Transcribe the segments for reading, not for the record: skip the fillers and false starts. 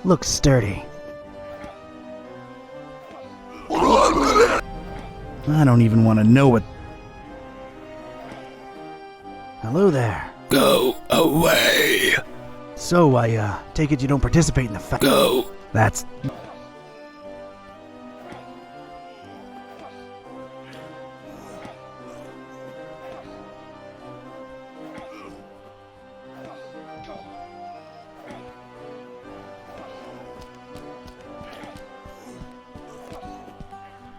Looks sturdy. I don't even want to know what... Hello there. Go away. So, I take it you don't participate in the fight. Go. That's...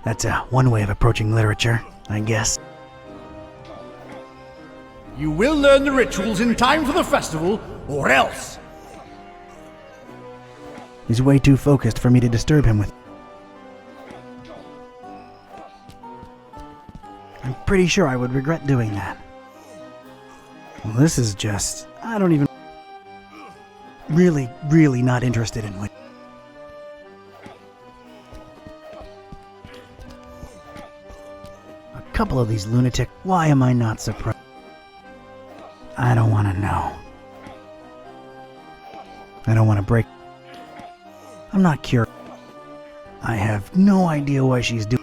That's one way of approaching literature, I guess. You will learn the rituals in time for the festival, or else. He's way too focused for me to disturb him with. I'm pretty sure I would regret doing that. Well, this is just... I don't even... Really not interested in what... A couple of these lunatics... Why am I not surprised? I don't want to know. I don't want to break... I'm not curious. I have no idea why she's doing...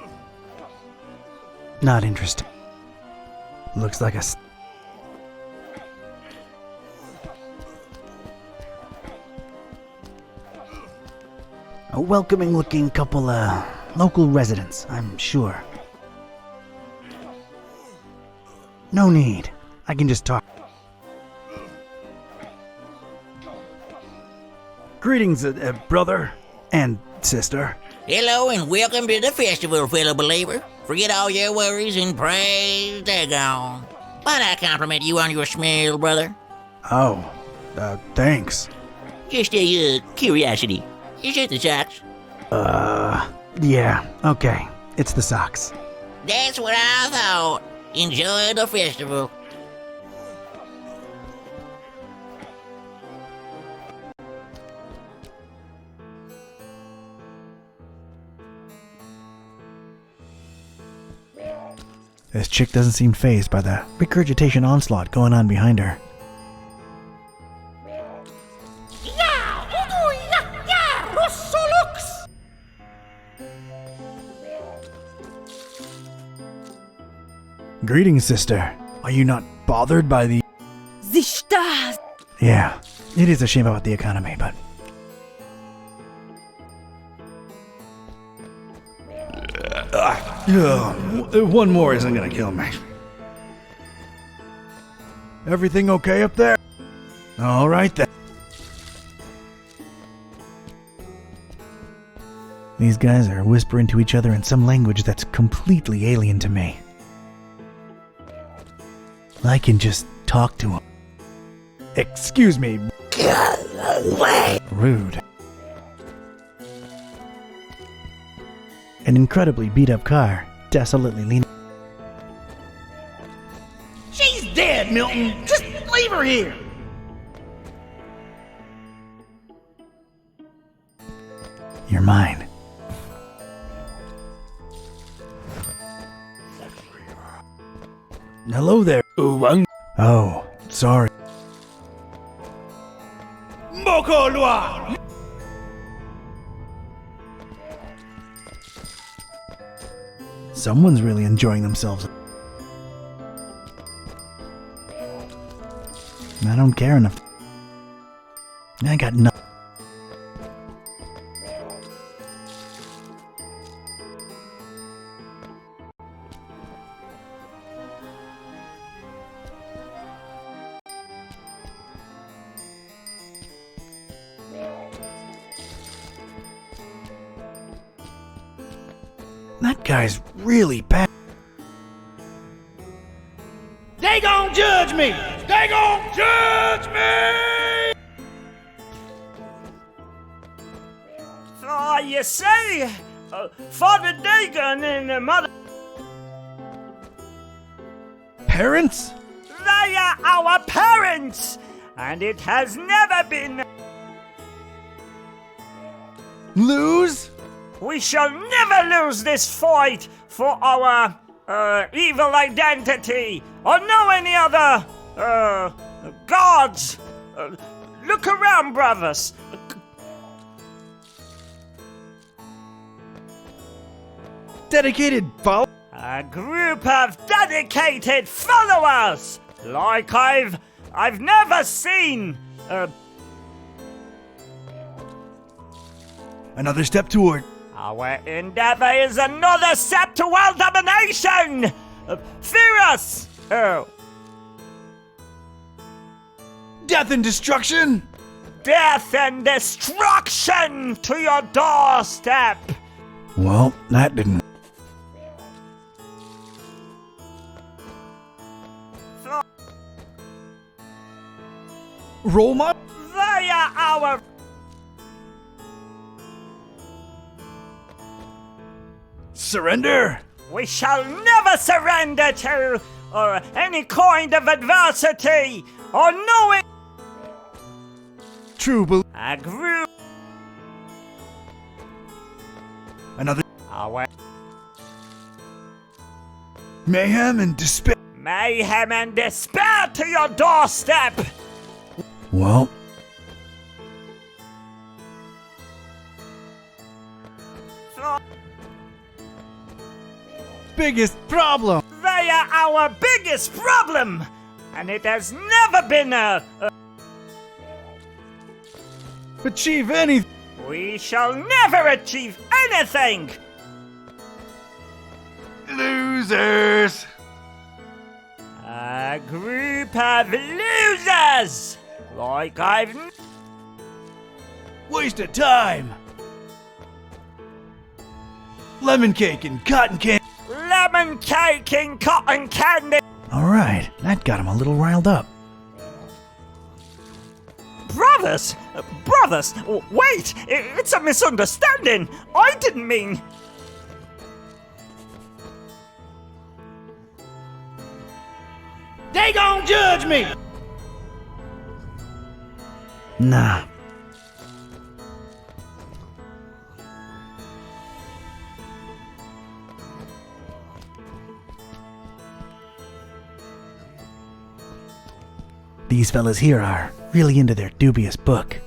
Not interested. Looks like a welcoming looking couple, local residents, I'm sure. No need. I can just talk. Greetings, brother and sister. Hello and welcome to the festival, fellow believer. Forget all your worries and praise daggone. Might I compliment you on your smell, brother? Oh, thanks. Just a curiosity. Is it the socks? Yeah, okay. It's the socks. That's what I thought. Enjoy the festival. This chick doesn't seem fazed by the regurgitation onslaught going on behind her. Greetings, sister. Are you not bothered by the... Yeah, it is a shame about the economy, but... One more isn't gonna kill me. Everything okay up there? All right then. These guys are whispering to each other in some language that's completely alien to me. I can just talk to them. Excuse me. Rude. An incredibly beat-up car, desolately leaning. She's dead, Milton. Just leave her here. You're mine. Hello there. Oh, sorry. Someone's really enjoying themselves. I don't care enough. I got nothing. That guy's really bad. They gon' judge me! They gon' judge me! You see, Father Dagon and Mother... Parents? They are our parents, and it has never been... Lose? We shall never lose this fight for our, evil identity, or know any other, gods. Look around, brothers. Dedicated follow. A group of dedicated followers, like I've never seen. Another step toward. Our endeavor is another step to world domination. Fear us. Death and destruction. Death and destruction to your doorstep. Well, that didn't. Roll my. They are our. Surrender. We shall never surrender to any kind of adversity or knowing. True belief. A group. Another. Our Mayhem and despair. mayhem and despair to your doorstep. Well. Biggest problem. They are our biggest problem, and it has never been Achieve anything. We shall never achieve anything. Losers. A group of losers, like I've. Waste of time. Lemon cake and cotton candy. Lemon cake and cotton candy. All right, that got him a little riled up. Brothers, wait! It's a misunderstanding. I didn't mean. They gon' judge me. Nah. These fellas here are really into their dubious book.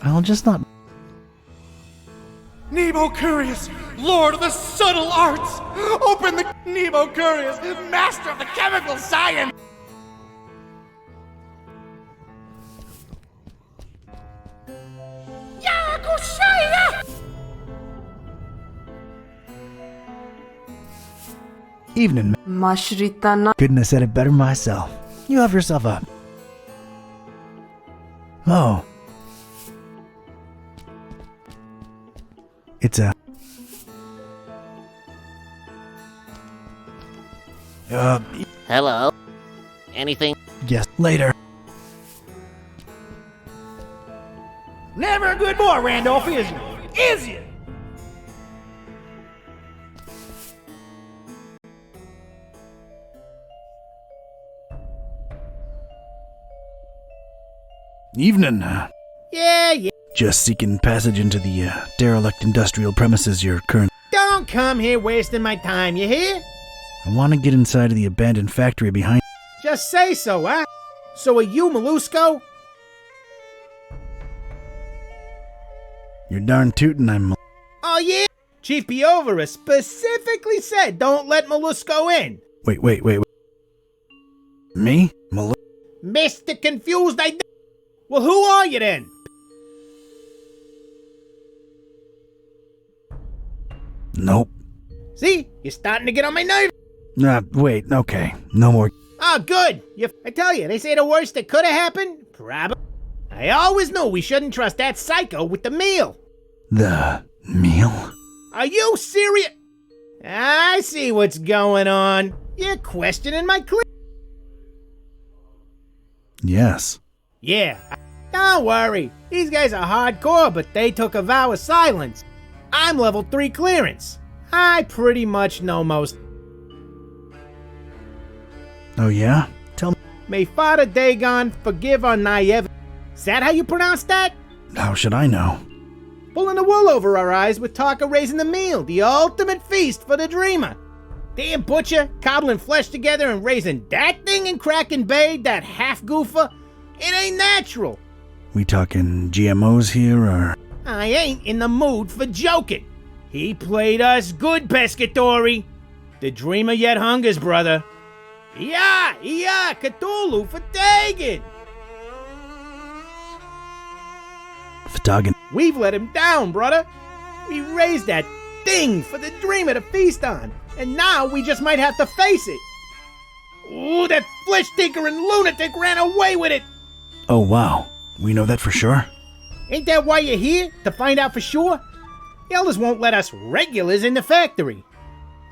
I'll just not. Nemo Curious, Lord of the Subtle Arts! Open the Nemo Curious, Master of the Chemical Science! Evening, man. Mashritana. Couldn't have said it better myself. You have yourself up. Oh. It's a... Hello? Anything? Yes, later. Never a good boy, Randolph, is you? Is you? Evening. Yeah. Just seeking passage into the derelict industrial premises you're current. Don't come here wasting my time, you hear? I want to get inside of the abandoned factory behind. Just say so, huh? So are you, Molusco? You're darn tootin' I'm... Oh, yeah? Chief Piovera specifically said don't let Molusco in. Wait. Me? Mr. Confused, Well, who are you then? Nope. See? You're starting to get on my nerves. Wait, okay. No more. Oh, good. I tell you, they say the worst that could have happened? Probably. I always knew we shouldn't trust that psycho with the meal. The meal? Are you serious? I see what's going on. You're questioning my Yes. Yeah. Don't worry. These guys are hardcore, but they took a vow of silence. I'm level 3 clearance. I pretty much know most. Oh yeah? Tell me. May Father Dagon forgive our naive. Is that how you pronounce that? How should I know? Pulling the wool over our eyes with talk of raising the meal, the ultimate feast for the dreamer. Damn butcher, cobbling flesh together and raising that thing in Kraken Bay, that half goofer. It ain't natural. We talking GMOs here, or...? I ain't in the mood for joking. He played us good, Pescatori. The dreamer yet hungers, brother. Yeah, Cthulhu for Dagon. Ftagan. We've let him down, brother. We raised that thing for the dreamer to feast on, and now we just might have to face it. Ooh, that flesh-tinkering lunatic ran away with it. Oh, wow. We know that for sure? Ain't that why you're here? To find out for sure? The elders won't let us regulars in the factory.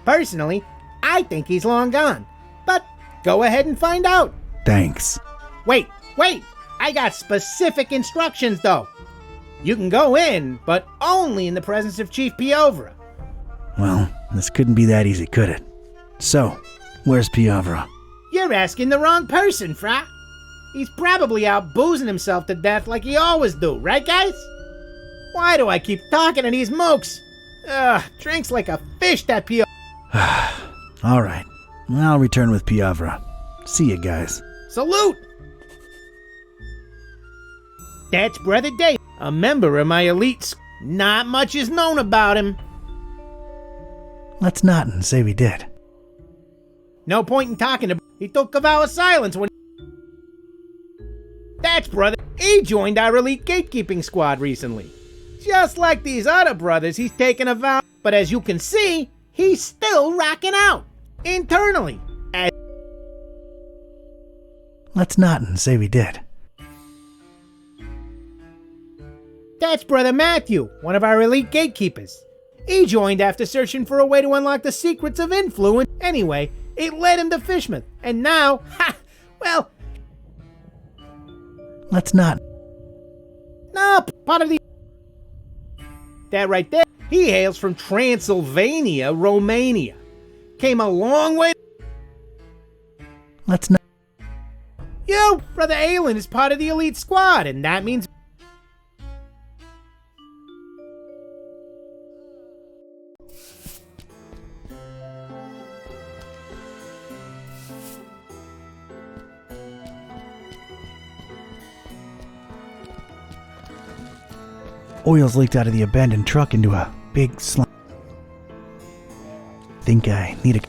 Personally, I think he's long gone. But go ahead and find out. Thanks. Wait. I got specific instructions, though. You can go in, but only in the presence of Chief Piovra. Well, this couldn't be that easy, could it? So, where's Piovra? You're asking the wrong person, Fra. He's probably out boozing himself to death like he always do, right, guys? Why do I keep talking to these mooks? Drinks like a fish, that Piovra. All right. I'll return with Piovra. See you guys. Salute! That's Brother Dave, a member of my elite. Not much is known about him. Let's not and say we did. No point in talking to. He took a vow of silence when. That's brother. He joined our elite gatekeeping squad recently. Just like these other brothers, he's taken a vow. But as you can see, he's still rocking out internally. Let's not and say we did. That's Brother Matthew, one of our elite gatekeepers. He joined after searching for a way to unlock the secrets of influence. Anyway, it led him to Fishmouth, and now, well... Let's not. No, part of the... That right there, he hails from Transylvania, Romania. Came a long way... Let's not. You, Brother Aylin, is part of the elite squad, and that means... Oil's leaked out of the abandoned truck into a big slime. Think I need a...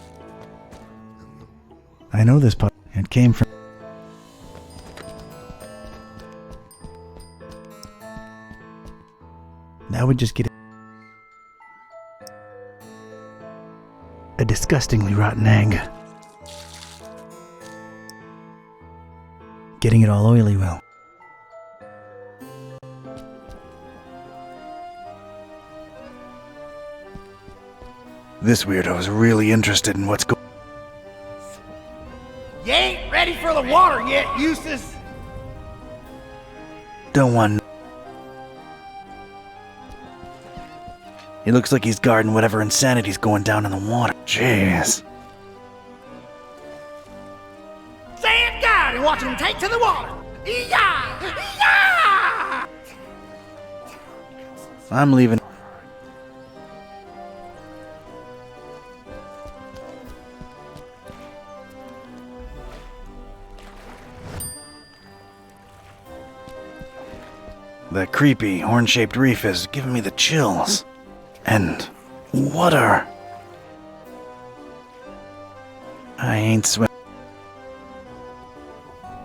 I know this pup. It came from... That would just get a disgustingly rotten egg. Getting it all oily will. This weirdo is really interested in what's going on. You ain't ready for the water yet, Eustace. Don't want... He looks like he's guarding whatever insanity's going down in the water. Jeez. Stand guard and watch him take to the water. Yeah! I'm leaving. The creepy, horn-shaped reef is giving me the chills. And water. I ain't swimming.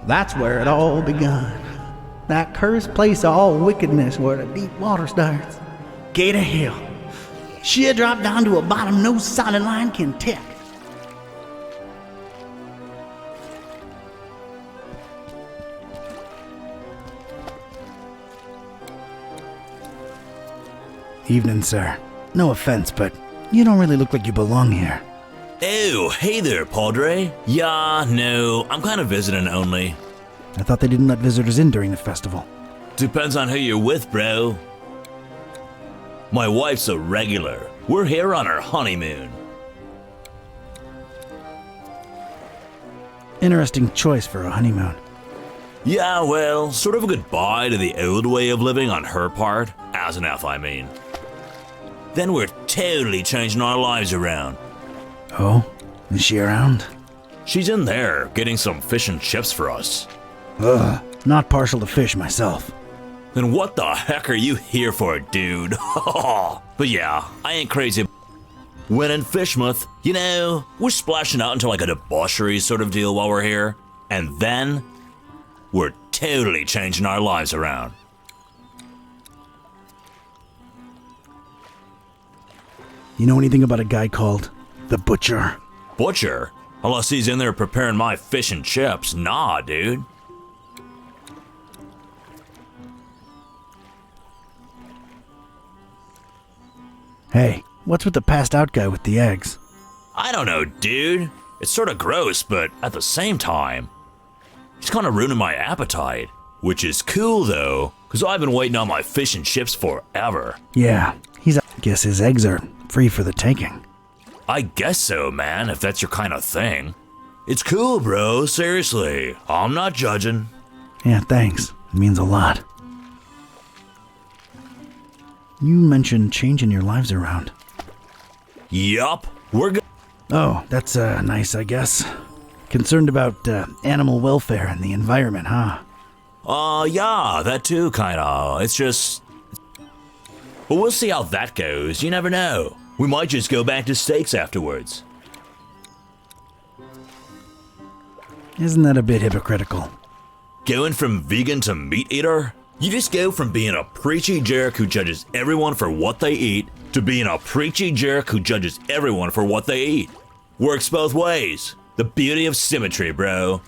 That's where it all begun. That cursed place of all wickedness where the deep water starts. Gate of hell. She'll drop down to a bottom no solid line can take. Evening, sir. No offense, but you don't really look like you belong here. Oh, hey there, Padre. Yeah, no, I'm kind of visiting only. I thought they didn't let visitors in during the festival. Depends on who you're with, bro. My wife's a regular. We're here on our honeymoon. Interesting choice for a honeymoon. Yeah, well, sort of a goodbye to the old way of living on her part. As an elf, I mean. Then we're totally changing our lives around. Oh? Is she around? She's in there, getting some fish and chips for us. Ugh, not partial to fish myself. Then what the heck are you here for, dude? But yeah, I ain't crazy. When in Fishmouth, you know, we're splashing out into like a debauchery sort of deal while we're here. And then, we're totally changing our lives around. You know anything about a guy called the Butcher? Butcher? Unless he's in there preparing my fish and chips. Nah, dude. Hey, what's with the passed out guy with the eggs? I don't know, dude. It's sort of gross, but at the same time, he's kind of ruining my appetite. Which is cool, though, because I've been waiting on my fish and chips forever. Yeah, I guess his eggs are free for the taking. I guess so, man, if that's your kind of thing. It's cool, bro, seriously. I'm not judging. Yeah, thanks. It means a lot. You mentioned changing your lives around. Yup, we're good. Oh, that's nice, I guess. Concerned about animal welfare and the environment, huh? Yeah, that too, kinda. It's just... But we'll see how that goes. You never know. We might just go back to steaks afterwards. Isn't that a bit hypocritical? Going from vegan to meat eater? You just go from being a preachy jerk who judges everyone for what they eat to being a preachy jerk who judges everyone for what they eat. Works both ways. The beauty of symmetry, bro.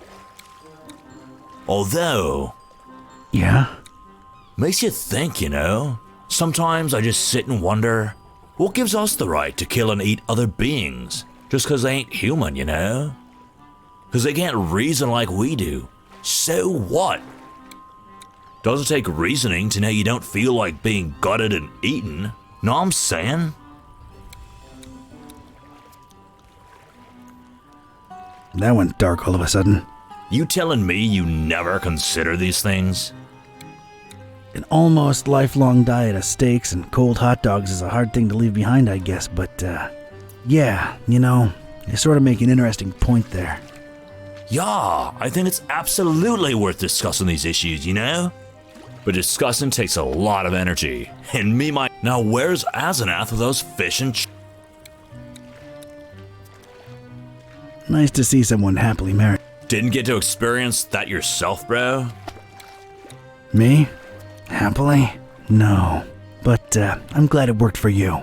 Although... Yeah? Makes you think, you know? Sometimes I just sit and wonder, what gives us the right to kill and eat other beings? Just 'cause they ain't human, you know? 'Cause they can't reason like we do. So what? Doesn't take reasoning to know you don't feel like being gutted and eaten. Know what I'm saying? That went dark all of a sudden. You telling me you never consider these things? An almost lifelong diet of steaks and cold hot dogs is a hard thing to leave behind, I guess, but, yeah, you know, you sort of make an interesting point there. Yeah, I think it's absolutely worth discussing these issues, you know? But discussing takes a lot of energy, and Now where's Asenath with those fish and Nice to see someone happily married. Didn't get to experience that yourself, bro? Me? Happily? No. But, I'm glad it worked for you.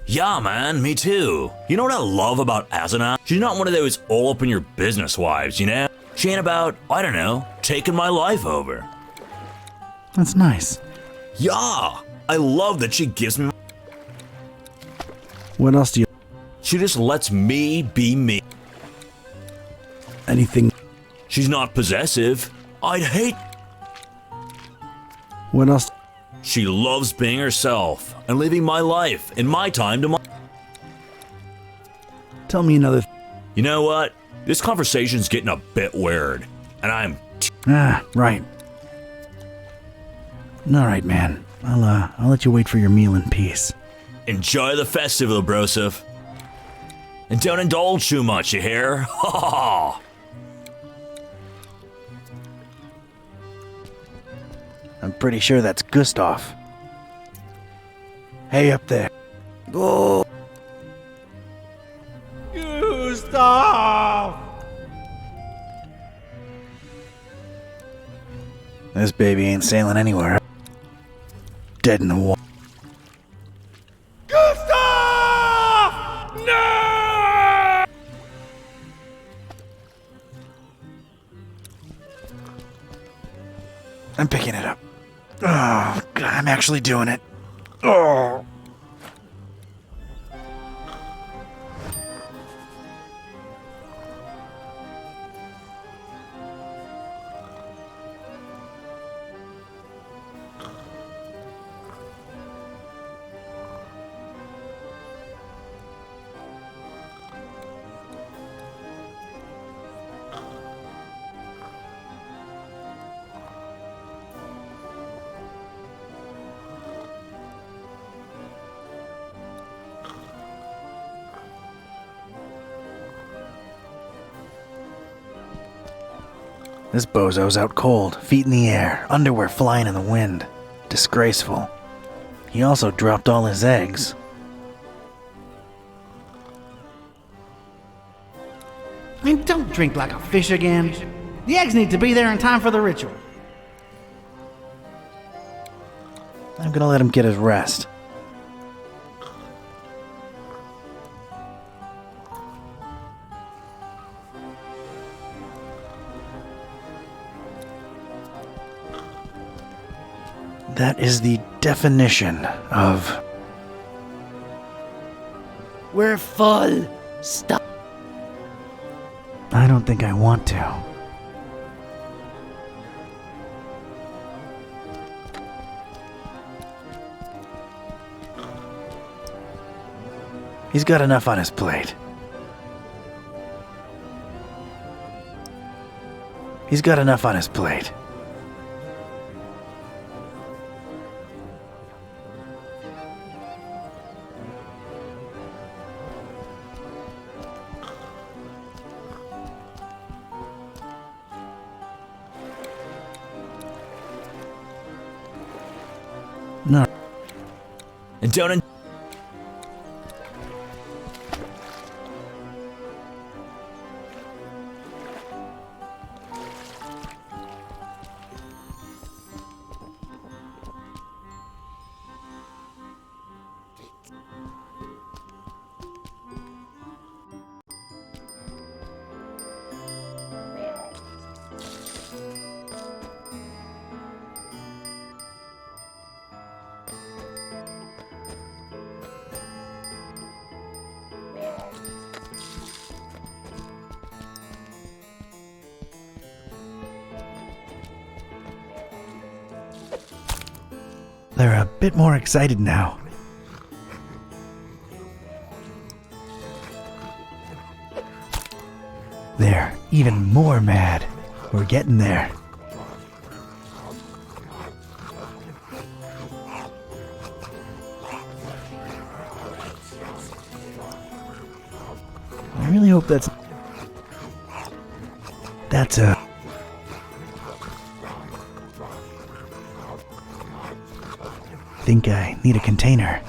Yeah, man, me too. You know what I love about Asenath? She's not one of those all-up-in-your-business wives, you know? She ain't about, I don't know, taking my life over. That's nice. Yeah, I love that she gives me... What else do you... She just lets me be me. Anything... She's not possessive. I'd hate... What else... She loves being herself and living my life and my time to my... Tell me another... You know what? This conversation's getting a bit weird, and I'm... Right. Alright, man. I'll let you wait for your meal in peace. Enjoy the festival, broseph. And don't indulge too much, you hear? Ha ha ha! I'm pretty sure that's Gustav. Hey, up there. Go. Gustav! This baby ain't sailing anywhere. Dead in the water. Gustav! No! I'm picking it up. Oh, God, I'm actually doing it. Oh. This bozo's out cold, feet in the air, underwear flying in the wind. Disgraceful. He also dropped all his eggs. I mean, don't drink like a fish again. The eggs need to be there in time for the ritual. I'm gonna let him get his rest. That is the definition of... We're full. Stop. I don't think I want to. He's got enough on his plate. He's got enough on his plate. No. And don't. They're a bit more excited now. They're even more mad. We're getting there. I really hope that's a... think I need a container.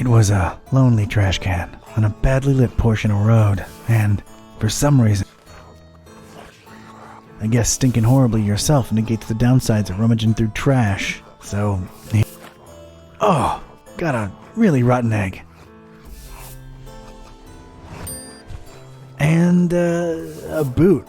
It was a lonely trash can on a badly lit portion of road, and for some reason, I guess stinking horribly yourself negates the downsides of rummaging through trash. So, oh, got a really rotten egg. And a boot.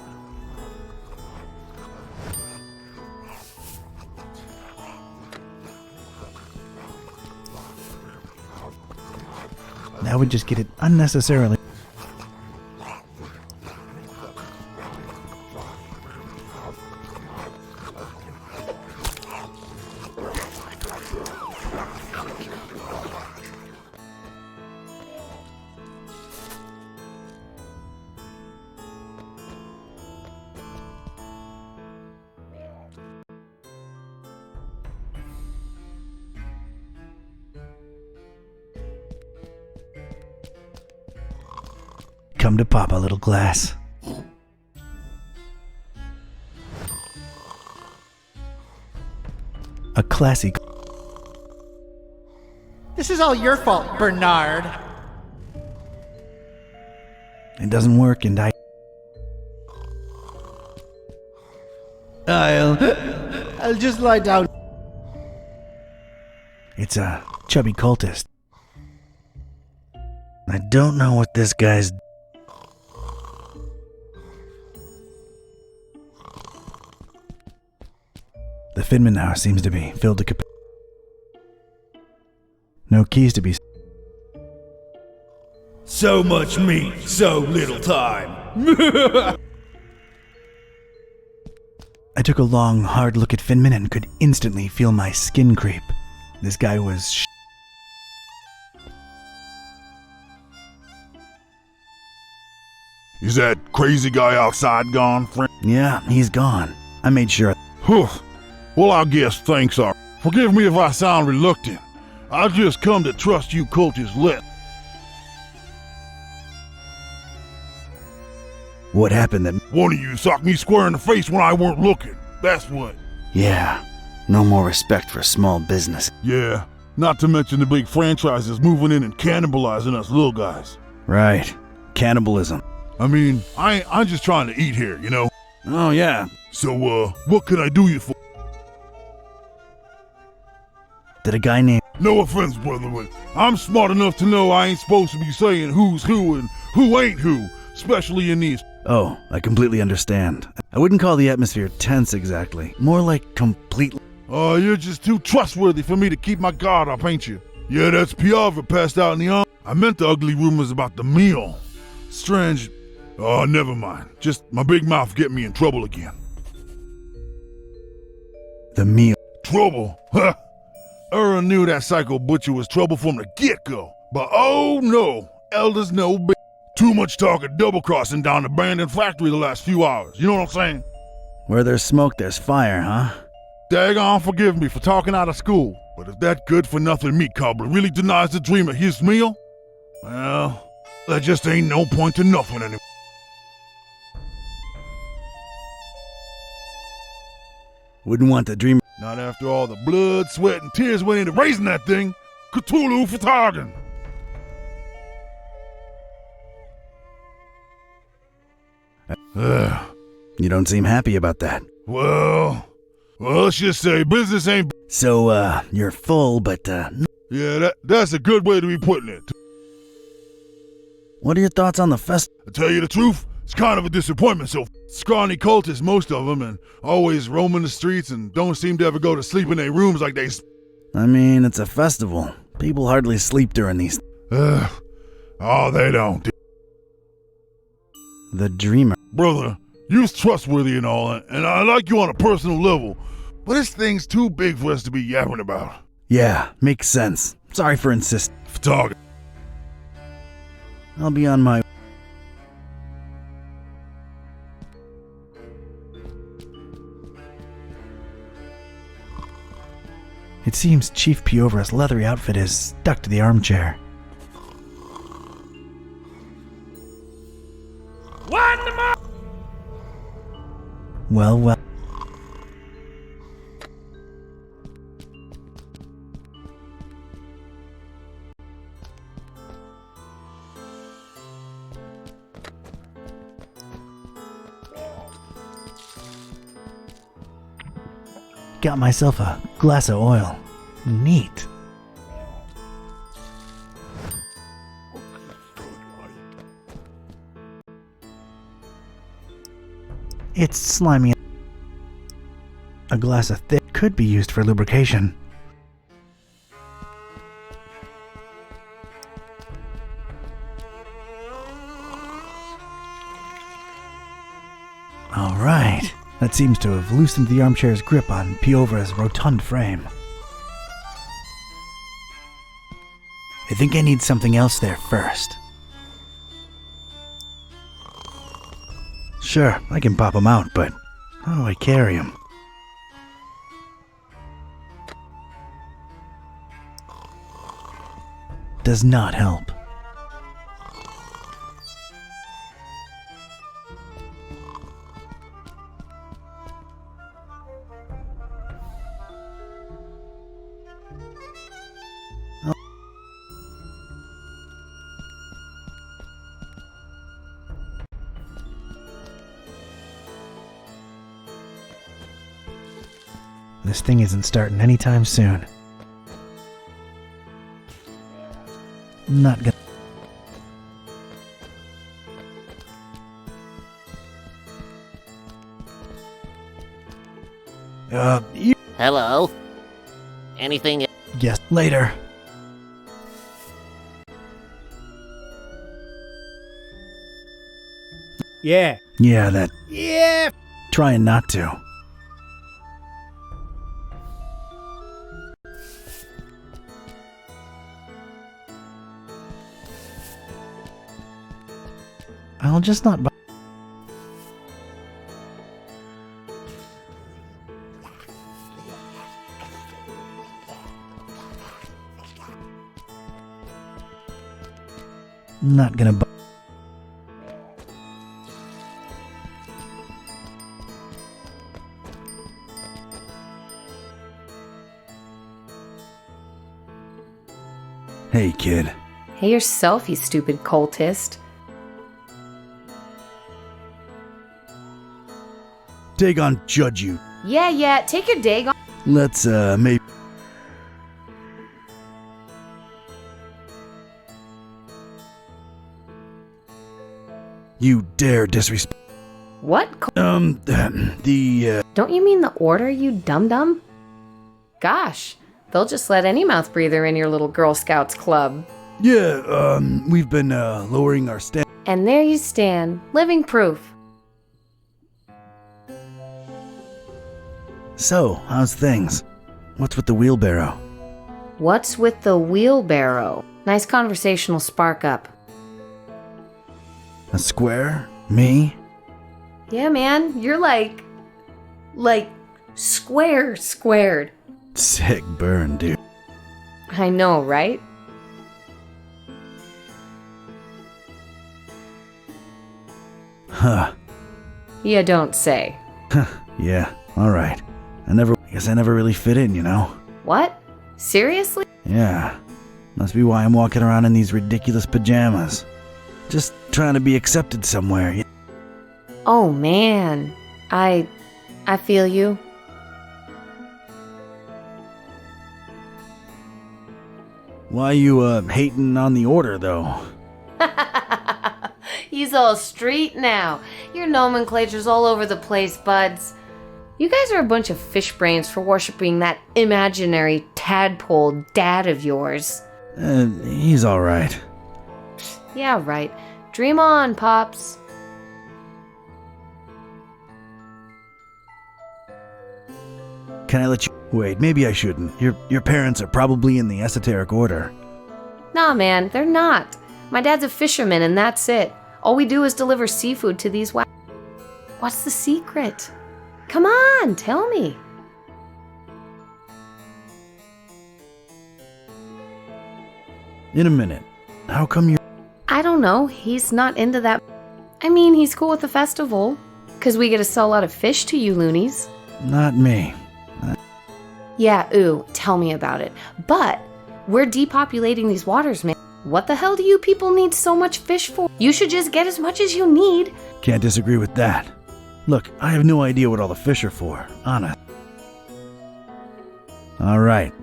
That would just get it unnecessarily. Come to Papa, little glass. A classy. This is all your fault, Bernard. It doesn't work, and I'll just lie down. it's a chubby cultist. I don't know what this guy's. The Finman house seems to be filled to capacity. No keys to be. So much meat, so little time. I took a long, hard look at Finman and could instantly feel my skin creep. This guy was Is that crazy guy outside gone, friend? Yeah, he's gone. I made sure. Whew. Well, I guess thanks are. Forgive me if I sound reluctant. I just come to trust you cultists let. What happened that. One of you socked me square in the face when I weren't looking. That's what. Yeah, no more respect for small business. Yeah, not to mention the big franchises moving in and cannibalizing us little guys. Right, cannibalism. I mean, I'm just trying to eat here, you know? Oh, yeah. So, what can I do you for? Did a guy named. No offense, brother, but I'm smart enough to know I ain't supposed to be saying who's who and who ain't who, especially in these. Oh, I completely understand. I wouldn't call the atmosphere tense exactly. More like completely. Oh, you're just too trustworthy for me to keep my guard up, ain't you? Yeah, that's Piavra passed out in the arm. I meant the ugly rumors about the meal. Strange. Oh, never mind. Just my big mouth get me in trouble again. The meal. Trouble? Huh. Aaron knew that psycho butcher was trouble from the get-go. But oh no, elders know better. Too much talk of double-crossing down the abandoned factory the last few hours. You know what I'm saying? Where there's smoke, there's fire, huh? Daggone forgive me for talking out of school. But if that good-for-nothing meat cobbler really denies the dreamer his meal, well, there just ain't no point to nothing anymore. Wouldn't want the dreamer. Not after all the blood, sweat, and tears went into raising that thing. Cthulhu for target. You don't seem happy about that. Well, let's just say business ain't. So, you're full, but, Yeah, that's a good way to be putting it. What are your thoughts on the fest? To tell you the truth, it's kind of a disappointment. So scrawny cultists, most of them, and always roaming the streets and don't seem to ever go to sleep in their rooms like they. I mean, it's a festival. People hardly sleep during these. Oh, they don't. The dreamer. Brother, you're trustworthy and all, and I like you on a personal level, but this thing's too big for us to be yapping about. Yeah, makes sense. Sorry for insisting. Photography. I'll be on my. It seems Chief Piovra's leathery outfit is stuck to the armchair. One more! Well. Got myself a glass of oil. Neat. It's slimy. A glass of thick could be used for lubrication. All right. That seems to have loosened the armchair's grip on Piova's rotund frame. I think I need something else there first. Sure, I can pop him out, but how do I carry him? Does not help. This thing isn't starting anytime soon. Not gonna... You... Hello? Anything? Yes, later. Yeah. Yeah, that... Yeah. Trying not to. I'll just not buy. Not gonna buy. Hey, kid. Hey yourself, you stupid cultist. Dagon judge you. Yeah, take your Dagon. Let's, maybe... You dare disrespect... What? Don't you mean the order, you dum-dum? Gosh, they'll just let any mouth breather in your little Girl Scouts club. Yeah, we've been, lowering our stand... And there you stand, living proof. So, how's things? What's with the wheelbarrow? What's with the wheelbarrow? Nice conversational spark up. A square? Me? Yeah, man, you're like squared. Sick burn, dude. I know, right? Huh. You don't say. Yeah, alright. I guess I never really fit in, you know? What? Seriously? Yeah. Must be why I'm walking around in these ridiculous pajamas. Just trying to be accepted somewhere. Oh, man. I feel you. Why you, hating on the order, though? He's all street now. Your nomenclature's all over the place, buds. You guys are a bunch of fish brains for worshipping that imaginary tadpole dad of yours. He's alright. Yeah, right. Dream on, Pops. Can I let you... Wait, maybe I shouldn't. Your parents are probably in the esoteric order. Nah, man, they're not. My dad's a fisherman and that's it. All we do is deliver seafood to these What's the secret? Come on, tell me. In a minute. How come you're... I don't know. He's not into that. I mean, he's cool with the festival. 'Cause we get to sell a lot of fish to you loonies. Not me. Yeah, ooh, tell me about it. But we're depopulating these waters, man. What the hell do you people need so much fish for? You should just get as much as you need. Can't disagree with that. Look, I have no idea what all the fish are for, honest. All right,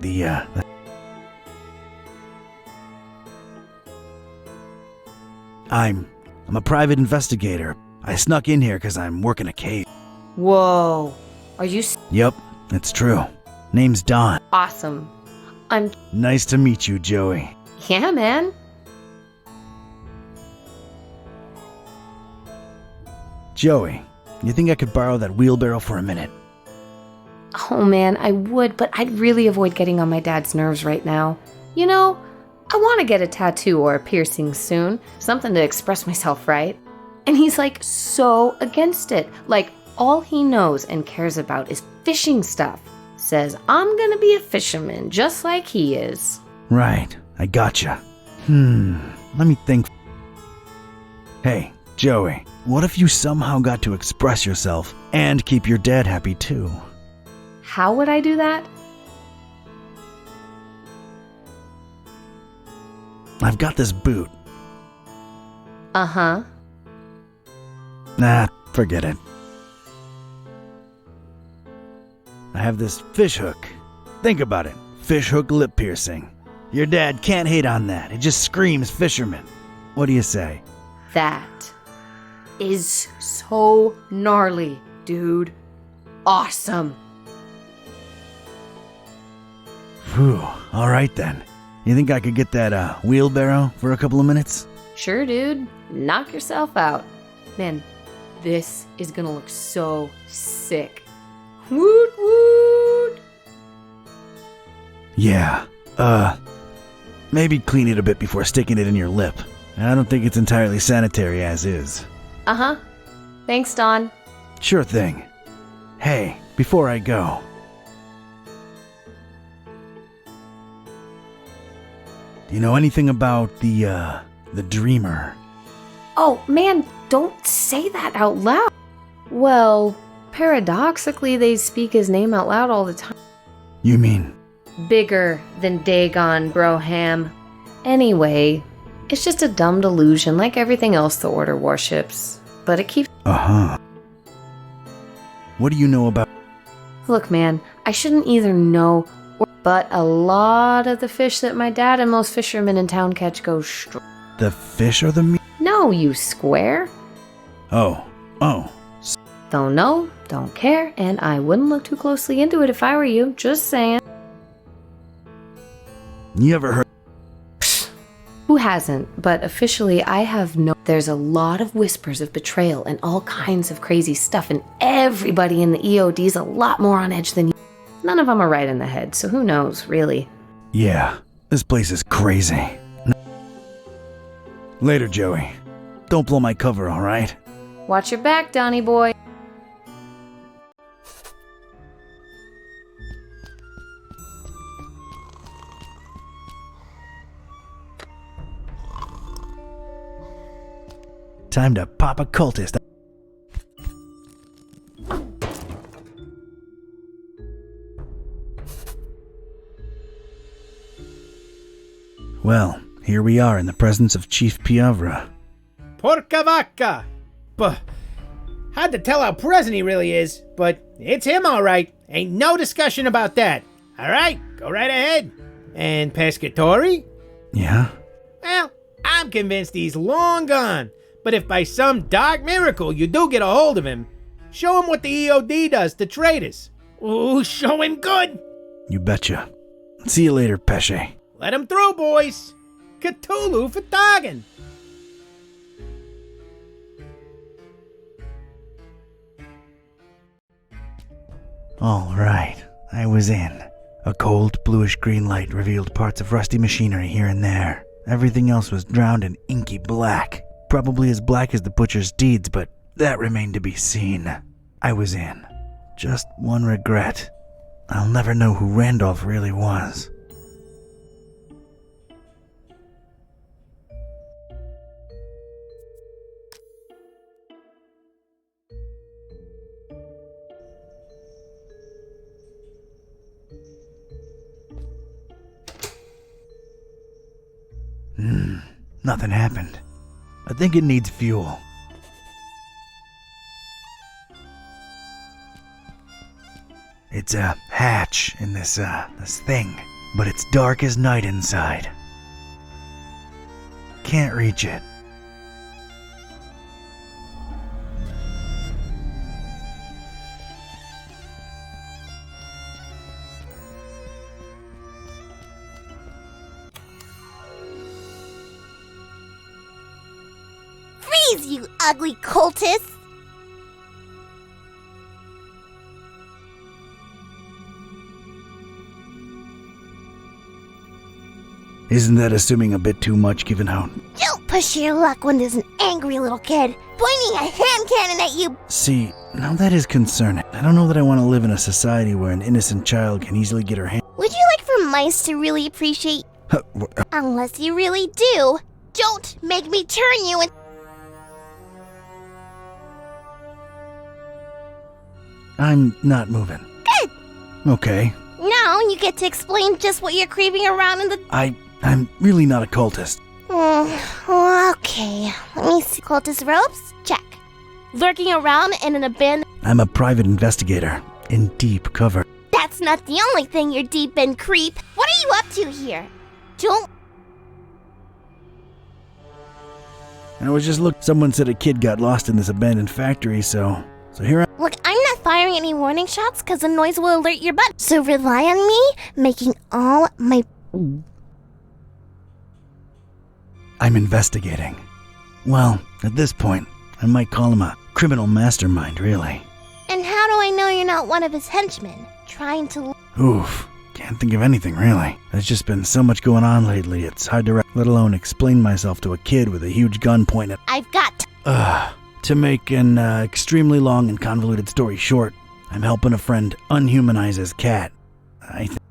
I'm a private investigator. I snuck in here because I'm working a case. Whoa. Are you Yep, it's true. Name's Don. awesome? I'm. Nice to meet you, Joey. Yeah, man. Joey, you think I could borrow that wheelbarrow for a minute? Oh man, I would, but I'd really avoid getting on my dad's nerves right now. You know, I want to get a tattoo or a piercing soon. Something to express myself, right? And he's like so against it. Like all he knows and cares about is fishing stuff. Says I'm gonna be a fisherman just like he is. Right, I gotcha. Let me think. Hey, Joey, what if you somehow got to express yourself and keep your dad happy too? How would I do that? I've got this boot. Uh-huh. Nah, forget it. I have this fish hook. Think about it. Fish hook lip piercing. Your dad can't hate on that. It just screams fisherman. What do you say? That is so gnarly, dude. Awesome. Whew, all right then. You think I could get that wheelbarrow for a couple of minutes? Sure, dude. Knock yourself out. Man, this is gonna look so sick. Woot woot! Yeah, maybe clean it a bit before sticking it in your lip. I don't think it's entirely sanitary as is. Uh-huh. Thanks, Don. Sure thing. Hey, before I go. Do you know anything about the dreamer? Oh, man, don't say that out loud. Well, paradoxically, they speak his name out loud all the time. You mean? Bigger than Dagon, Broham. Anyway, it's just a dumb delusion like everything else the Order worships. But it keeps... Uh-huh. What do you know about... Look, man, I shouldn't either know or... But a lot of the fish that my dad and most fishermen in town catch go straight... The fish or the meat? No, you square. Oh. Don't know, don't care, and I wouldn't look too closely into it if I were you. Just saying. You ever heard... Who hasn't? But officially, I have no... There's a lot of whispers of betrayal and all kinds of crazy stuff, and everybody in the EOD's a lot more on edge than you. None of them are right in the head, so who knows, really? Yeah, this place is crazy. Later, Joey. Don't blow my cover, all right? Watch your back, Donnie boy. Time to pop a cultist. Well, here we are in the presence of Chief Piavra. Porca vacca! Hard to tell how present he really is, but it's him all right. Ain't no discussion about that. All right, go right ahead. And Pescatori? Yeah? Well, I'm convinced he's long gone. But if by some dark miracle you do get a hold of him, show him what the EOD does to traitors. Ooh, show him good. You betcha. See you later, Pesce. Let him through, boys. Cthulhu for Targan. All right, I was in. A cold, bluish-green light revealed parts of rusty machinery here and there. Everything else was drowned in inky black. Probably as black as the butcher's deeds, but that remained to be seen. I was in. Just one regret. I'll never know who Randolph really was. Nothing happened. I think it needs fuel. It It's a hatch in this thing, but it's dark as night inside. Can't reach it. Freeze, you ugly cultist! Isn't that assuming a bit too much given how... Don't push your luck when there's an angry little kid pointing a hand cannon at you! See, now that is concerning. I don't know that I want to live in a society where an innocent child can easily get her hand... Would you like for mice to really appreciate... Unless you really do. Don't make me turn you in... I'm not moving. Good! Okay. Now you get to explain just what you're creeping around in the... I'm really not a cultist. Okay. Let me see. Cultist robes? Check. Lurking around in an bin? I'm a private investigator in deep cover. That's not the only thing you're deep in, creep. What are you up to here? Don't... I was just someone said a kid got lost in this abandoned factory, so here I... Look, I'm not firing any warning shots because the noise will alert your butt. So rely on me making all my... I'm investigating. Well, at this point, I might call him a criminal mastermind, really. And how do I know you're not one of his henchmen? Trying to... Oof. Can't think of anything, really. There's just been so much going on lately, it's hard to let alone explain myself to a kid with a huge gun pointed... I've got... To make an extremely long and convoluted story short, I'm helping a friend unhumanize his cat.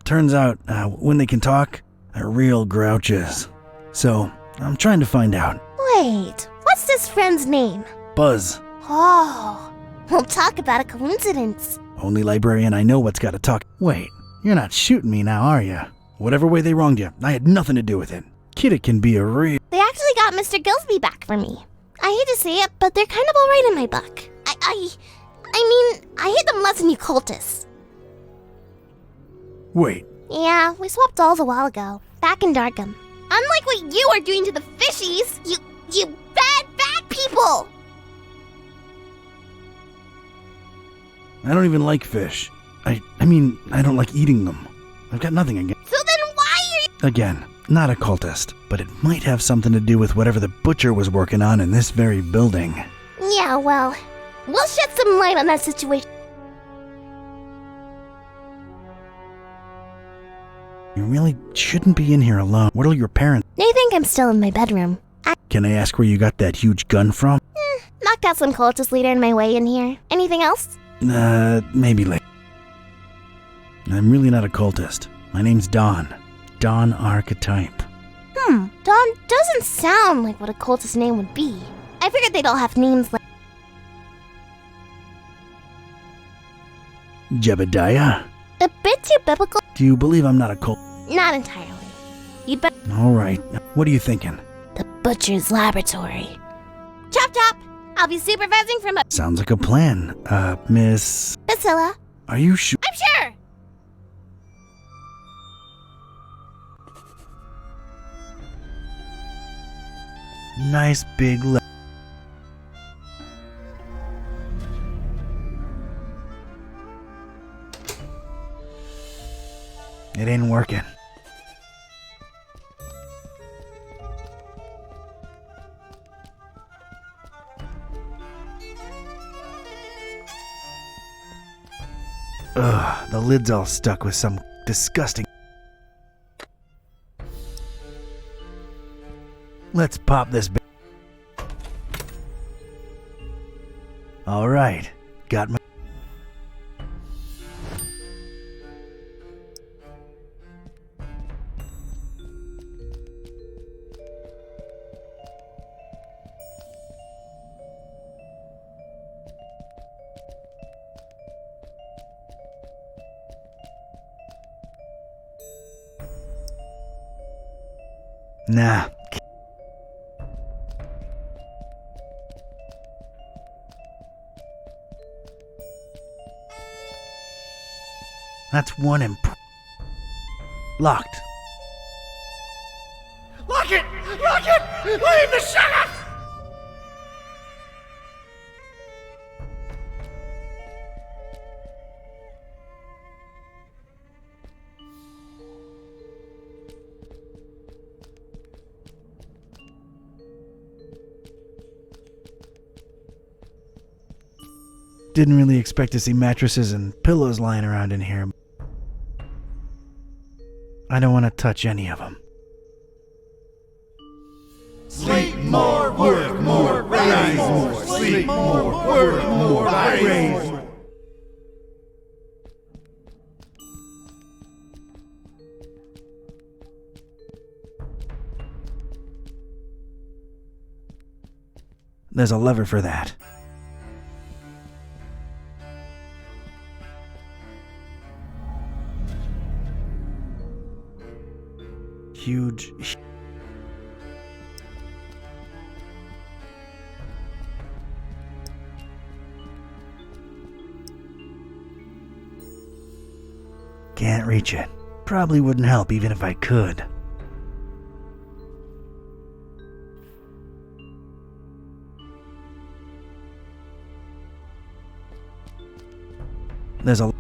Turns out, when they can talk, they're real grouches. So, I'm trying to find out. Wait, what's this friend's name? Buzz. Oh, we'll talk about a coincidence. Only librarian I know what's gotta talk. Wait, you're not shooting me now, are you? Whatever way they wronged you, I had nothing to do with it. Kid, it can be a real... They actually got Mr. Gillsby back for me. I hate to say it, but they're kind of alright in my book. I hate them less than you cultists. Wait. Yeah, we swapped dolls a while ago, back in Darkham. Unlike what you are doing to the fishies, you bad people! I don't even like fish. I don't like eating them. I've got nothing against... So then why are you... Again, not a cultist, but it might have something to do with whatever the butcher was working on in this very building. Yeah, well, we'll shed some light on that situation. You really shouldn't be in here alone. What are your parents? They think I'm still in my bedroom. Can I ask where you got that huge gun from? Knocked out some cultist leader in my way in here. Anything else? Maybe later. I'm really not a cultist. My name's Don. Don Archetype. Don doesn't sound like what a cultist name would be. I figured they'd all have names like... Jebediah? A bit too biblical. Do you believe I'm not a cult? Not entirely. You'd bet... Alright, what are you thinking? The Butcher's Laboratory. Chop chop! I'll be supervising from a... Sounds like a plan. Miss... Priscilla. Are you sure? I'm sure! Nice big It ain't working. Ugh, the lid's all stuck with some disgusting... Let's pop this Alright, got my... Nah. That's one locked. Lock it! Lock it! Leave the sheriff! Didn't really expect to see mattresses and pillows lying around in here. I don't want to touch any of them. Sleep more, work more, rise more. Sleep more, work more, rise more. There's a lever for that. Huge. Can't reach it. Probably wouldn't help even if I could. There's a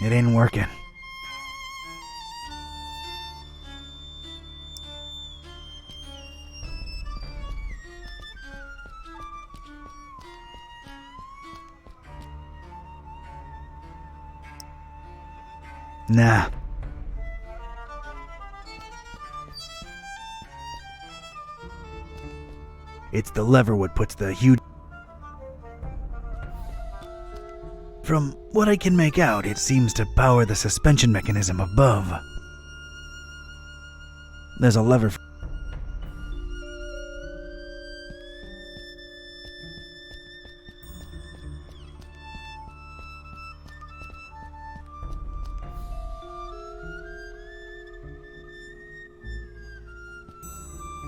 It ain't working. Nah. It's the lever what puts the huge... From what I can make out, it seems to power the suspension mechanism above. There's a lever...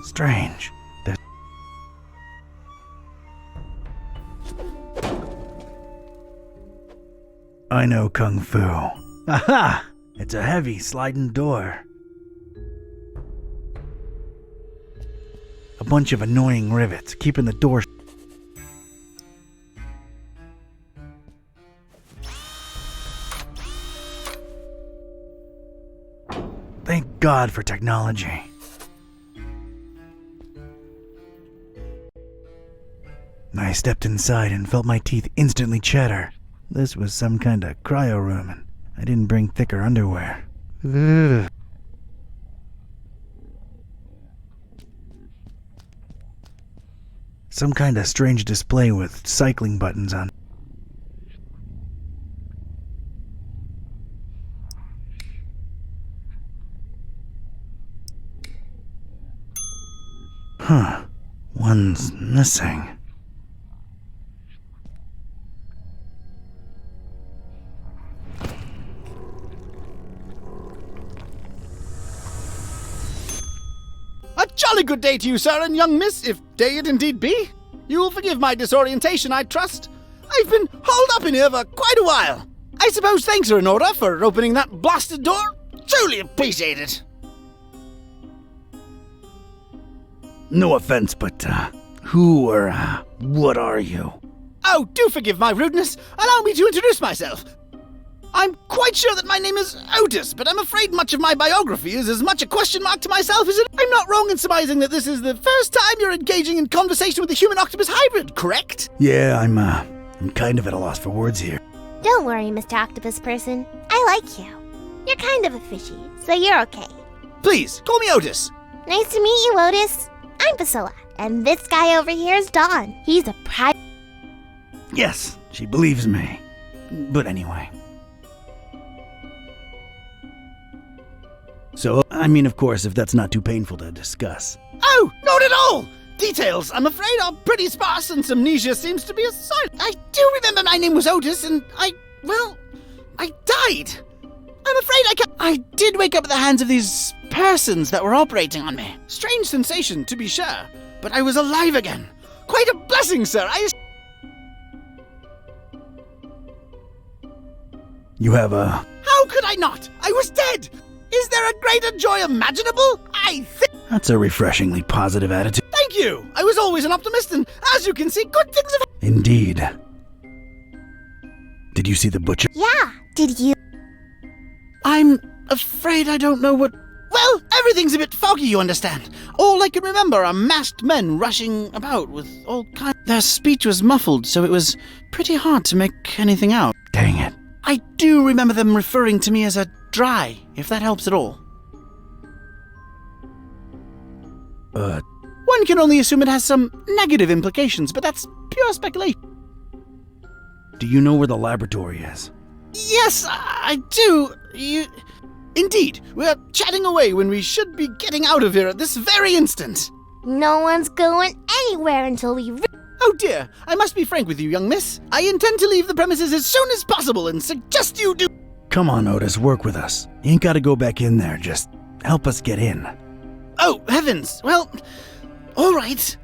Strange. I know Kung Fu. Aha! It's a heavy sliding door. A bunch of annoying rivets, keeping the door... Thank God for technology. I stepped inside and felt my teeth instantly chatter. This was some kind of cryo room, and I didn't bring thicker underwear. Ugh. Some kind of strange display with cycling buttons on. Huh. One's missing. Jolly good day to you, sir and young miss, if day it indeed be. You will forgive my disorientation, I trust. I've been holed up in here for quite a while. I suppose thanks are in order for opening that blasted door. Truly appreciate it. No offense, but, who or, what are you? Oh, do forgive my rudeness. Allow me to introduce myself. I'm quite sure that my name is Otis, but I'm afraid much of my biography is as much a question mark to myself as it... I'm not wrong in surmising that this is the first time you're engaging in conversation with a human-octopus hybrid, correct? Yeah, I'm kind of at a loss for words here. Don't worry, Mr. Octopus Person. I like you. You're kind of a fishy, so you're okay. Please, call me Otis. Nice to meet you, Otis. I'm Priscilla, and this guy over here is Don. He's a private... Yes, she believes me. But anyway... So, I mean, of course, if that's not too painful to discuss. Oh, not at all! details, I'm afraid, are pretty sparse and some amnesia seems to be a sign. I do remember my name was Otis and I died. I'm afraid I did wake up at the hands of these persons that were operating on me. Strange sensation, to be sure, but I was alive again. Quite a blessing, sir. You have a... How could I not? I was dead. Is there a greater joy imaginable? That's a refreshingly positive attitude. Thank you. I was always an optimist, and as you can see, good things have... Indeed. Did you see the butcher? Yeah, did you? I'm afraid I don't know what... Well, everything's a bit foggy, you understand. All I can remember are masked men rushing about with all kinds... Their speech was muffled, so it was pretty hard to make anything out. Dang it. I do remember them referring to me as a dry, if that helps at all. One can only assume it has some negative implications, but that's pure speculation. Do you know where the laboratory is? Yes, I do. Indeed, we're chatting away when we should be getting out of here at this very instant. No one's going anywhere until we... Oh dear, I must be frank with you, young miss. I intend to leave the premises as soon as possible and suggest you do... Come on, Otis, work with us. You ain't gotta go back in there, just help us get in. Oh, heavens. Well, all right.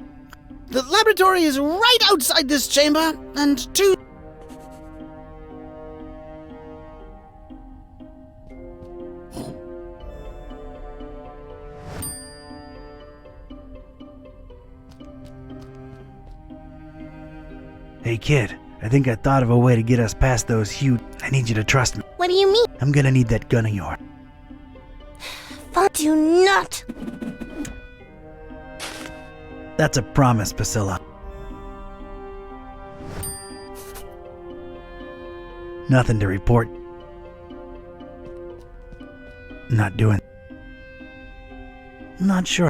The laboratory is right outside this chamber, and two... Hey kid, I think I thought of a way to get us past those huge... I need you to trust me. What do you mean? I'm gonna need that gun of yours. Do not. That's a promise, Priscilla. Nothing to report. Not doing... Not sure.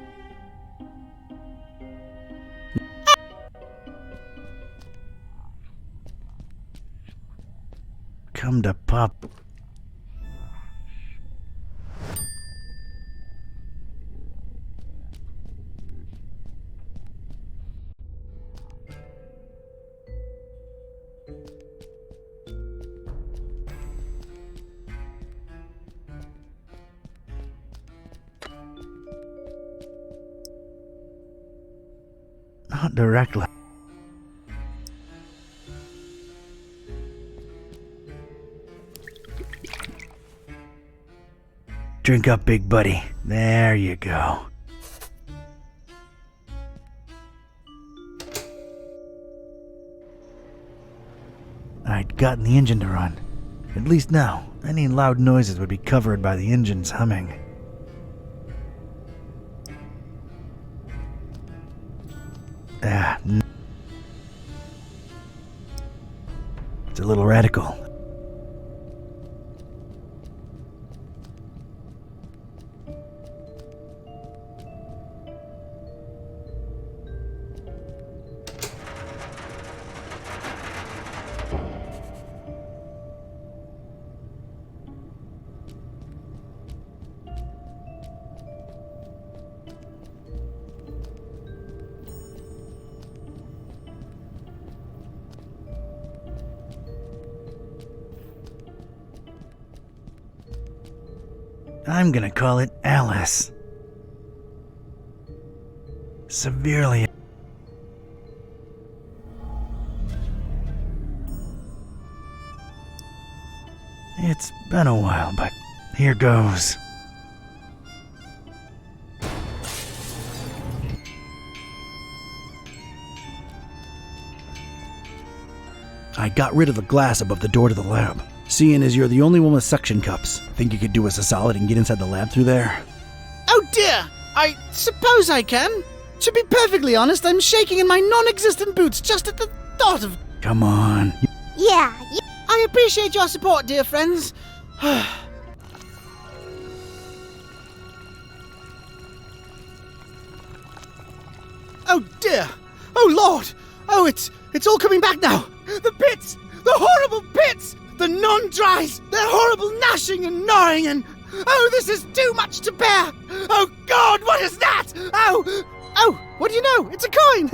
Come to pop. Not directly. Drink up, big buddy. There you go. I'd gotten the engine to run. At least now, any loud noises would be covered by the engine's humming. It's a little radical. I'm gonna call it Alice. Severely. It's been a while, but here goes. I got rid of the glass above the door to the lab. Seeing as you're the only one with suction cups, think you could do us a solid and get inside the lab through there? Oh dear! I suppose I can. To be perfectly honest, I'm shaking in my non-existent boots just at the thought of... Come on. Yeah. I appreciate your support, dear friends. Oh dear! Oh Lord! Oh, it's all coming back now! The pits! The horrible pits! The non-dries! Their horrible gnashing and gnawing and... Oh, this is too much to bear! Oh God, what is that? Oh! Oh, what do you know? It's a coin!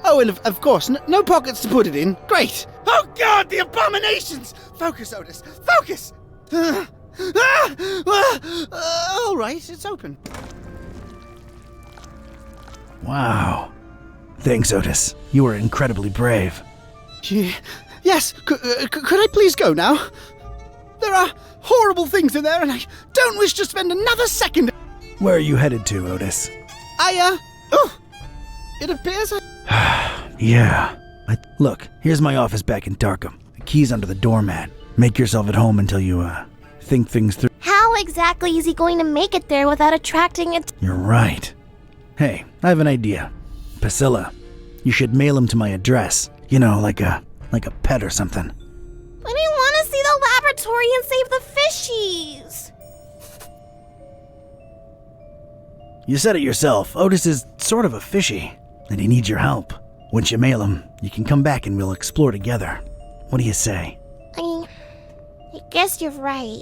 Oh, and of course, no pockets to put it in. Great! Oh God, the abominations! Focus, Otis, focus! All right, it's open. Wow. Thanks, Otis. You were incredibly brave. Yes, could I please go now? There are horrible things in there, and I don't wish to spend another second. Where are you headed to, Otis? It appears Yeah. Look, here's my office back in Darkham. The key's under the doormat. Make yourself at home until you, think things through. How exactly is he going to make it there without attracting it? You're right. Hey, I have an idea. Priscilla, you should mail him to my address. You know, like a pet or something. But I want to see the laboratory and save the fishies. You said it yourself. Otis is sort of a fishy, and he needs your help. Once you mail him, you can come back and we'll explore together. What do you say? I guess you're right.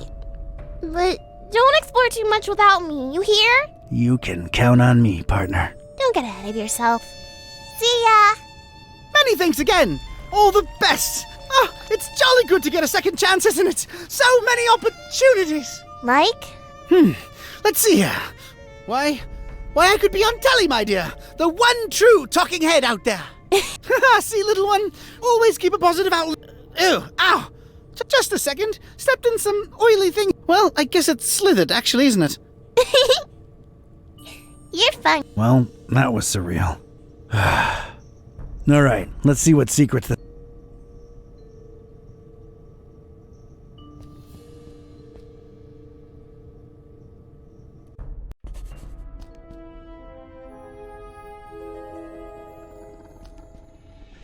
But don't explore too much without me, you hear? You can count on me, partner. Don't get ahead of yourself. See ya! many thanks again. All the best. Oh, it's jolly good to get a second chance, isn't it? So many opportunities. Like? Let's see here. Why, I could be on telly, my dear. The one true talking head out there. See, little one, always keep a positive outlook. Ew, ow. Just a second. Stepped in some oily thing. Well, I guess it's slithered, actually, isn't it? You're fun. Well, that was surreal. All right, let's see what secrets the...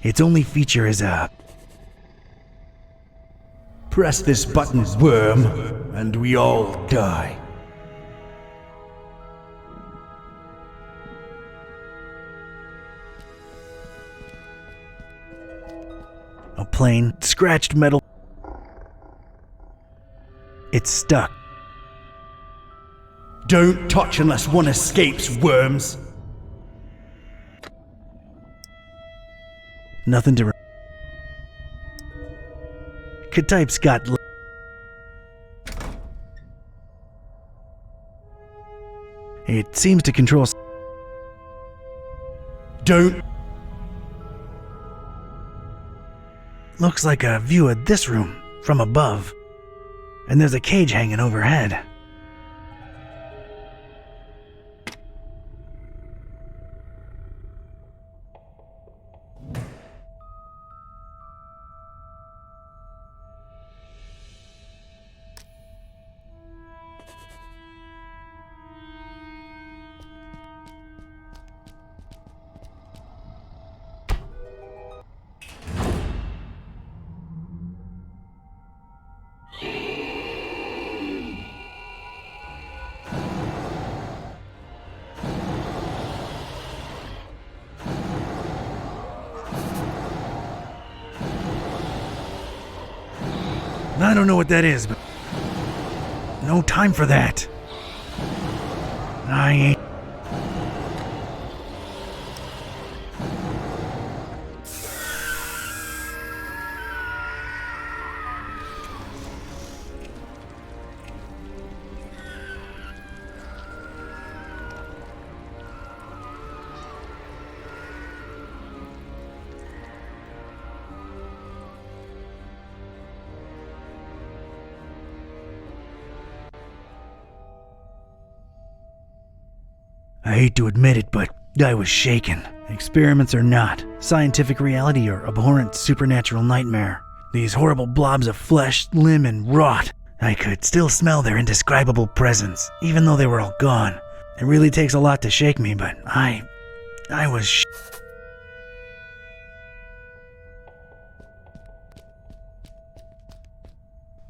Its only feature is a... Press this button, worm, and we all die. A plain, scratched metal. It's stuck. Don't touch unless one escapes, worms. Nothing to... K-Type's got... It seems to control... Don't... Looks like a view of this room, from above. And there's a cage hanging overhead. I don't know what that is, but no time for that. I ain't... I hate to admit it, but I was shaken. Experiments or not, scientific reality or abhorrent supernatural nightmare. These horrible blobs of flesh, limb, and rot. I could still smell their indescribable presence, even though they were all gone. It really takes a lot to shake me, but I was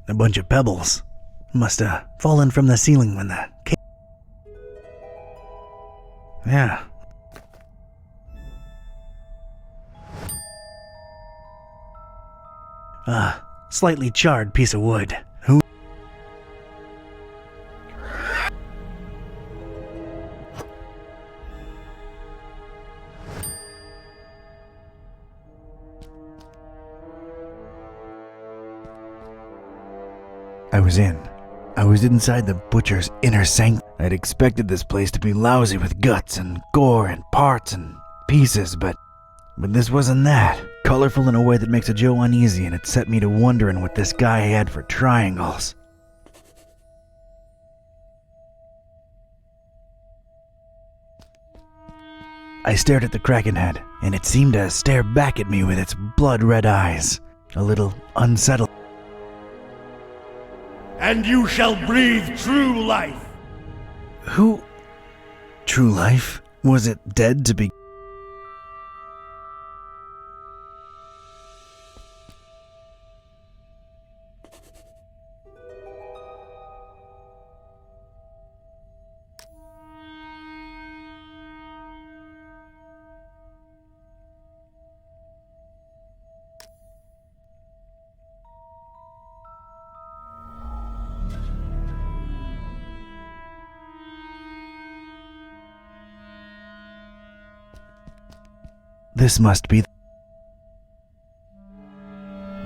A bunch of pebbles. Must have fallen from the ceiling when the... Yeah. Slightly charred piece of wood. Who? I was in. I was inside the butcher's inner sanctum. I'd expected this place to be lousy with guts and gore and parts and pieces, but this wasn't that. Colorful in a way that makes a Joe uneasy, and it set me to wondering what this guy had for triangles. I stared at the Kraken head, and it seemed to stare back at me with its blood-red eyes, a little unsettled. And you shall breathe true life. Who? True life? Was it dead to be? This must be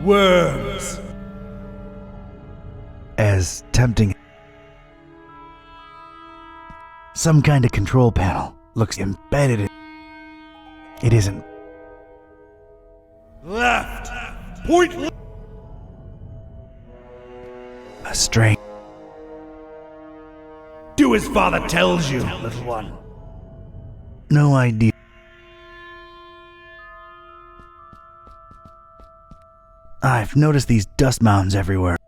worms. As tempting. Some kind of control panel looks embedded in. It isn't. Left. Point. A string. Do as father tells you, little one. No idea. I've noticed these dust mounds everywhere.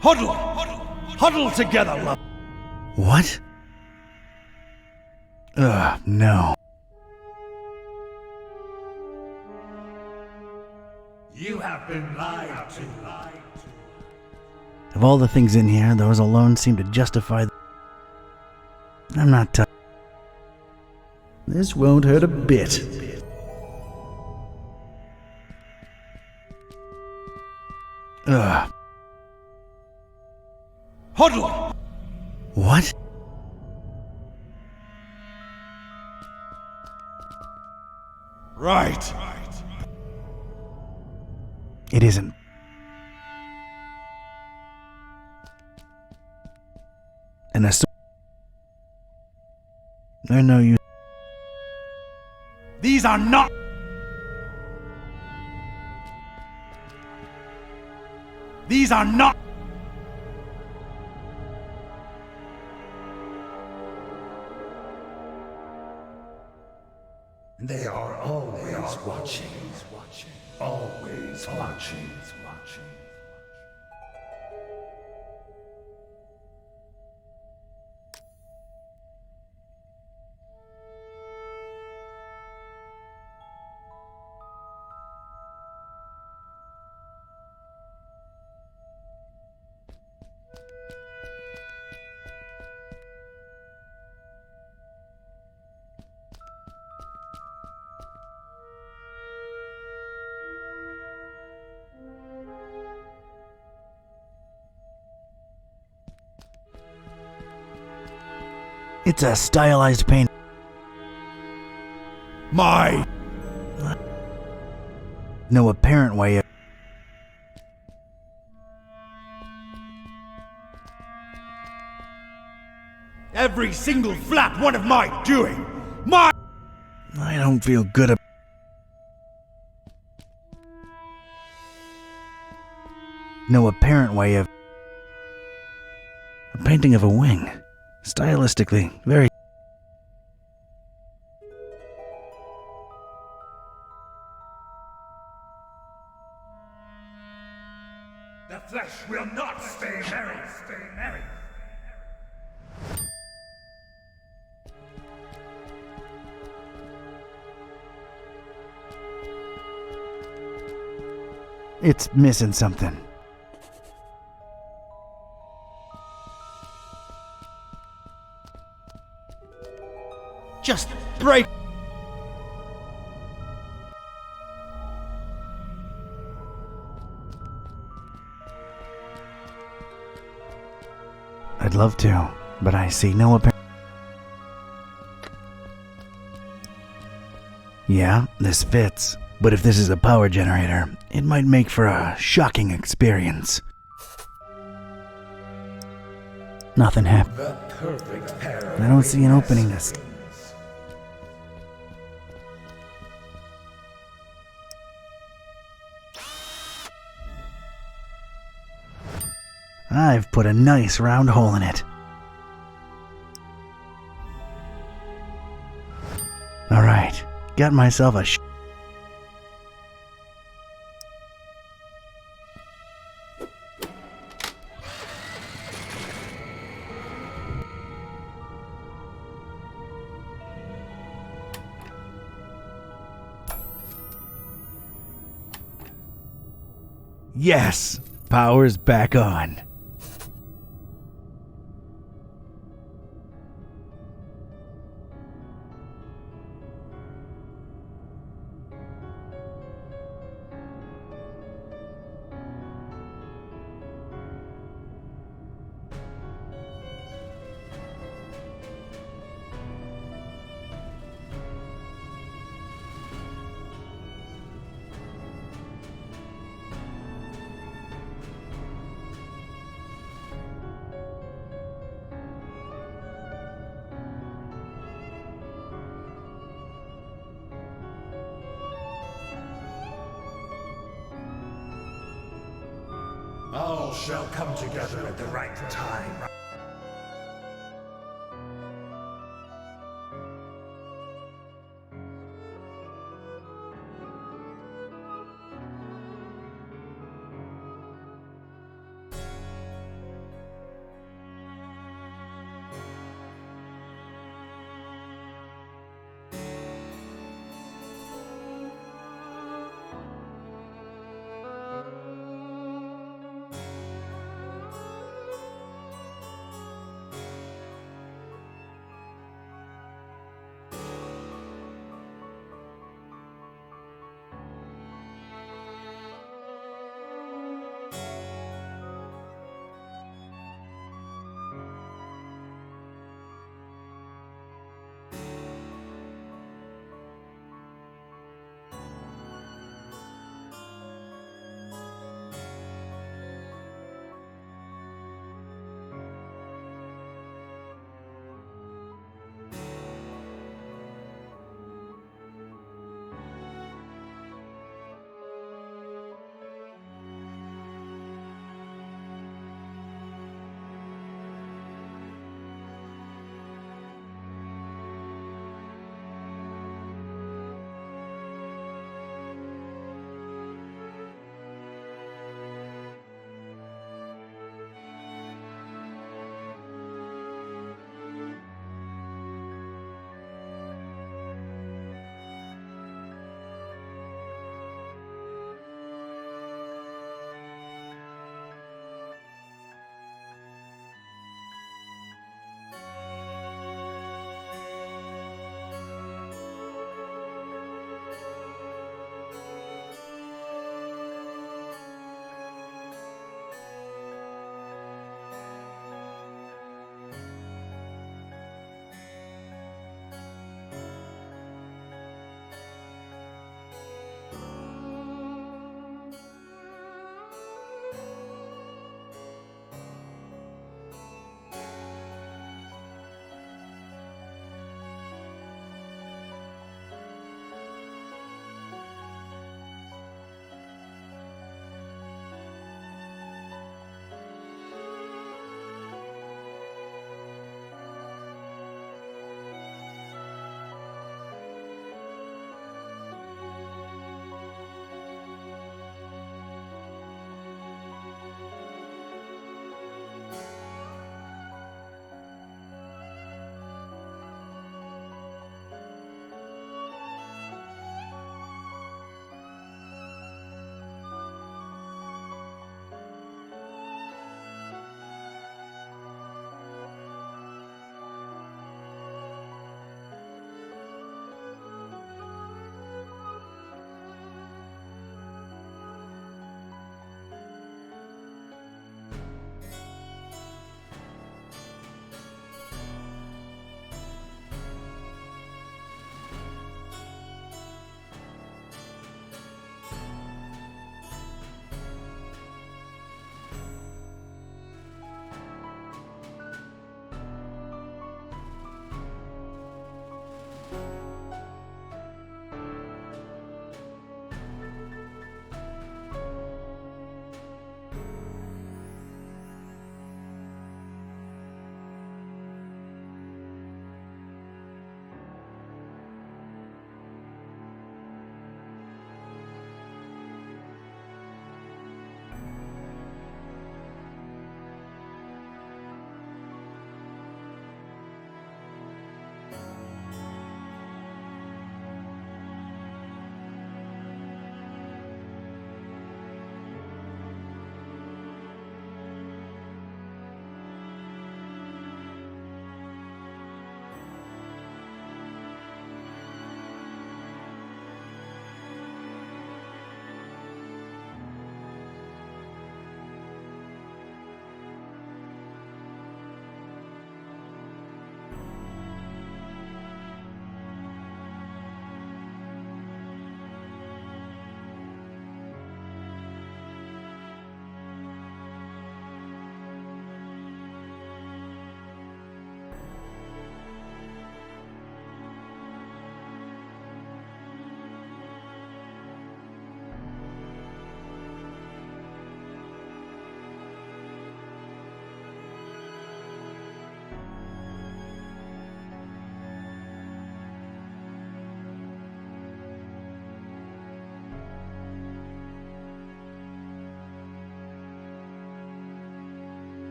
Huddle! Huddle together, love. What? No. You have been lied to. Of all the things in here, those alone seem to justify. I'm not touching. This won't hurt a bit. Huddle! What? Right. It isn't. And they're no use. These are not. These are not. They are always watching. Always watching. It's a stylized paint. My. No apparent way of. Every single flap one of my doing. My. I don't feel good about. No apparent way of. A painting of a wing. Stylistically, very. The flesh will not stay merry. It's missing something. Just break. I'd love to, but I see no apparent. Yeah, this fits, But if this is a power generator, it might make for a shocking experience. Nothing happened. I don't see an opening to... I've put a nice round hole in it. Alright, got myself a Yes! Power's back on. All shall come together at the right time.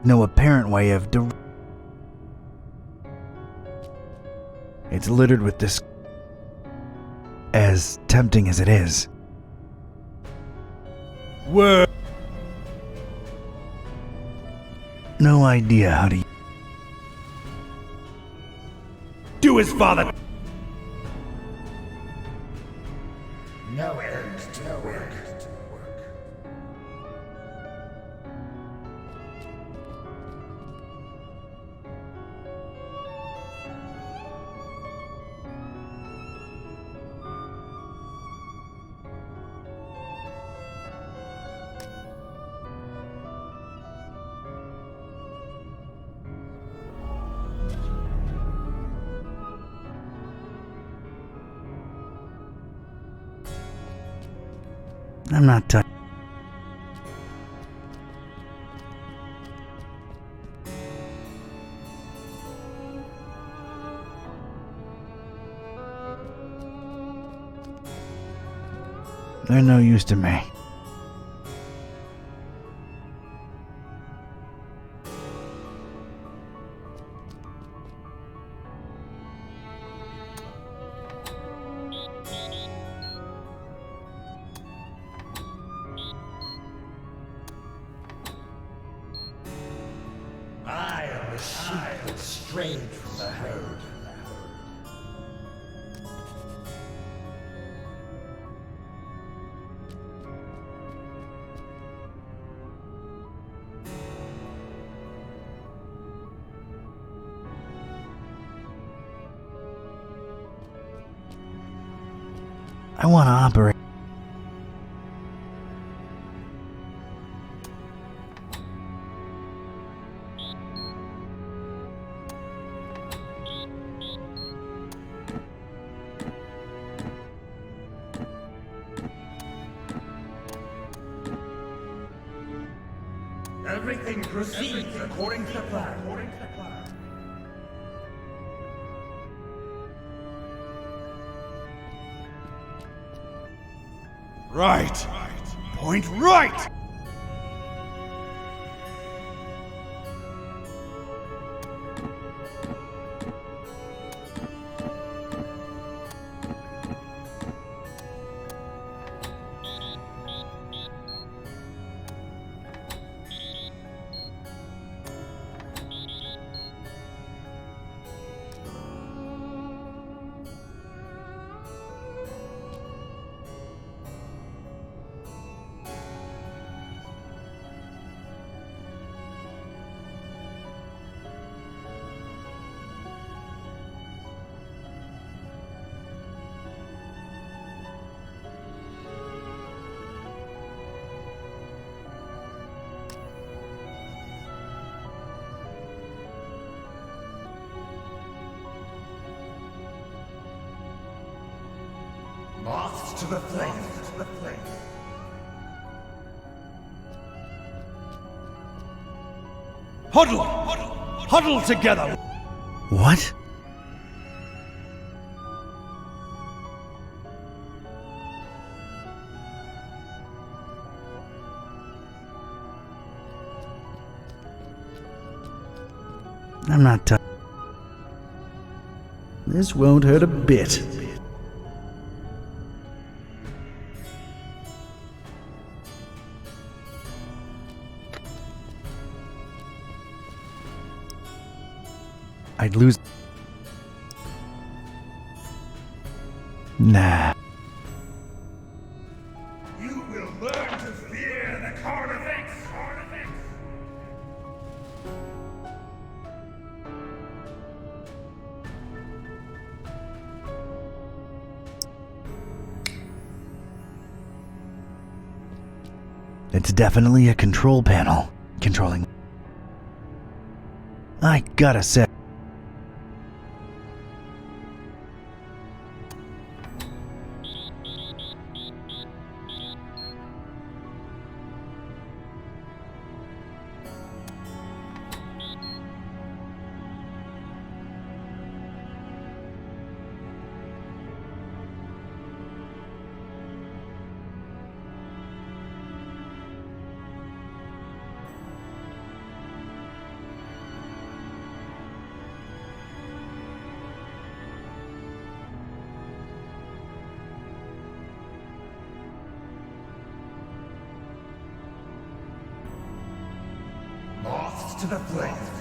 No apparent way of It's littered with this, as tempting as it is. Where? No idea how to Do his father. No end to work. I'm not touching. They're no use to me. I am the sheep that strayed from the herd. I want to operate. Everything proceeds according to plan. Right. Point right. Moths to the flame. Huddle. Huddle together. What? I'm not touching. This won't hurt a bit. I'd lose. Nah. You will learn to fear the carnifex. It's definitely a control panel. Controlling. I gotta say. lost to the flames.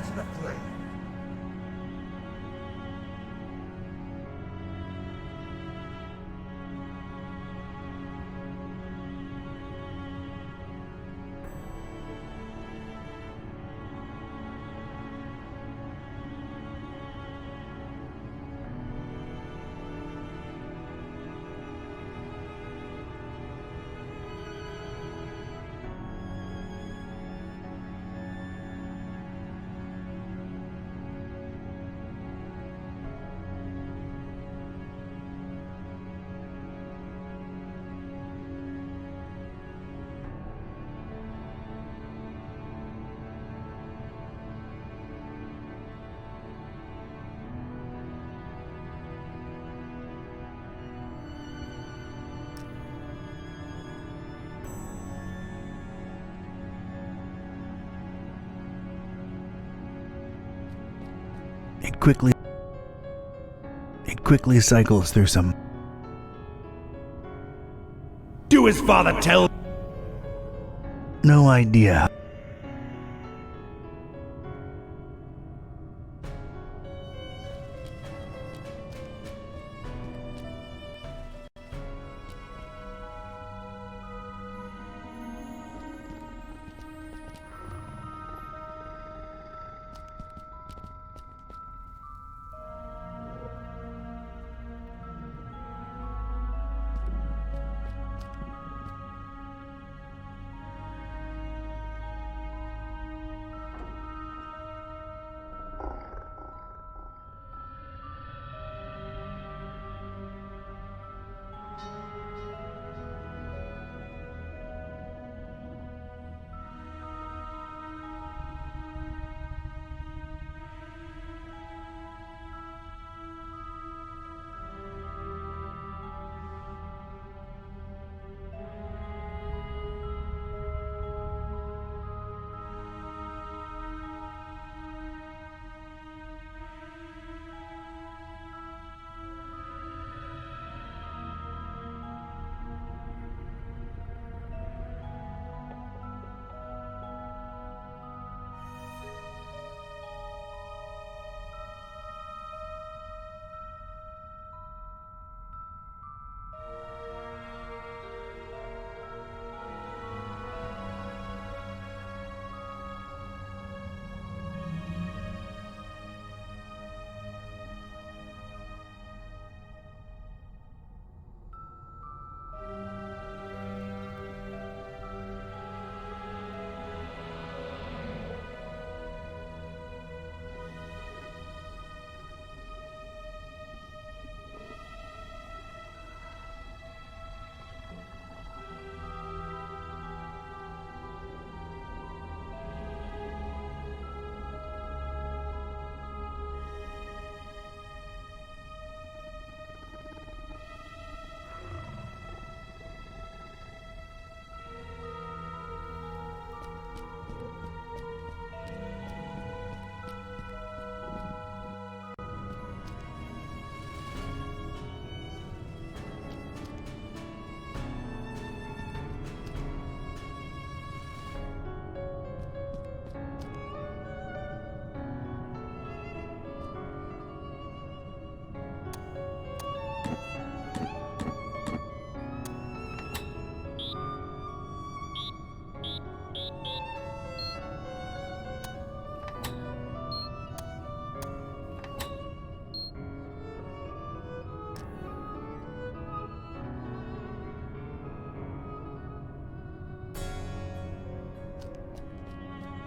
It quickly cycles through some. Do his father tell? No idea.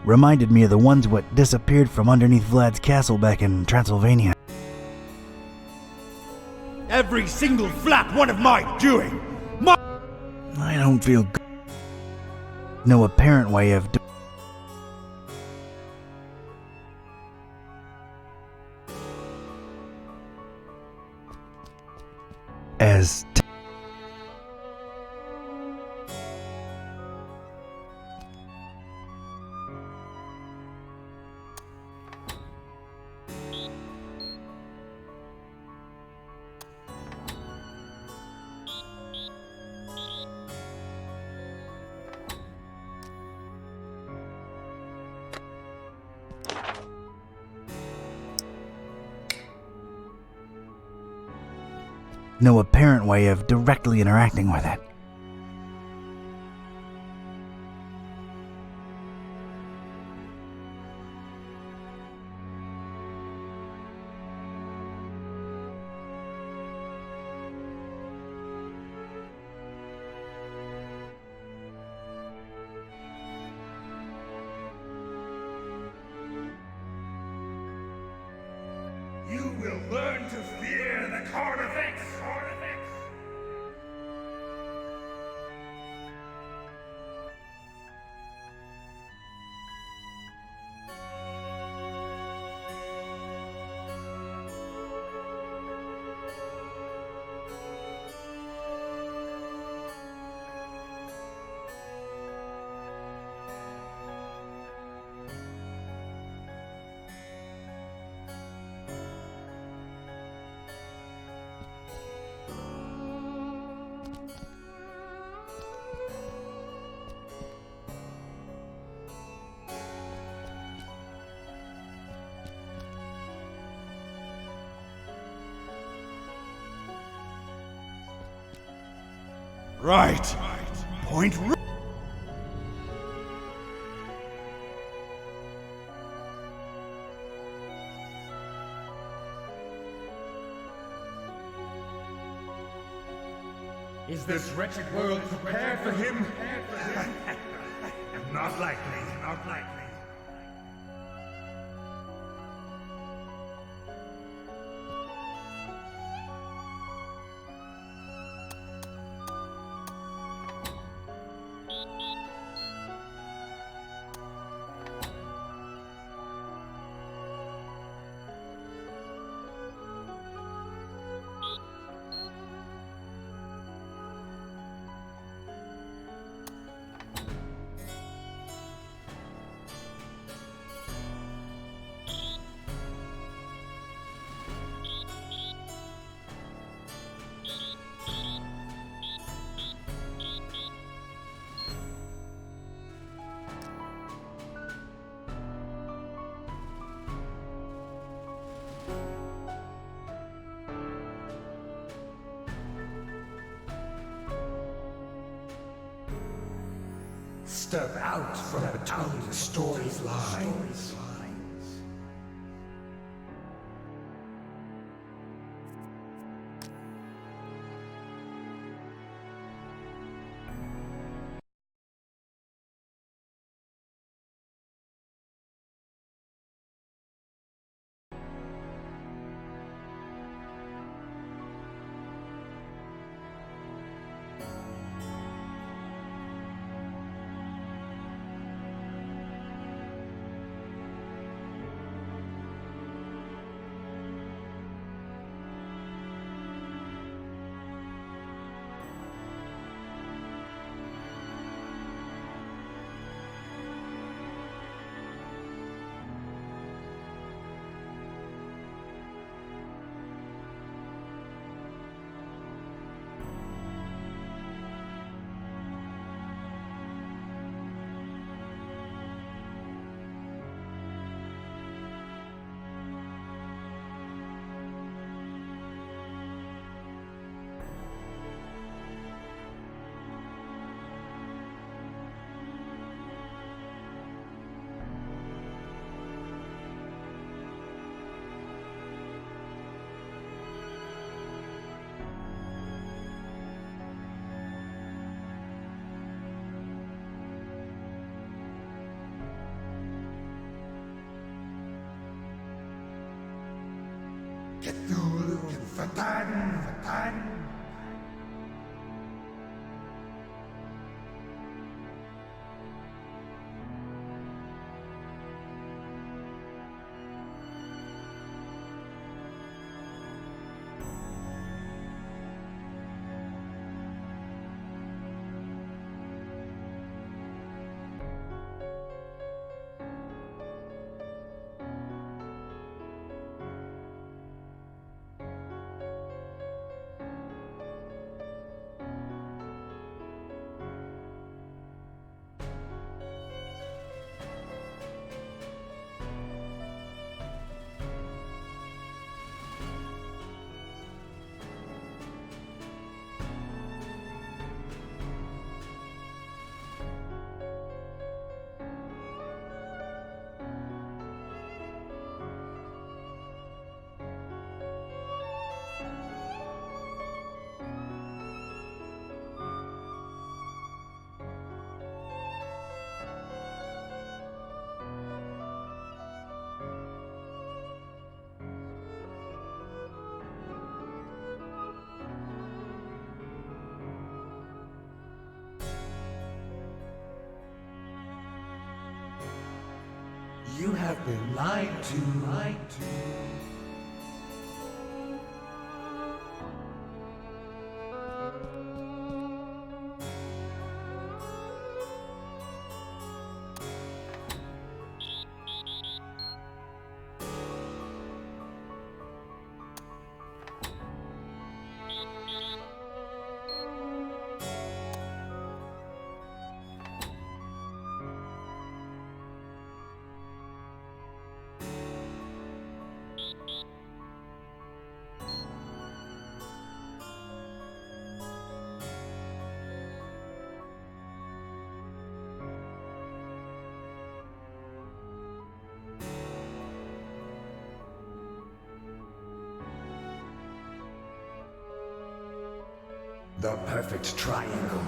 Reminded me of the ones what disappeared from underneath Vlad's castle back in Transylvania. Every single flat one of my doing. I don't feel good. No apparent way of doing. As No apparent way of directly interacting with it. You will learn to fear the Carnifex. Right. Point. Is this wretched world prepared for him? Not likely. Not likely. Step out from between the story's lines. Cthulhu Fatan. You have been lied to. The perfect triangle.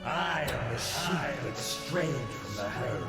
I am the sheep that strayed from the herd.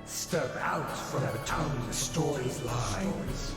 Step out from the tongue the stories lies.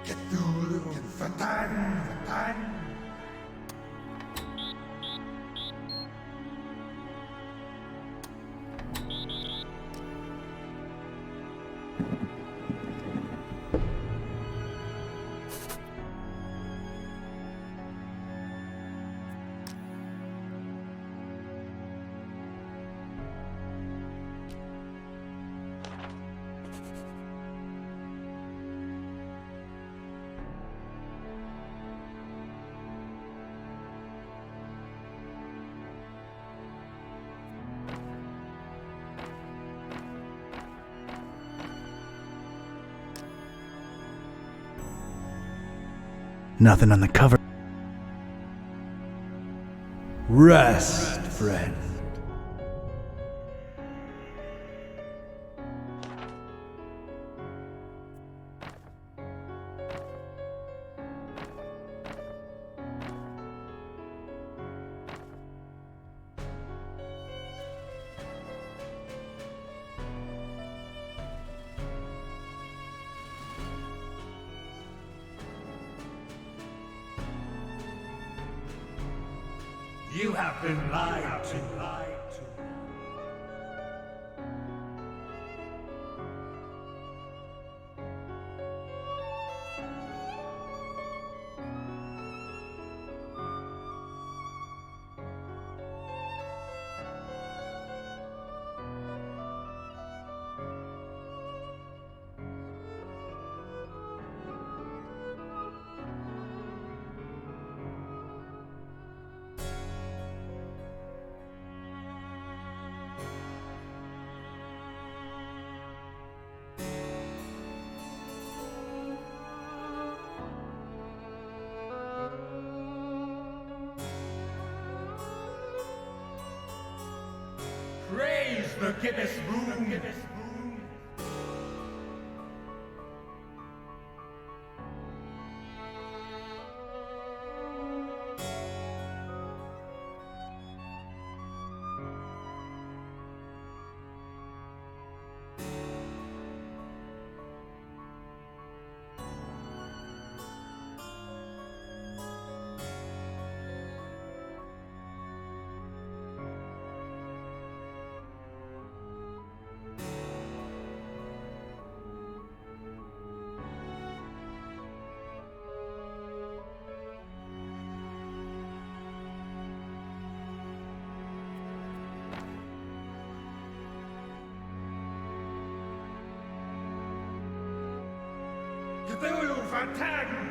Cthulhu, Fatan. Nothing on the cover. Rest, friend. You have been lied to. Praise the Gibbous moon. Cthulhu, Fantagen!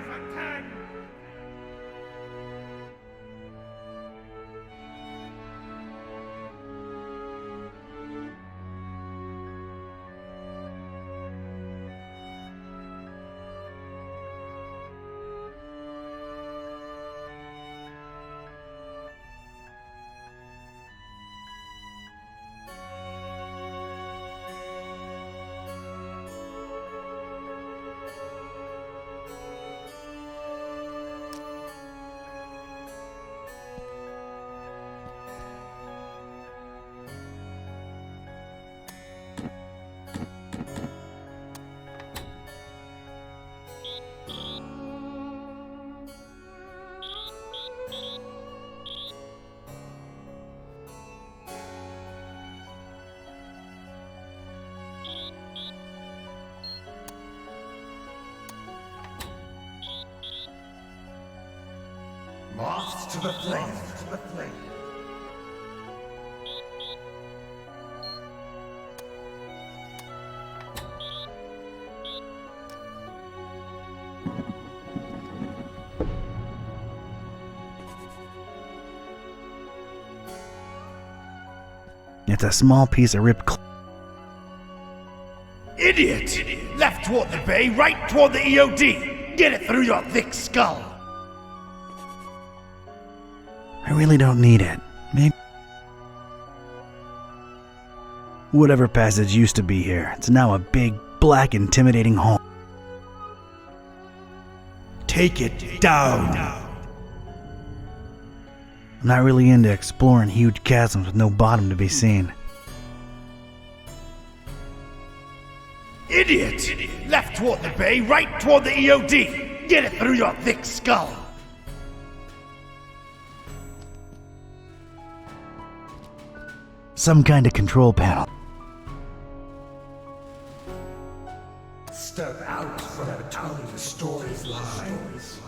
Moths to the flame. It's a small piece of ripped Idiot! Left toward the bay, right toward the EOD! Get it through your thick skull! I really don't need it. Maybe. Whatever passage used to be here, it's now a big, black, intimidating hole. Take it down! I'm not really into exploring huge chasms with no bottom to be seen. Idiot! Left toward the bay, right toward the EOD! Get it through your thick skull! Some kind of control panel. Step out from between the story's lines.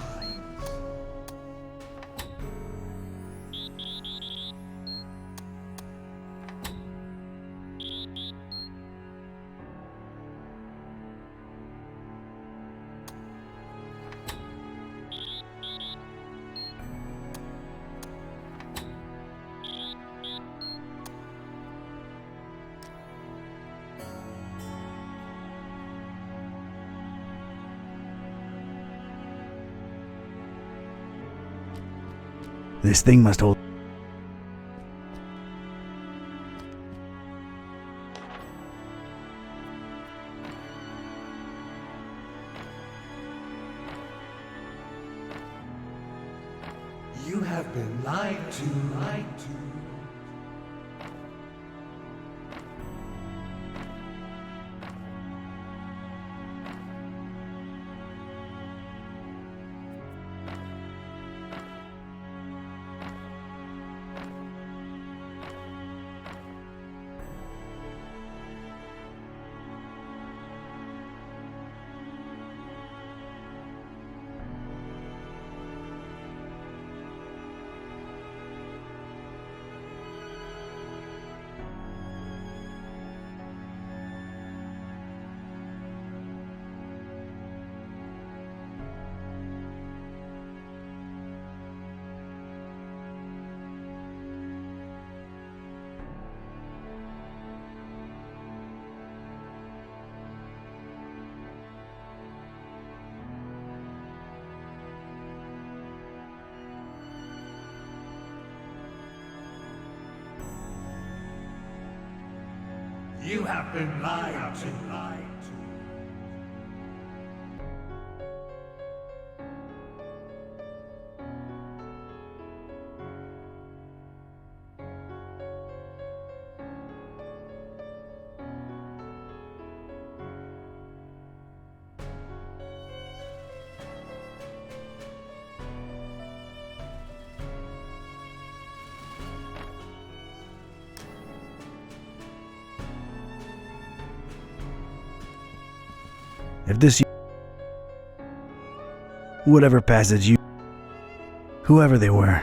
This thing must hold. You have been lied to. You have been lied to. If this. Whatever passage you. Whoever they were.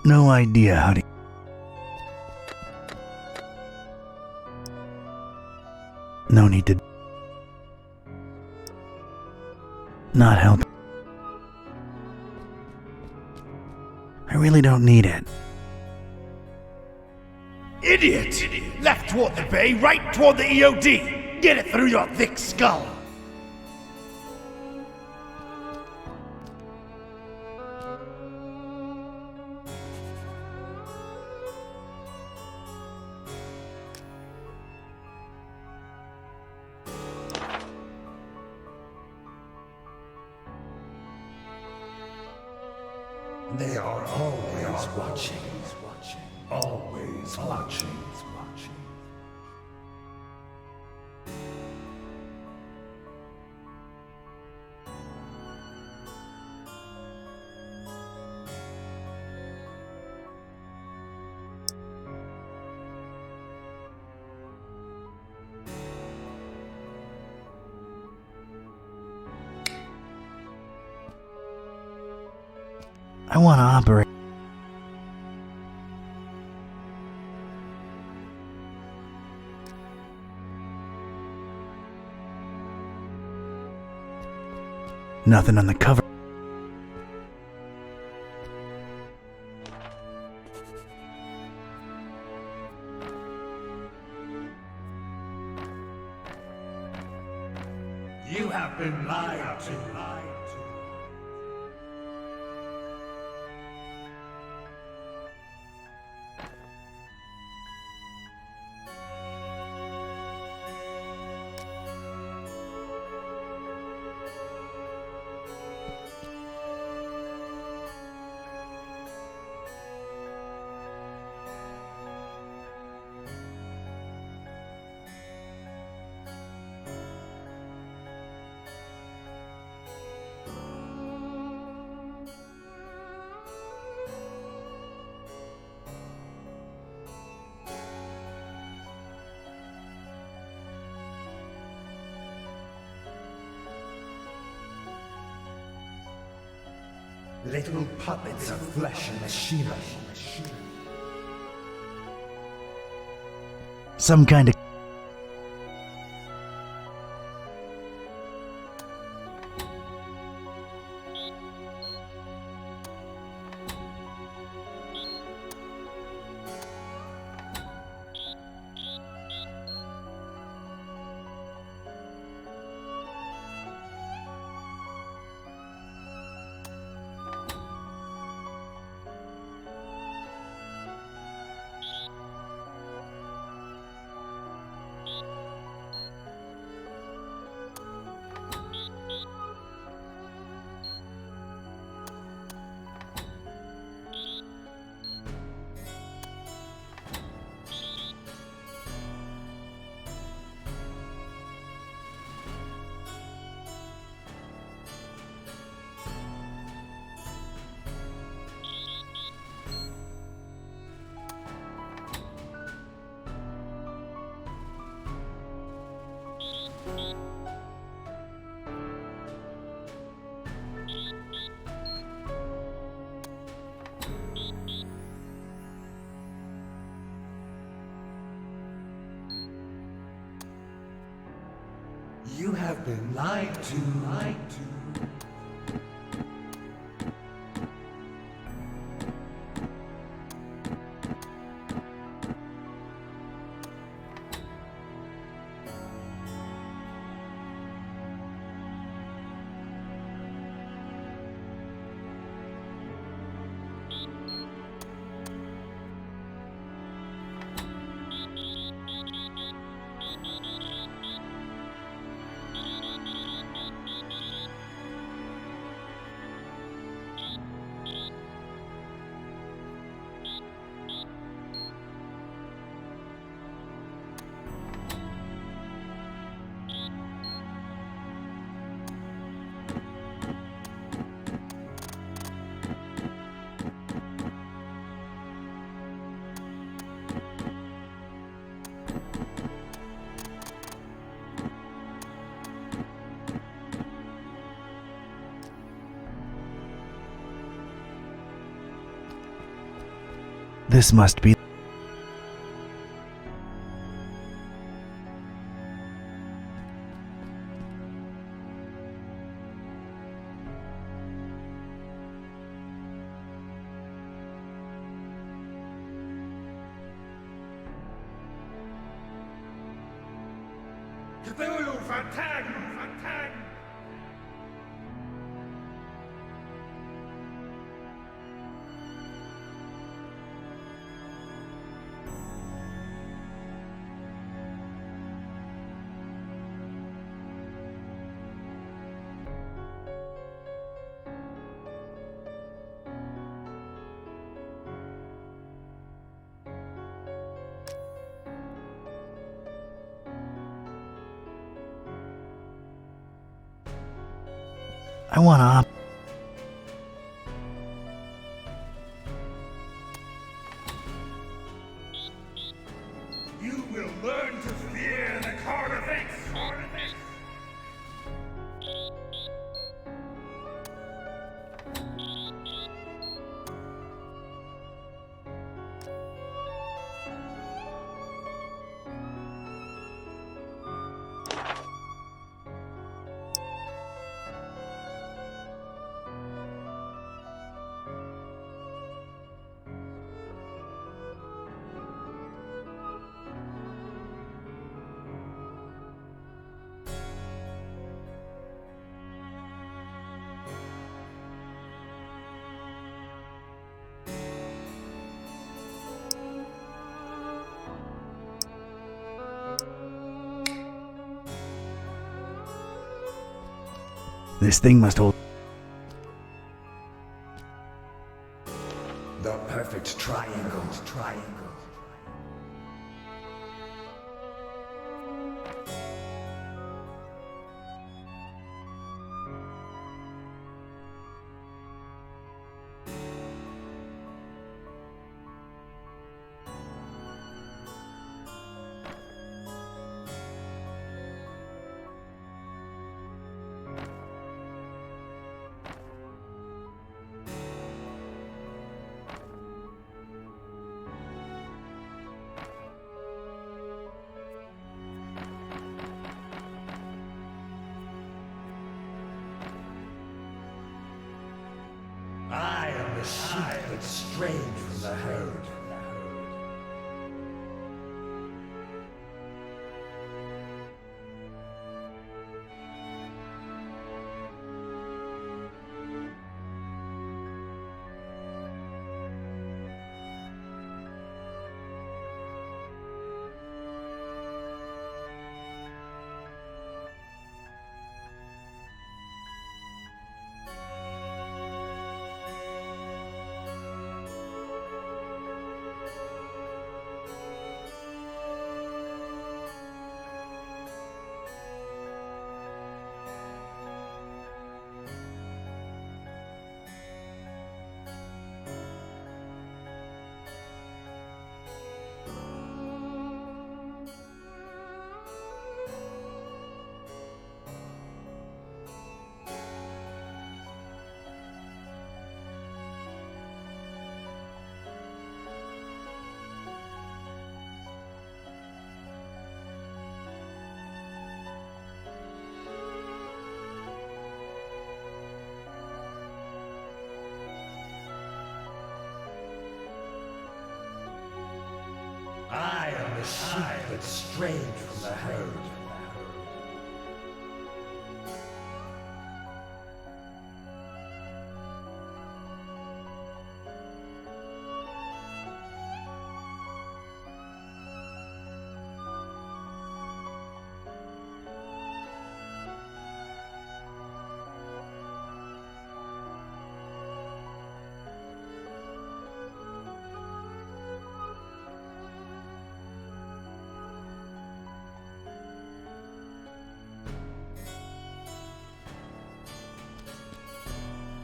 No idea how to. No need to. Not help. I really don't need it. Idiot! Left toward the bay, right toward the EOD! Get it through your thick skull! They are always watching. Always watching. I want to operate. Nothing on the cover. You have been lied to. Little puppets of flesh and machinery. Some kind of. have been lied to. This must be... Cthulhu, vertagen! I wanna... You will learn to fear the Carnifex! This thing must hold... The perfect triangle. I am the sheep that strayed from the herd.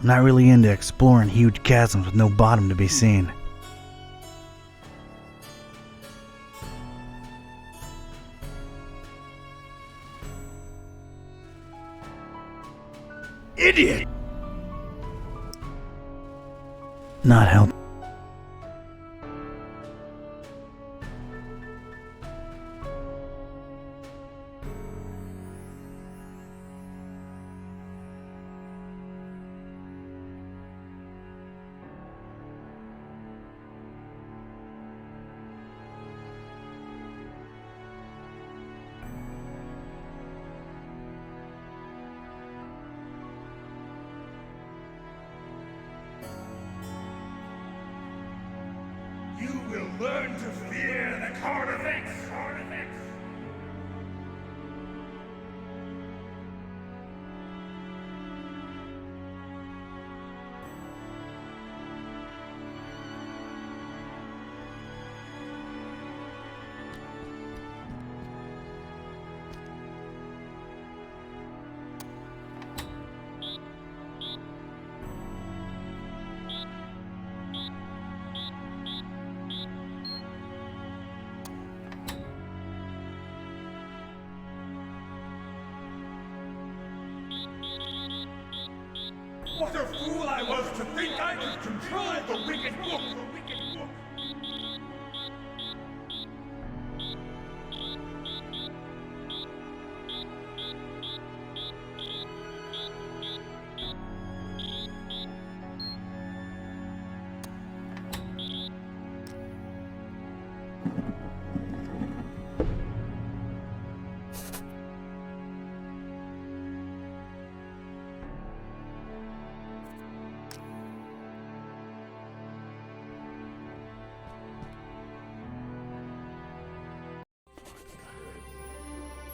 I'm not really into exploring huge chasms with no bottom to be seen. Idiot! Not help. You will learn to fear the Carnifex! What a fool I was to think I could control the wicked book!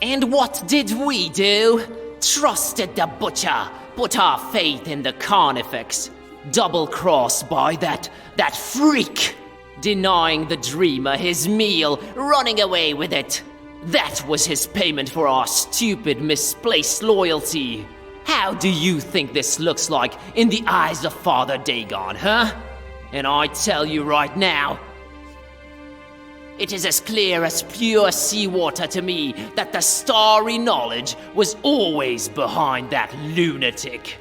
And what did we do? Trusted the butcher, put our faith in the Carnifex, double-crossed by that freak, denying the dreamer his meal, running away with it. That was his payment for our stupid, misplaced loyalty. How do you think this looks like in the eyes of Father Dagon, huh? And I tell you right now, it is as clear as pure seawater to me that the starry knowledge was always behind that lunatic.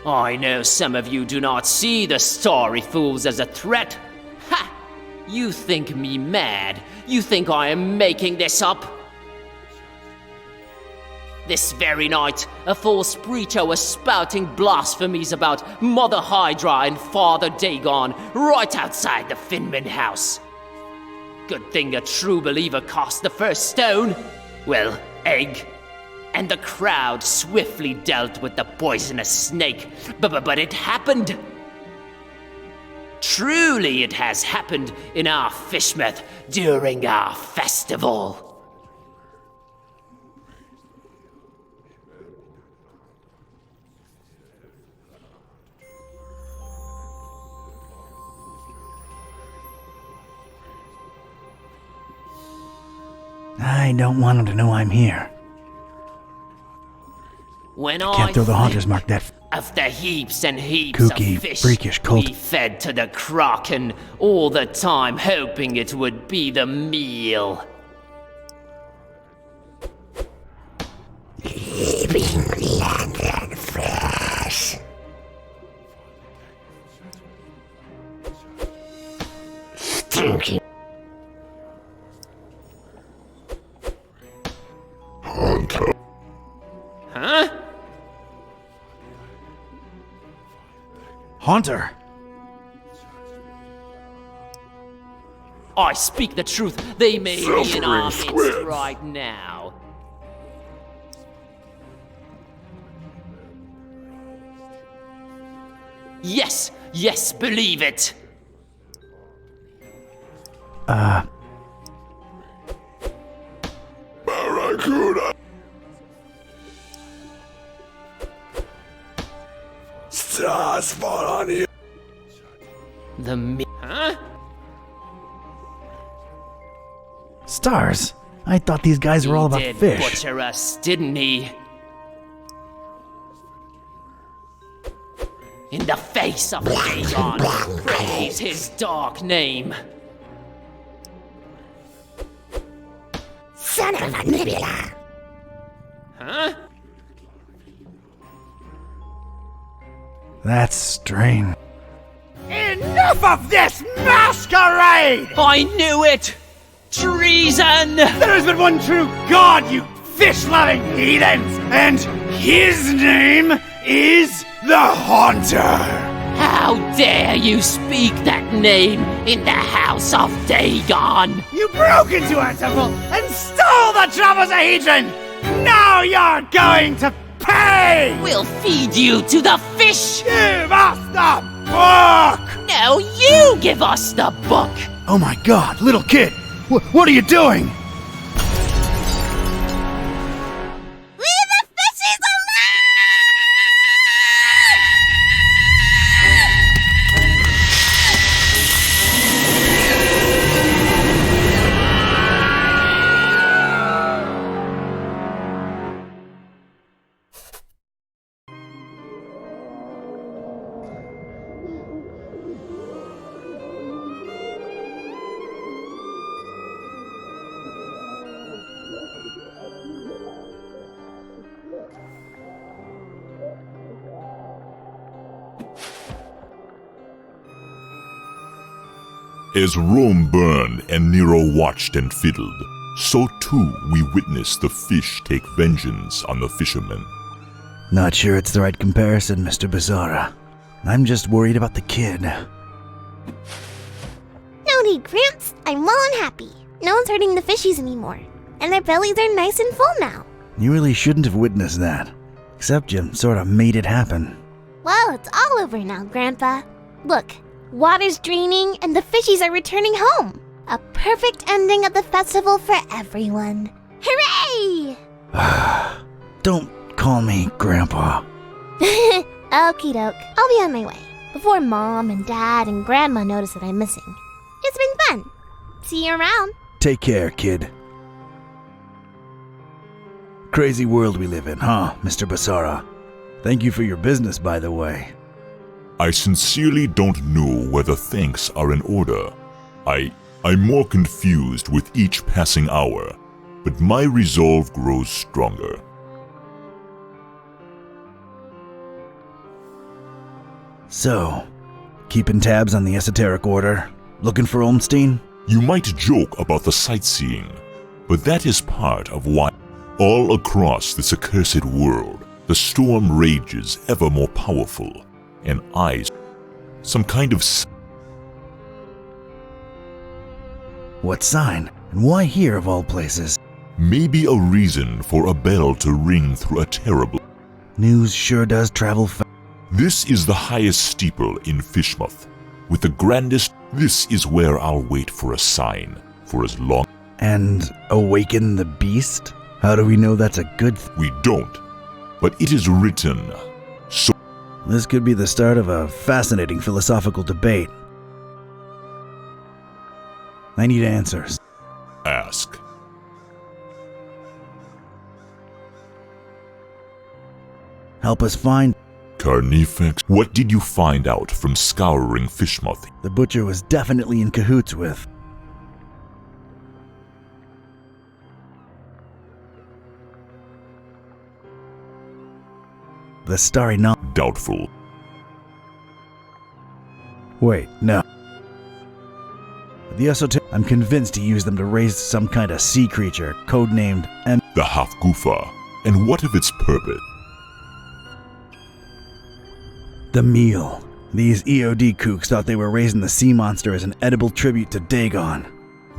I know some of you do not see the starry fools as a threat. Ha! You think me mad? You think I am making this up? This very night, a false preacher was spouting blasphemies about Mother Hydra and Father Dagon right outside the Finman house. Good thing a true believer cast the first stone. Well, egg. And the crowd swiftly dealt with the poisonous snake. But it happened. Truly it has happened in our fishmouth during our festival. I don't want him to know I'm here. When I can't throw the Haunter's Mark that of the heaps and heaps kooky, of fish freakish cult. we fed to the Kraken, all the time hoping it would be the meal. Living London fresh. Stinky. Hunter. Huh? Haunter! I speak the truth. They may be in our midst right now. Yes, yes, believe it. Barracuda. Stars fall on you. Huh? Stars? I thought these guys were all about He did fish. butcher us, didn't he? in the face of Dagon. Praise his dark name. Son of a nebula. Huh? That's strange. Enough of this masquerade! I knew it! Treason! There has been one true God, you fish-loving heathens, and his name is the Haunter! How dare you speak that name in the house of Dagon? You broke into our temple and stole the trapezohedron! Now you're going to pay! We'll feed you to the fish! Give us the book! No, you give us the book! Oh my God, little kid! What are you doing? Leave the fishes alone! As Rome burned and Nero watched and fiddled, so too we witnessed the fish take vengeance on the fishermen. Not sure it's the right comparison, Mr. Bizarra. I'm just worried about the kid. No need, Gramps. I'm well and happy. No one's hurting the fishies anymore. And their bellies are nice and full now. You really shouldn't have witnessed that. Except you sort of made it happen. Well, it's all over now, Grandpa. Look, water's draining and the fishies are returning home. A perfect ending of the festival for everyone. Hooray! Don't call me Grandpa. Okie doke. I'll be on my way. Before Mom and Dad and Grandma notice that I'm missing. It's been fun. See you around. Take care, kid. Crazy world we live in, huh, Mr. Basara? Thank you for your business, by the way. I sincerely don't know whether thanks are in order. I'm more confused with each passing hour, but my resolve grows stronger. So, keeping tabs on the esoteric order? Looking for Olmstein? You might joke about the sightseeing, but that is part of why all across this accursed world, the storm rages ever more powerful, and some kind of What sign? And why here of all places? maybe a reason for a bell to ring through a terrible. News sure does travel fast. This is the highest steeple in Fishmouth, with the grandest. This is where I'll wait for a sign for as long. And awaken the beast? How do we know that's a good We don't, but it is written. So This could be the start of a fascinating philosophical debate. I need answers. ask. Help us find. Carnifex. What did you find out from scouring Fishmouth? The butcher was definitely in cahoots with. The starry knot. Doubtful. Wait, no. The esoteric. I'm convinced he used them to raise some kind of sea creature, codenamed and The Half-Goofa. And what of its purpose? the meal. These EOD kooks thought they were raising the sea monster as an edible tribute to Dagon.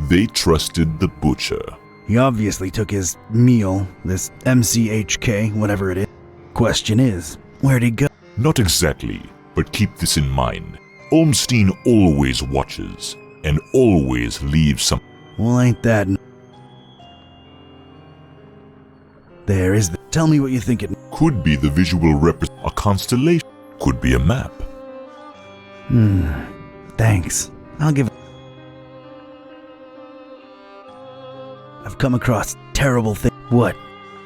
They trusted the butcher. He obviously took his meal, this MCHK, whatever it is. Question is, where'd he go? Not exactly, but keep this in mind. Olmstein always watches, and always leaves some. Well, ain't that... There is the... Tell me what you think it... Could be the visual a constellation. Could be a map. Thanks. I'll give... I've come across terrible things. What?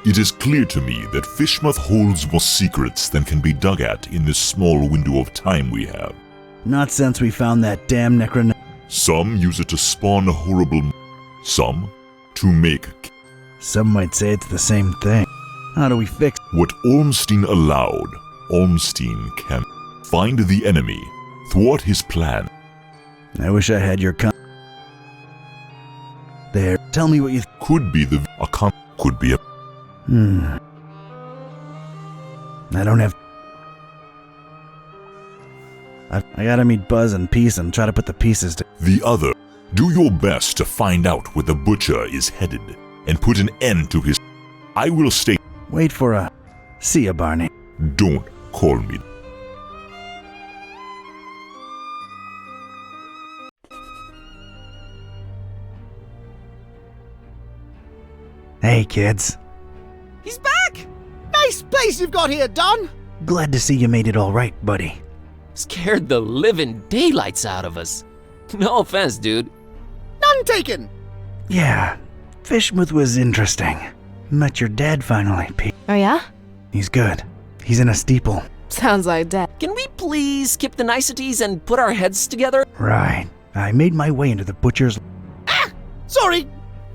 It is clear to me that Fishmouth holds more secrets than can be dug at in this small window of time we have. Not since we found that damn necron... Some use it to spawn horrible... Some to make... Some might say it's the same thing. How do we fix... What Ormstein allowed, Ormstein can find the enemy, thwart his plan. I wish I had your There, tell me what you... Could be the... Could be a... I don't have... I gotta meet Buzz and Peace and try to put the pieces to... The other. Do your best to find out where the butcher is headed and put an end to his... I will stay... Wait for a... See ya, Barney. Don't call me. Hey, kids. He's back! Nice place you've got here, Don! Glad to see you made it all right, buddy. Scared the living daylights out of us. No offense, dude. None taken! Yeah, Fishmouth was interesting. Met your dad finally, Pete. Oh yeah? He's good. He's in a steeple. Sounds like dad. Can we please skip the niceties and put our heads together? Right. I made my way into the butcher's... Ah! Sorry!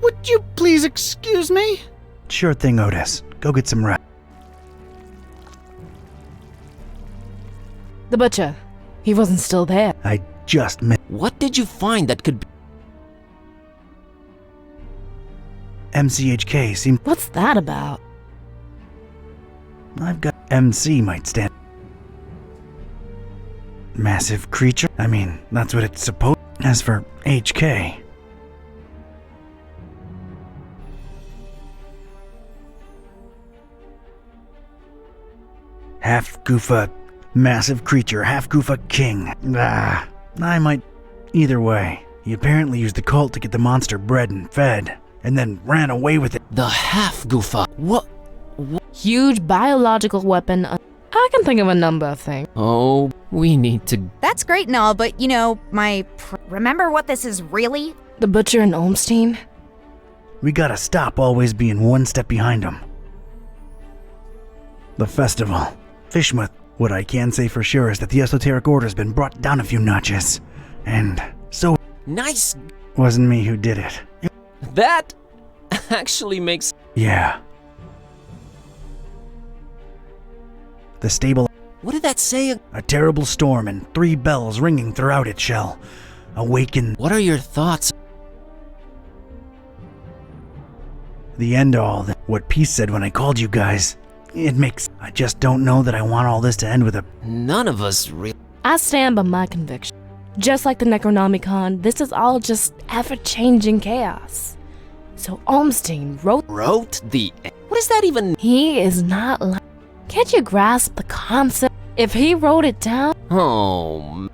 Would you please excuse me? Sure thing, Otis. Go get some rest. The butcher. He wasn't still there. I just missed... What did you find that could be... MCHK seemed... What's that about? I've got... MC might stand... Massive creature? I mean, that's what it's supposed... As for HK... Half Goofa... Massive creature, half Goofa king. I might... Either way, he apparently used the cult to get the monster bred and fed, and then ran away with it. The half Goofa? What? Huge biological weapon. I can think of a number of things. Oh, we need to... That's great and all, but you know, remember what this is really? The butcher and Ormstein? We gotta stop always being one step behind him. The festival. Fishmouth. What I can say for sure is that the Esoteric Order's been brought down a few notches. And so... Nice! Wasn't me who did it. That actually makes... Yeah. The stable... What did that say? A terrible storm and 3 bells ringing throughout it shall awaken... What are your thoughts? The end all that... What Peace said when I called you guys. It makes... I just don't know that I want all this to end with a... None of us really... I stand by my conviction. Just like the Necronomicon, this is all just ever-changing chaos. So Ormstein wrote the... What does that even... He is not like... Can't you grasp the concept? If he wrote it down... Oh...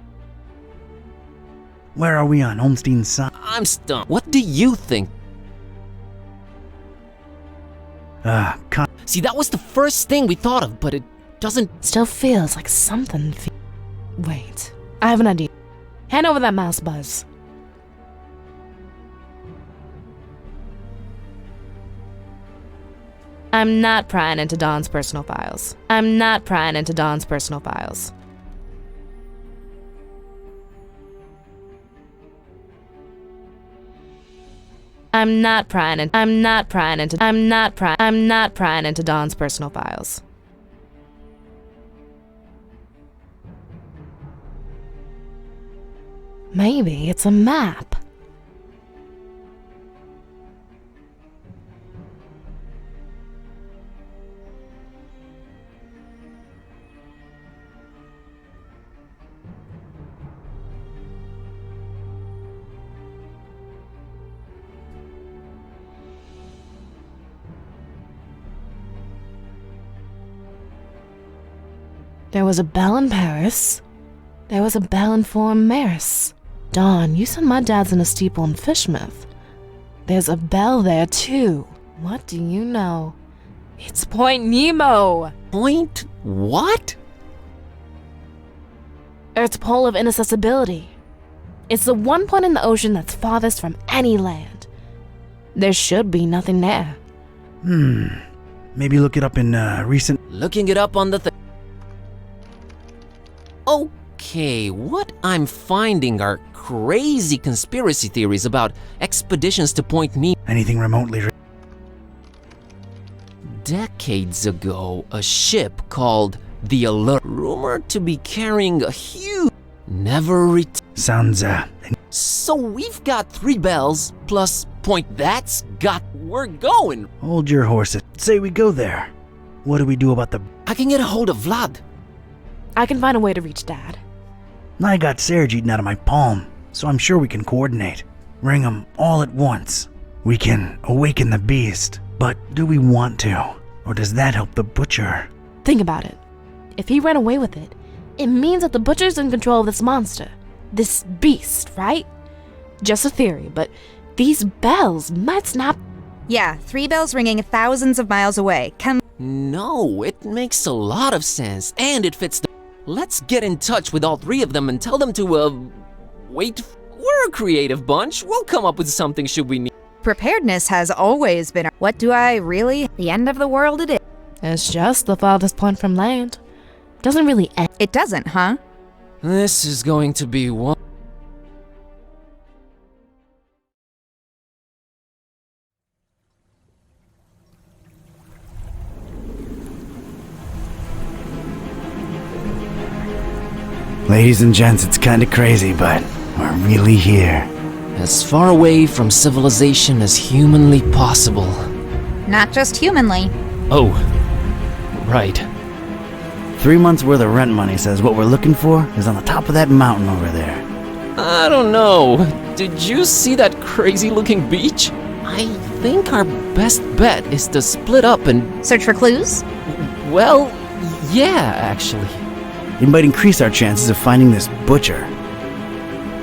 Where are we on Ormstein's side? I'm stumped. What do you think? See, that was the first thing we thought of, but it doesn't... Still feels like something... Wait, I have an idea. Hand over that mouse, Buzz. I'm not prying into Don's personal files. I'm not prying into Don's personal files. I'm not prying into Don's personal files. Maybe it's a map. There was a bell in Paris. There was a bell in Fort Maris. Dawn, you said my dad's in a steeple in Fishmouth. There's a bell there too. What do you know? It's Point Nemo. Point what? Earth's pole of inaccessibility. It's the one point in the ocean that's farthest from any land. There should be nothing there. Maybe look it up in recent... Looking it up on the thing. Okay, what I'm finding are crazy conspiracy theories about expeditions to Point Nemo. Anything remotely... Decades ago, a ship called the Alert, rumored to be carrying a huge... Never returned. Sounds, So we've got 3 bells, plus point that's got... We're going. Hold your horses. Say we go there. What do we do about the... I can get a hold of Vlad. I can find a way to reach Dad. I got Serge eaten out of my palm, so I'm sure we can coordinate. Ring them all at once. We can awaken the beast, but do we want to? Or does that help the butcher? Think about it. If he ran away with it, it means that the butcher's in control of this monster. This beast, right? Just a theory, but these bells might snap. Yeah, 3 bells ringing thousands of miles away. No, it makes a lot of sense, and it fits the... Let's get in touch with all 3 of them and tell them to, wait. We're a creative bunch. We'll come up with something should we need. Preparedness has always been... What do I really... The end of the world it is. It's just the farthest point from land. Doesn't really end. It doesn't, huh? This is going to be one... Ladies and gents, it's kinda crazy, but we're really here. As far away from civilization as humanly possible. Not just humanly. Oh, right. 3 months worth of rent money says what we're looking for is on the top of that mountain over there. I don't know. Did you see that crazy looking beach? I think our best bet is to split up and... Search for clues? Well, yeah, actually. It might increase our chances of finding this butcher.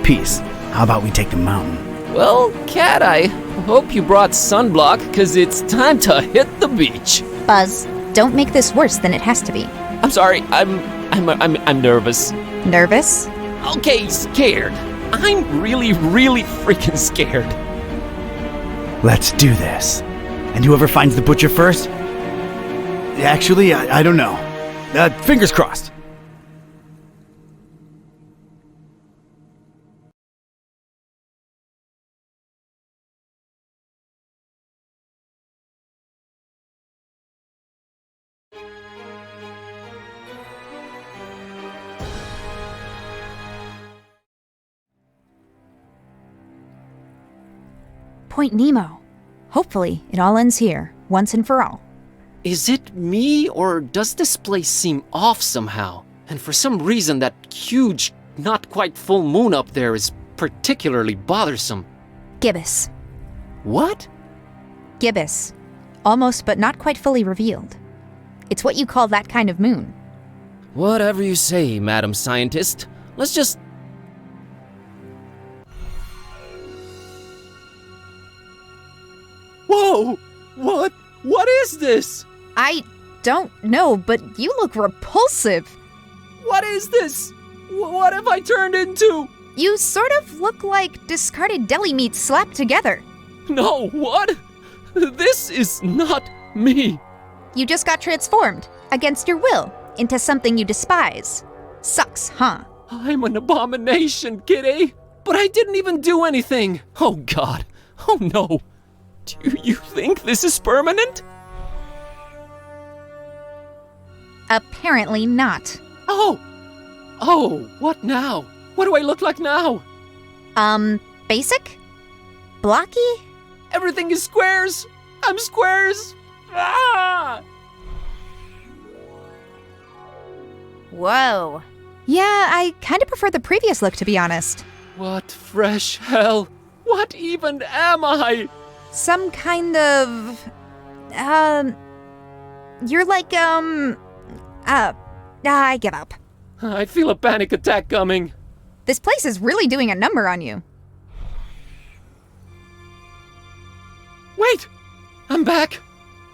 Peace. How about we take the mountain? Well, Cat, I hope you brought sunblock, cause it's time to hit the beach. Buzz, don't make this worse than it has to be. I'm sorry, I'm nervous. Nervous? Okay, scared. I'm really freaking scared. Let's do this. And whoever finds the butcher first? Actually, I don't know. Fingers crossed. Point Nemo. Hopefully, it all ends here, once and for all. Is it me, or does this place seem off somehow? And for some reason, that huge, not quite full moon up there is particularly bothersome. Gibbous. What? Gibbous. Almost but not quite fully revealed. It's what you call that kind of moon. Whatever you say, Madam Scientist. Let's just... Whoa! What is this? I don't know, but you look repulsive. What is this? What have I turned into? You sort of look like discarded deli meat slapped together. No, what? This is not me. You just got transformed, against your will, into something you despise. Sucks, huh? I'm an abomination, Kitty. But I didn't even do anything. Oh, God. Oh, no. Do you think this is permanent? Apparently not. Oh, what now? What do I look like now? Basic? Blocky? Everything is squares. I'm squares. Ah! Whoa. Yeah, I kind of prefer the previous look, to be honest. What fresh hell? What even am I? Some kind of... You're like, I give up. I feel a panic attack coming. This place is really doing a number on you. Wait! I'm back!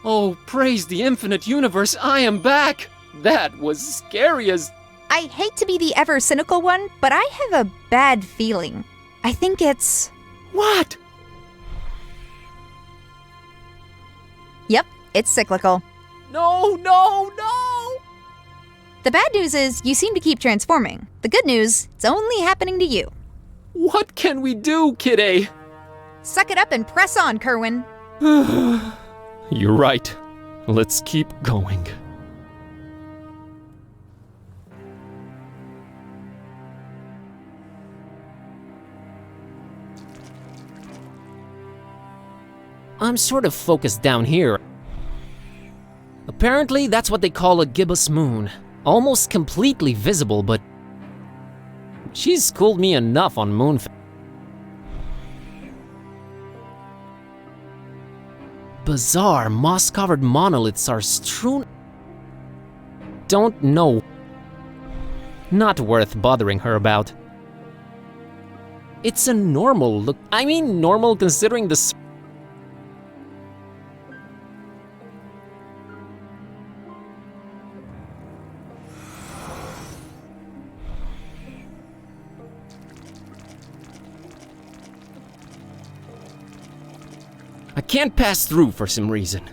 Oh, praise the infinite universe, I am back! That was scary as... I hate to be the ever cynical one, but I have a bad feeling. I think it's... What? Yep, it's cyclical. No, no, no! The bad news is you seem to keep transforming. The good news, it's only happening to you. What can we do, Kidday? Suck it up and press on, Kerwin. You're right. Let's keep going. I'm sort of focused down here. Apparently, that's what they call a gibbous moon. Almost completely visible, but she's schooled me enough on moon. Bizarre, moss-covered monoliths are strewn. Don't know. Not worth bothering her about. It's a normal look. I mean, normal considering the. I can't pass through for some reason.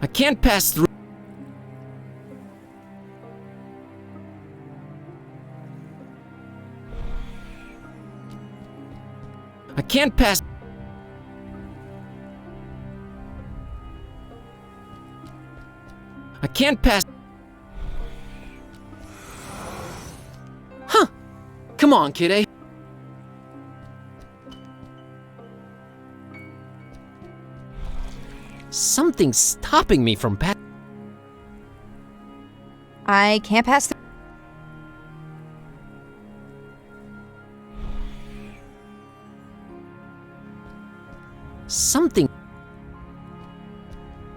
I can't pass through. I can't pass. I can't pass. Huh. Come on, kidday. Something's stopping me from passing. I can't pass through.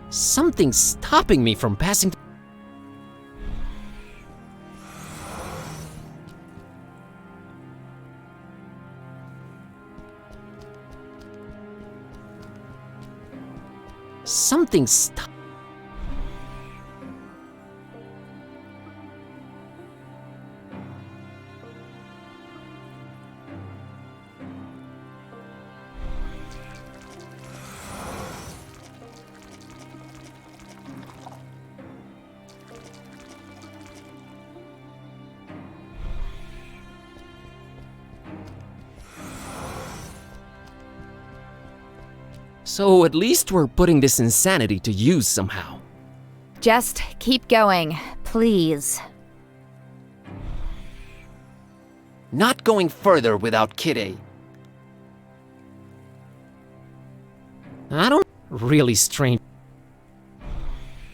Something's stopping me from passing. Something's stop. So at least we're putting this insanity to use somehow. Just keep going, please. Not going further without Kidday. I don't really strange.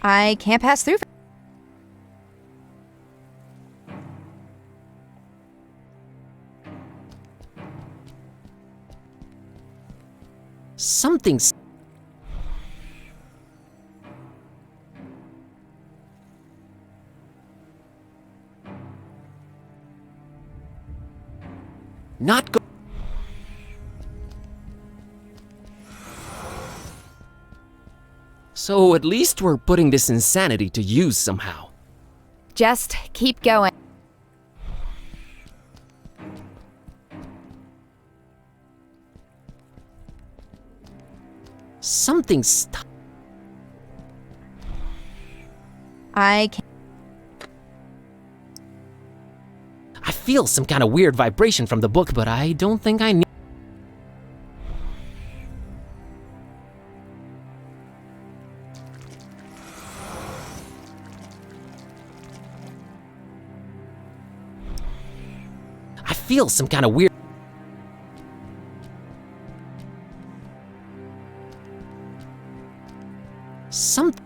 I can't pass through. Something's. Not go. So at least we're putting this insanity to use somehow. Just keep going. Something's. I can't. I feel some kind of weird vibration from the book, but I don't think I need. I feel some kind of weird. Something.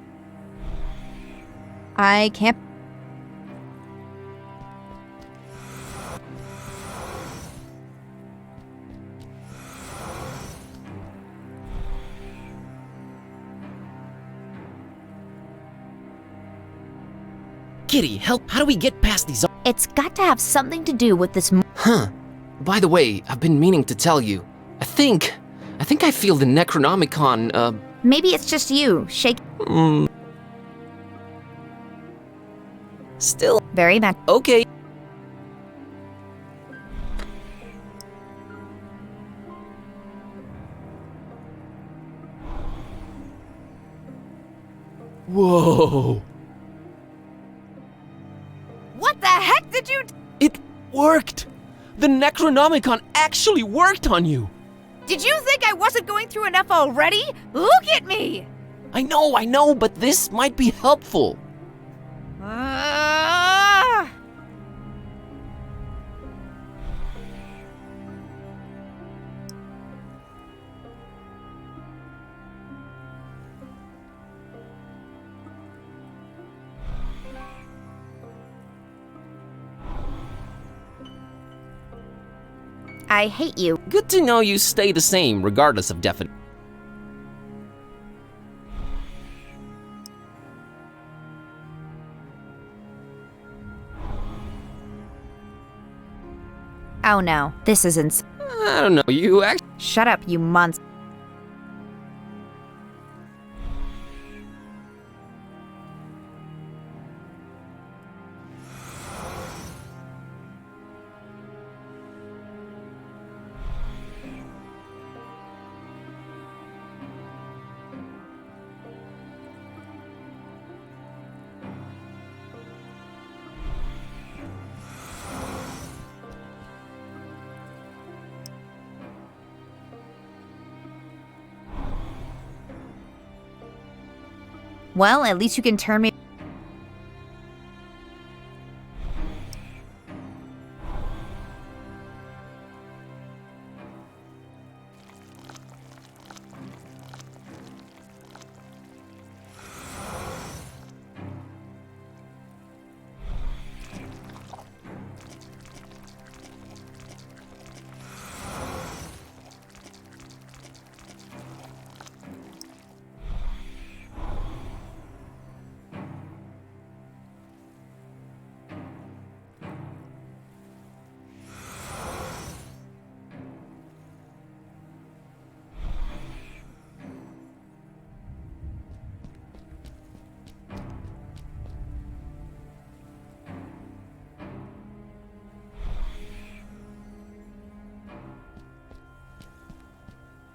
I can't. Kitty, help! How do we get past these? It's got to have something to do with this. Huh. By the way, I've been meaning to tell you. I think I feel the Necronomicon, Maybe it's just you, shake. Still. Very bad. Okay. Whoa! What the heck did you It worked! The Necronomicon actually worked on you! Did you think I wasn't going through enough already? Look at me! I know, but this might be helpful. I hate you. Good to know you stay the same regardless of definition. Oh no, this is ins- I don't know, you actually— Shut up, you monster. Well, at least you can turn me.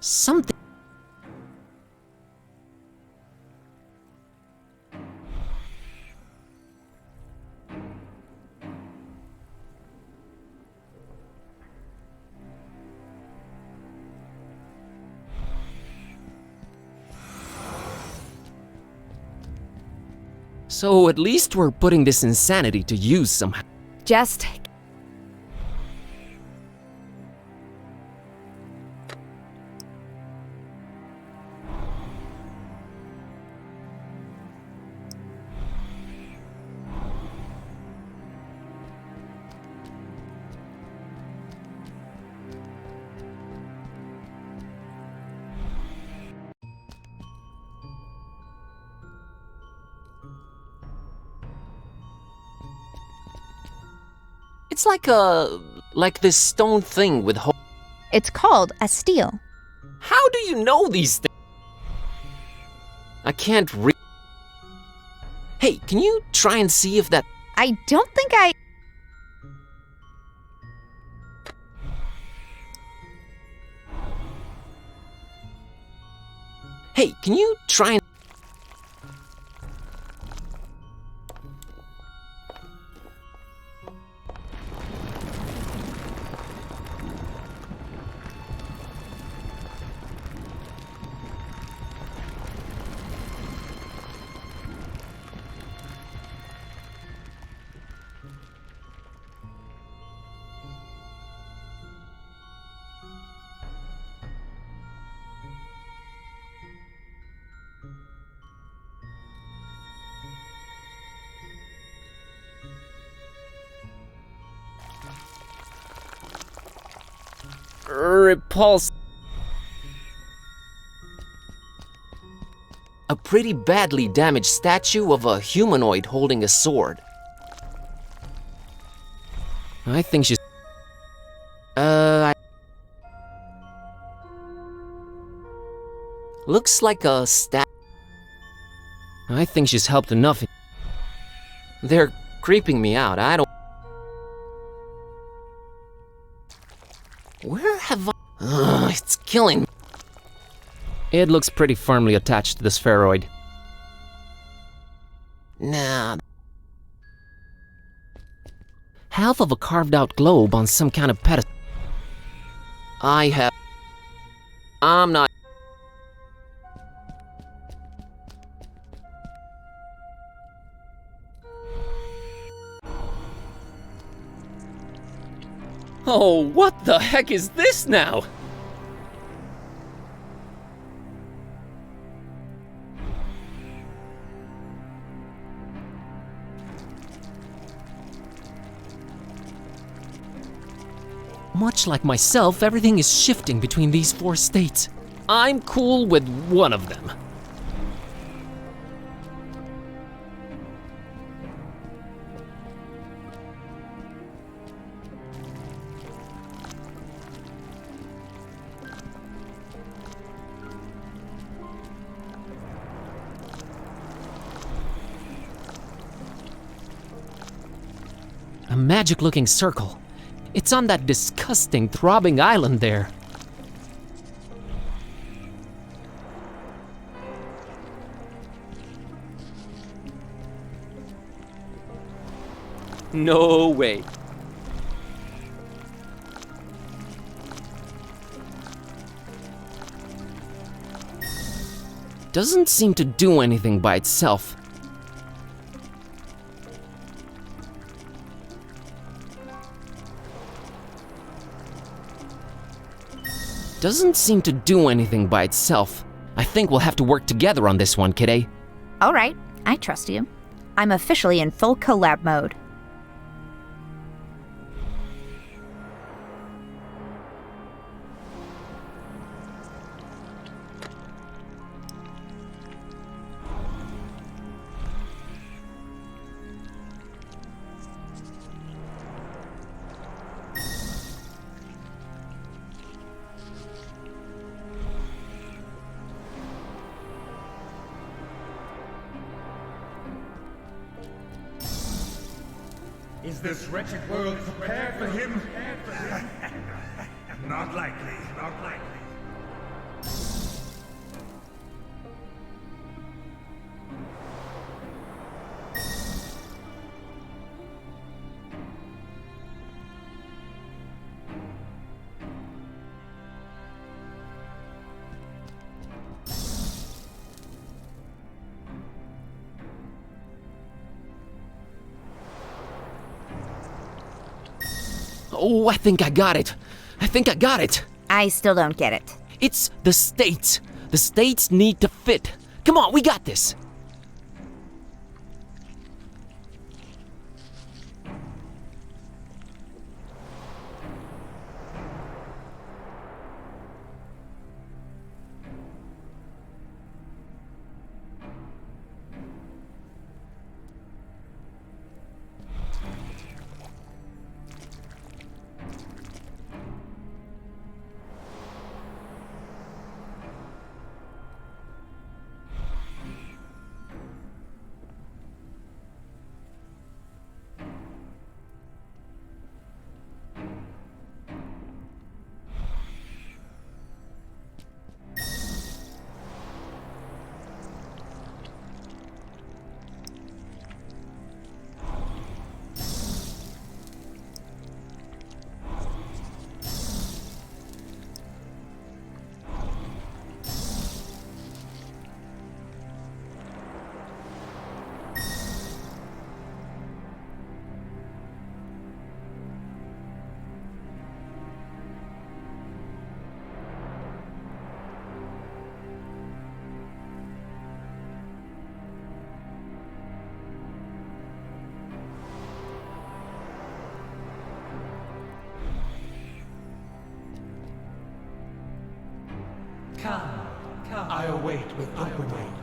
something. So at least we're putting this insanity to use somehow. Just... It's like this stone thing with holes. It's called a steel. How do you know these things? I can't read. Hey, can you try and see if that... I don't think I... Hey, can you try and... Repulse. A pretty badly damaged statue of a humanoid holding a sword. I think she's... Looks like a I think she's helped enough. They're creeping me out. I don't... Where have I... it's killing me. It looks pretty firmly attached to the spheroid. Nah. Half of a carved out globe on some kind of pedestal. I'm not. Oh, what the heck is this now? Much like myself, everything is shifting between these four states. I'm cool with one of them. A magic-looking circle. It's on that disgusting, throbbing island there. No way. Doesn't seem to do anything by itself. Doesn't seem to do anything by itself. I think we'll have to work together on this one, kiddo. All right, I trust you. I'm officially in full collab mode. Is this wretched world prepared for him? Not likely, not likely. Oh, I think I got it. I still don't get it. It's the states. The states need to fit. Come on, we got this. Come, I await with open arms.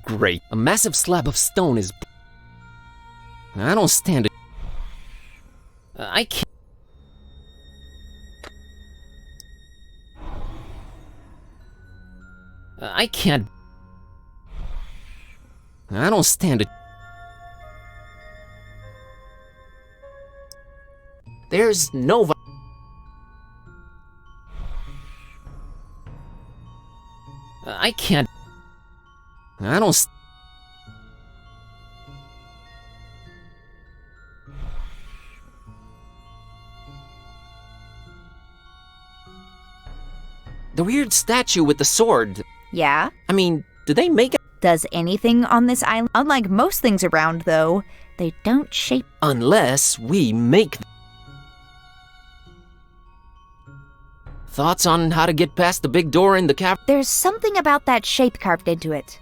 Great. A massive slab of stone is... I don't stand it. I can't... I can't... I don't stand it. There's no... I can't... I don't... The weird statue with the sword. Yeah? I mean, do they make it? Does anything on this island? Unlike most things around, though, they don't shape. Unless we make them. Thoughts on how to get past the big door in the cave? There's something about that shape carved into it.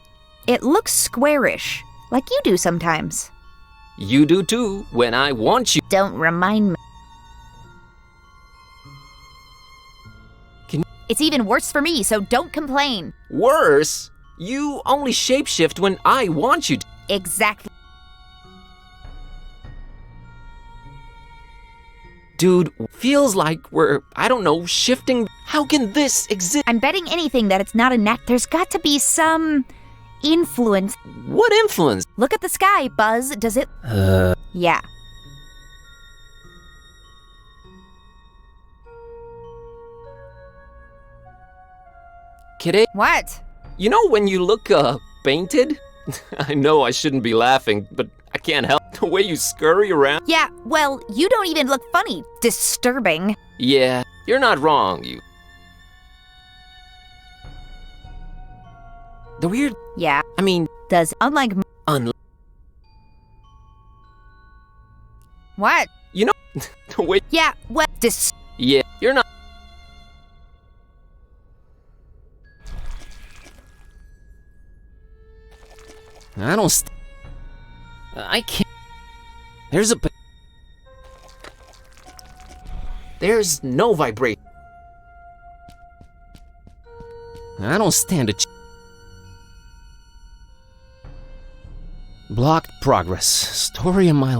It looks squarish, like you do sometimes. You do too, when I want you. Don't remind me. It's even worse for me, so don't complain. Worse? You only shapeshift when I want you to. Exactly. Dude, feels like we're, I don't know, shifting. How can this exist? I'm betting anything that it's not a knack. There's got to be some influence. What influence? Look at the sky, Buzz. Does it? Yeah. Kitty? What? You know when you look, painted? I know I shouldn't be laughing, but I can't help the way you scurry around. Yeah, well, you don't even look funny. Disturbing. Yeah, you're not wrong, you. The weird... Yeah. I mean... Does, unlike... What? You know, the way... Yeah, well, Yeah, you're not... I don't... I can't... There's a... There's no vibration. I don't stand a Blocked progress. Story of my...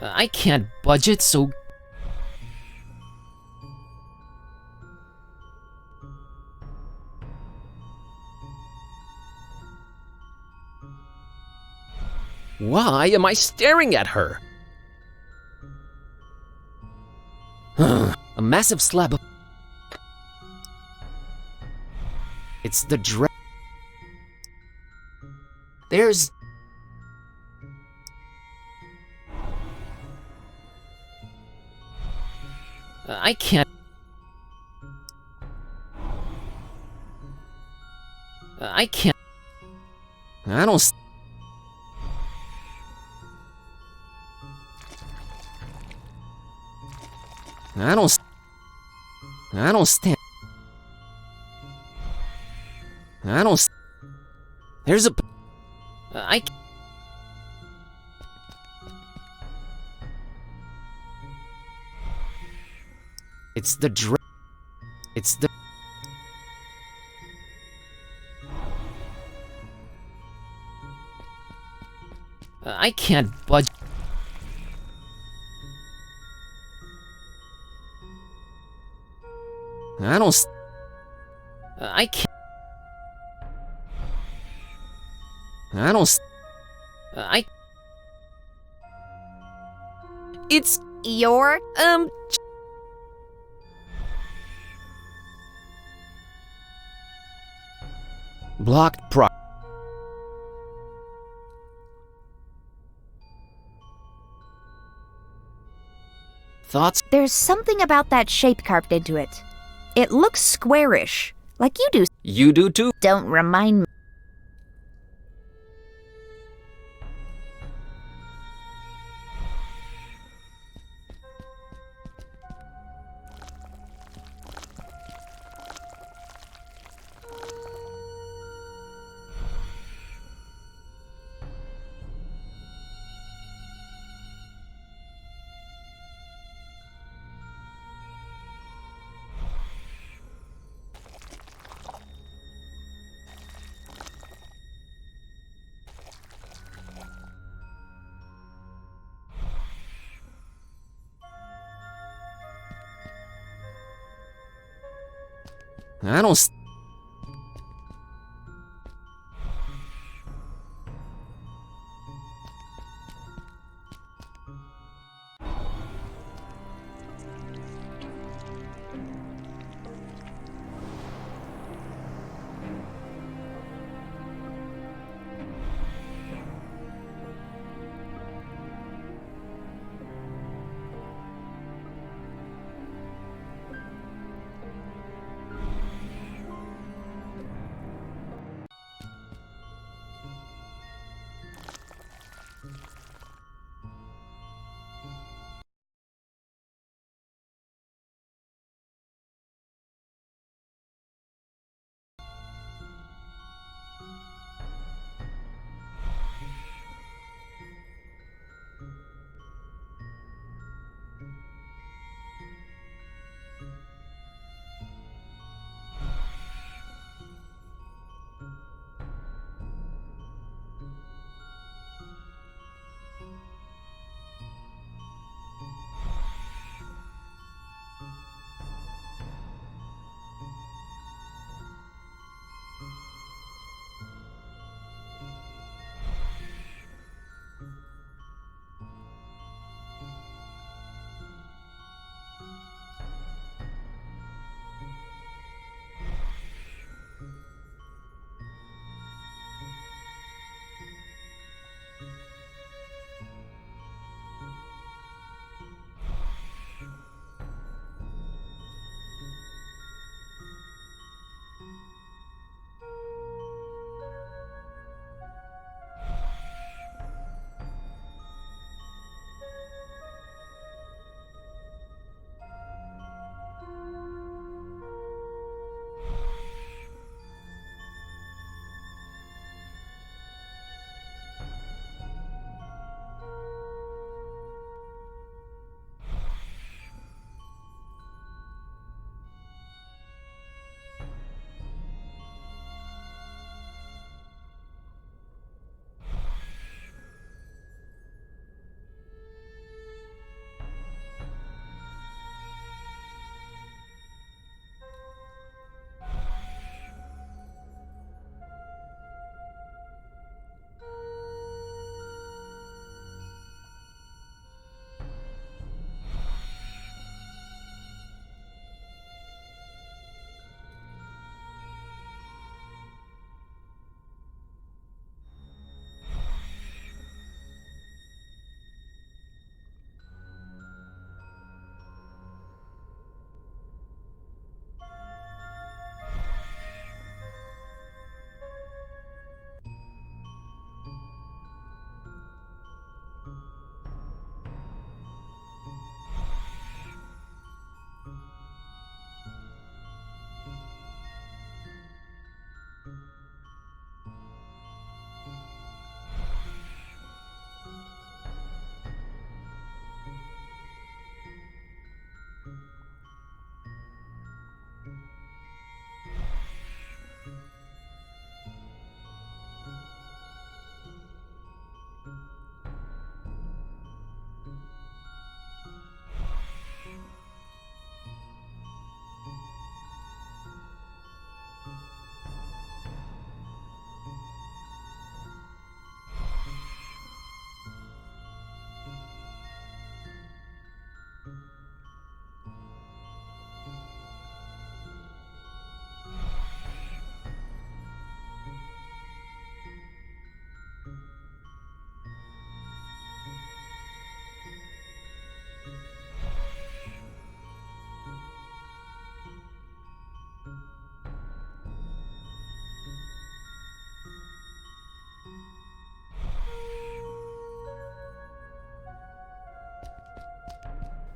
I can't budget, so... Why am I staring at her? A massive slab of... It's the There's... I can't... I can't... I don't... I don't stand... I don't... There's a... It's the It's the... I can't budge... I don't... I can't... I don't... It's... Your... Blocked pro... Thoughts? There's something about that shape carved into it. It looks squarish, like you do. You do too? Don't remind me. I don't.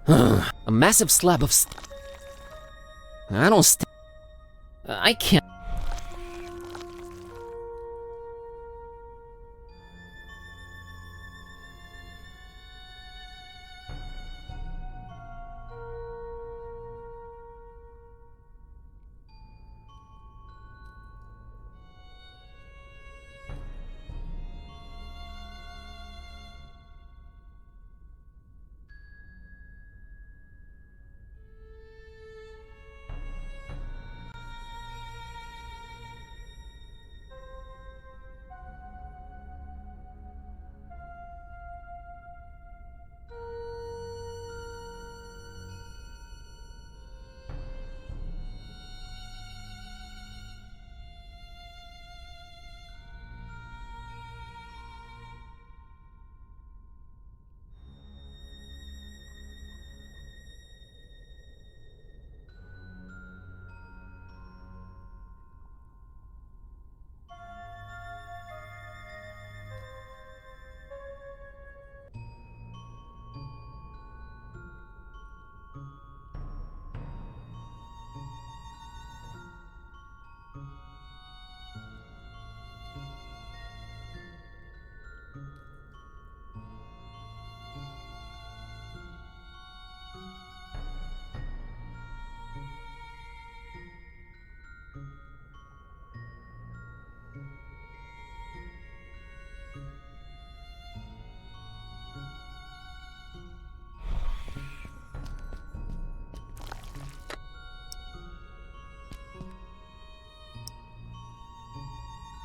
A massive slab of I don't I can't.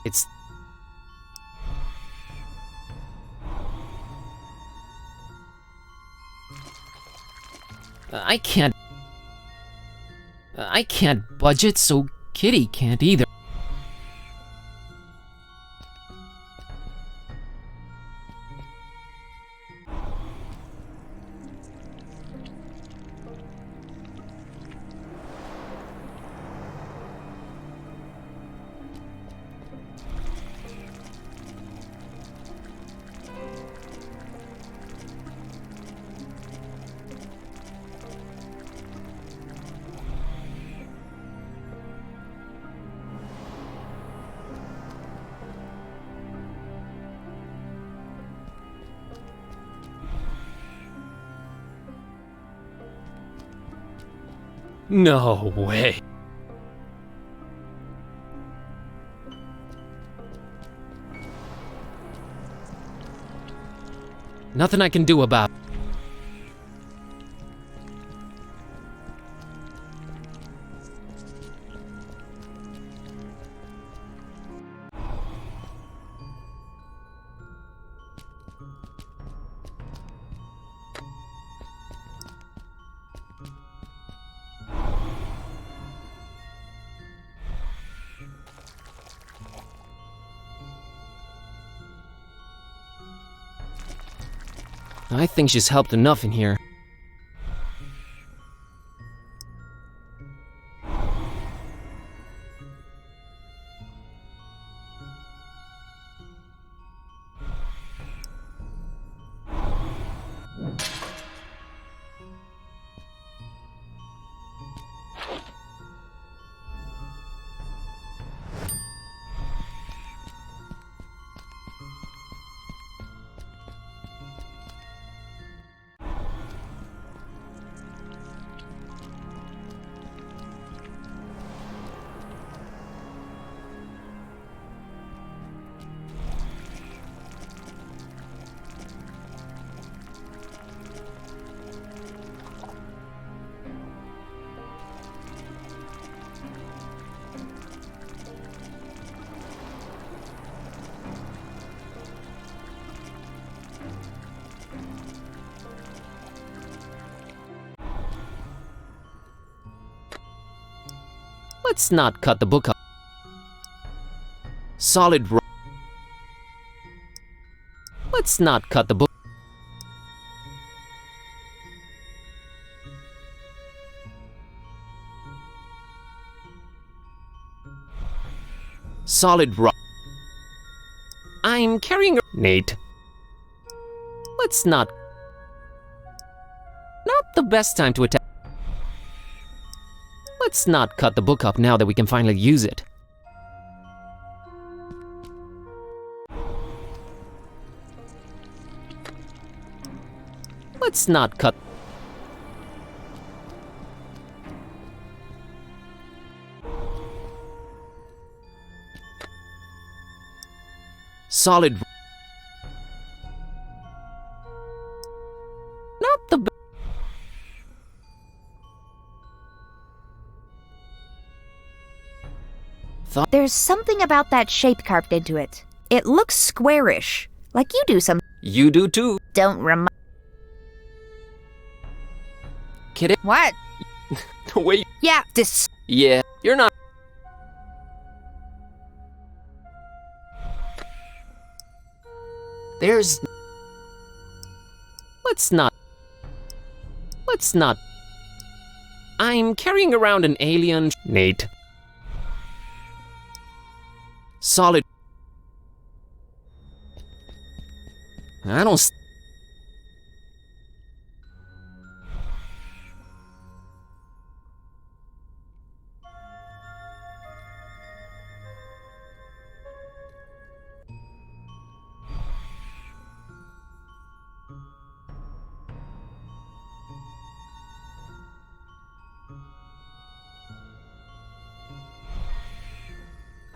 It's... I can't budge it, so Kitty can't either. No way. Nothing I can do about it. I think she's helped enough in here. Let's not cut the book up. Solid rock. Let's not cut the book. Solid rock. I'm carrying a... Nate. Let's not... Not the the best time to attack? Let's not cut the book up now that we can finally use it. Let's not cut. Solid. Not the best. There's something about that shape carved into it. It looks squarish, like you do some. You do too. Don't remind. Kidding? What? Wait. Yeah, Yeah, you're not. There's. Let's not. I'm carrying around an alien. Nate. Solid. I don't.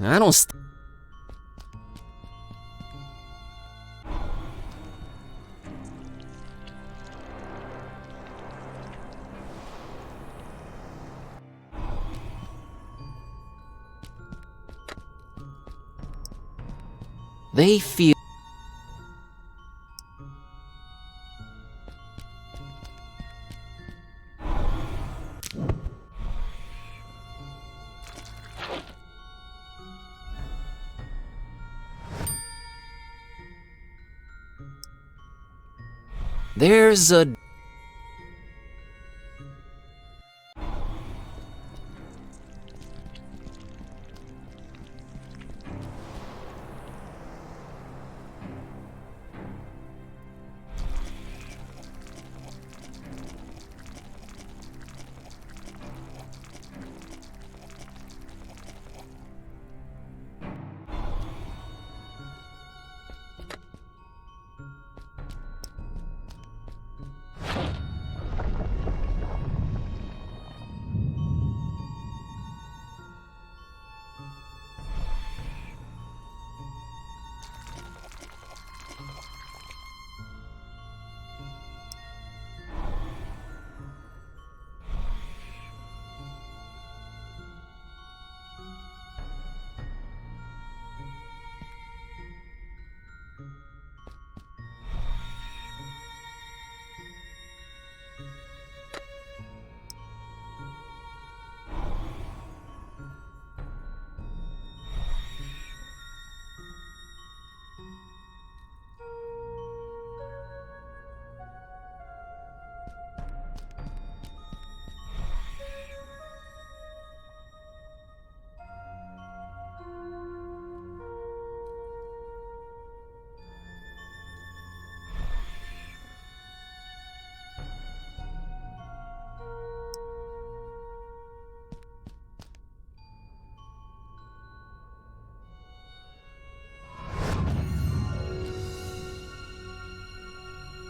I don't. They feel. There's a.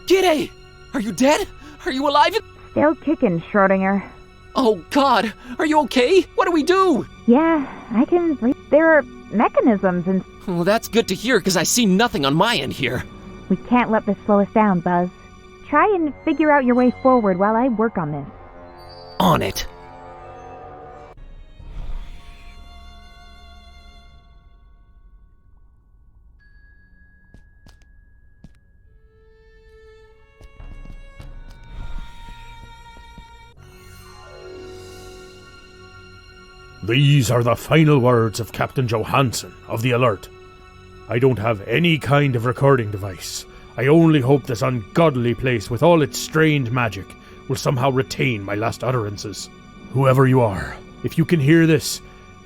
G'day! Are you dead? Are you alive? Still kicking, Schrodinger. Oh God! Are you okay? What do we do? Yeah, I can breathe. There are mechanisms and. Well, that's good to hear, because I see nothing on my end here. We can't let this slow us down, Buzz. Try and figure out your way forward while I work on this. On it. These are the final words of Captain Johansson of the Alert. I don't have any kind of recording device. I only hope this ungodly place with all its strange magic will somehow retain my last utterances. Whoever you are, if you can hear this,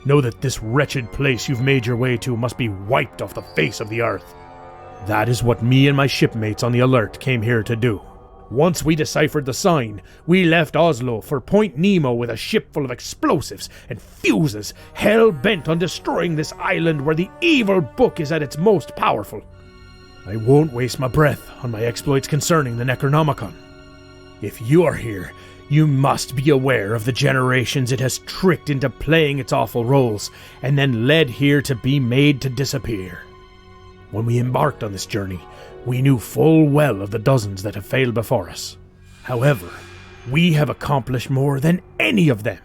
know that this wretched place you've made your way to must be wiped off the face of the earth. That is what me and my shipmates on the Alert came here to do. Once we deciphered the sign, we left Oslo for Point Nemo with a ship full of explosives and fuses, hell-bent on destroying this island where the evil book is at its most powerful. I won't waste my breath on my exploits concerning the Necronomicon. If you are here, you must be aware of the generations it has tricked into playing its awful roles, and then led here to be made to disappear. When we embarked on this journey, we knew full well of the dozens that have failed before us. However, we have accomplished more than any of them.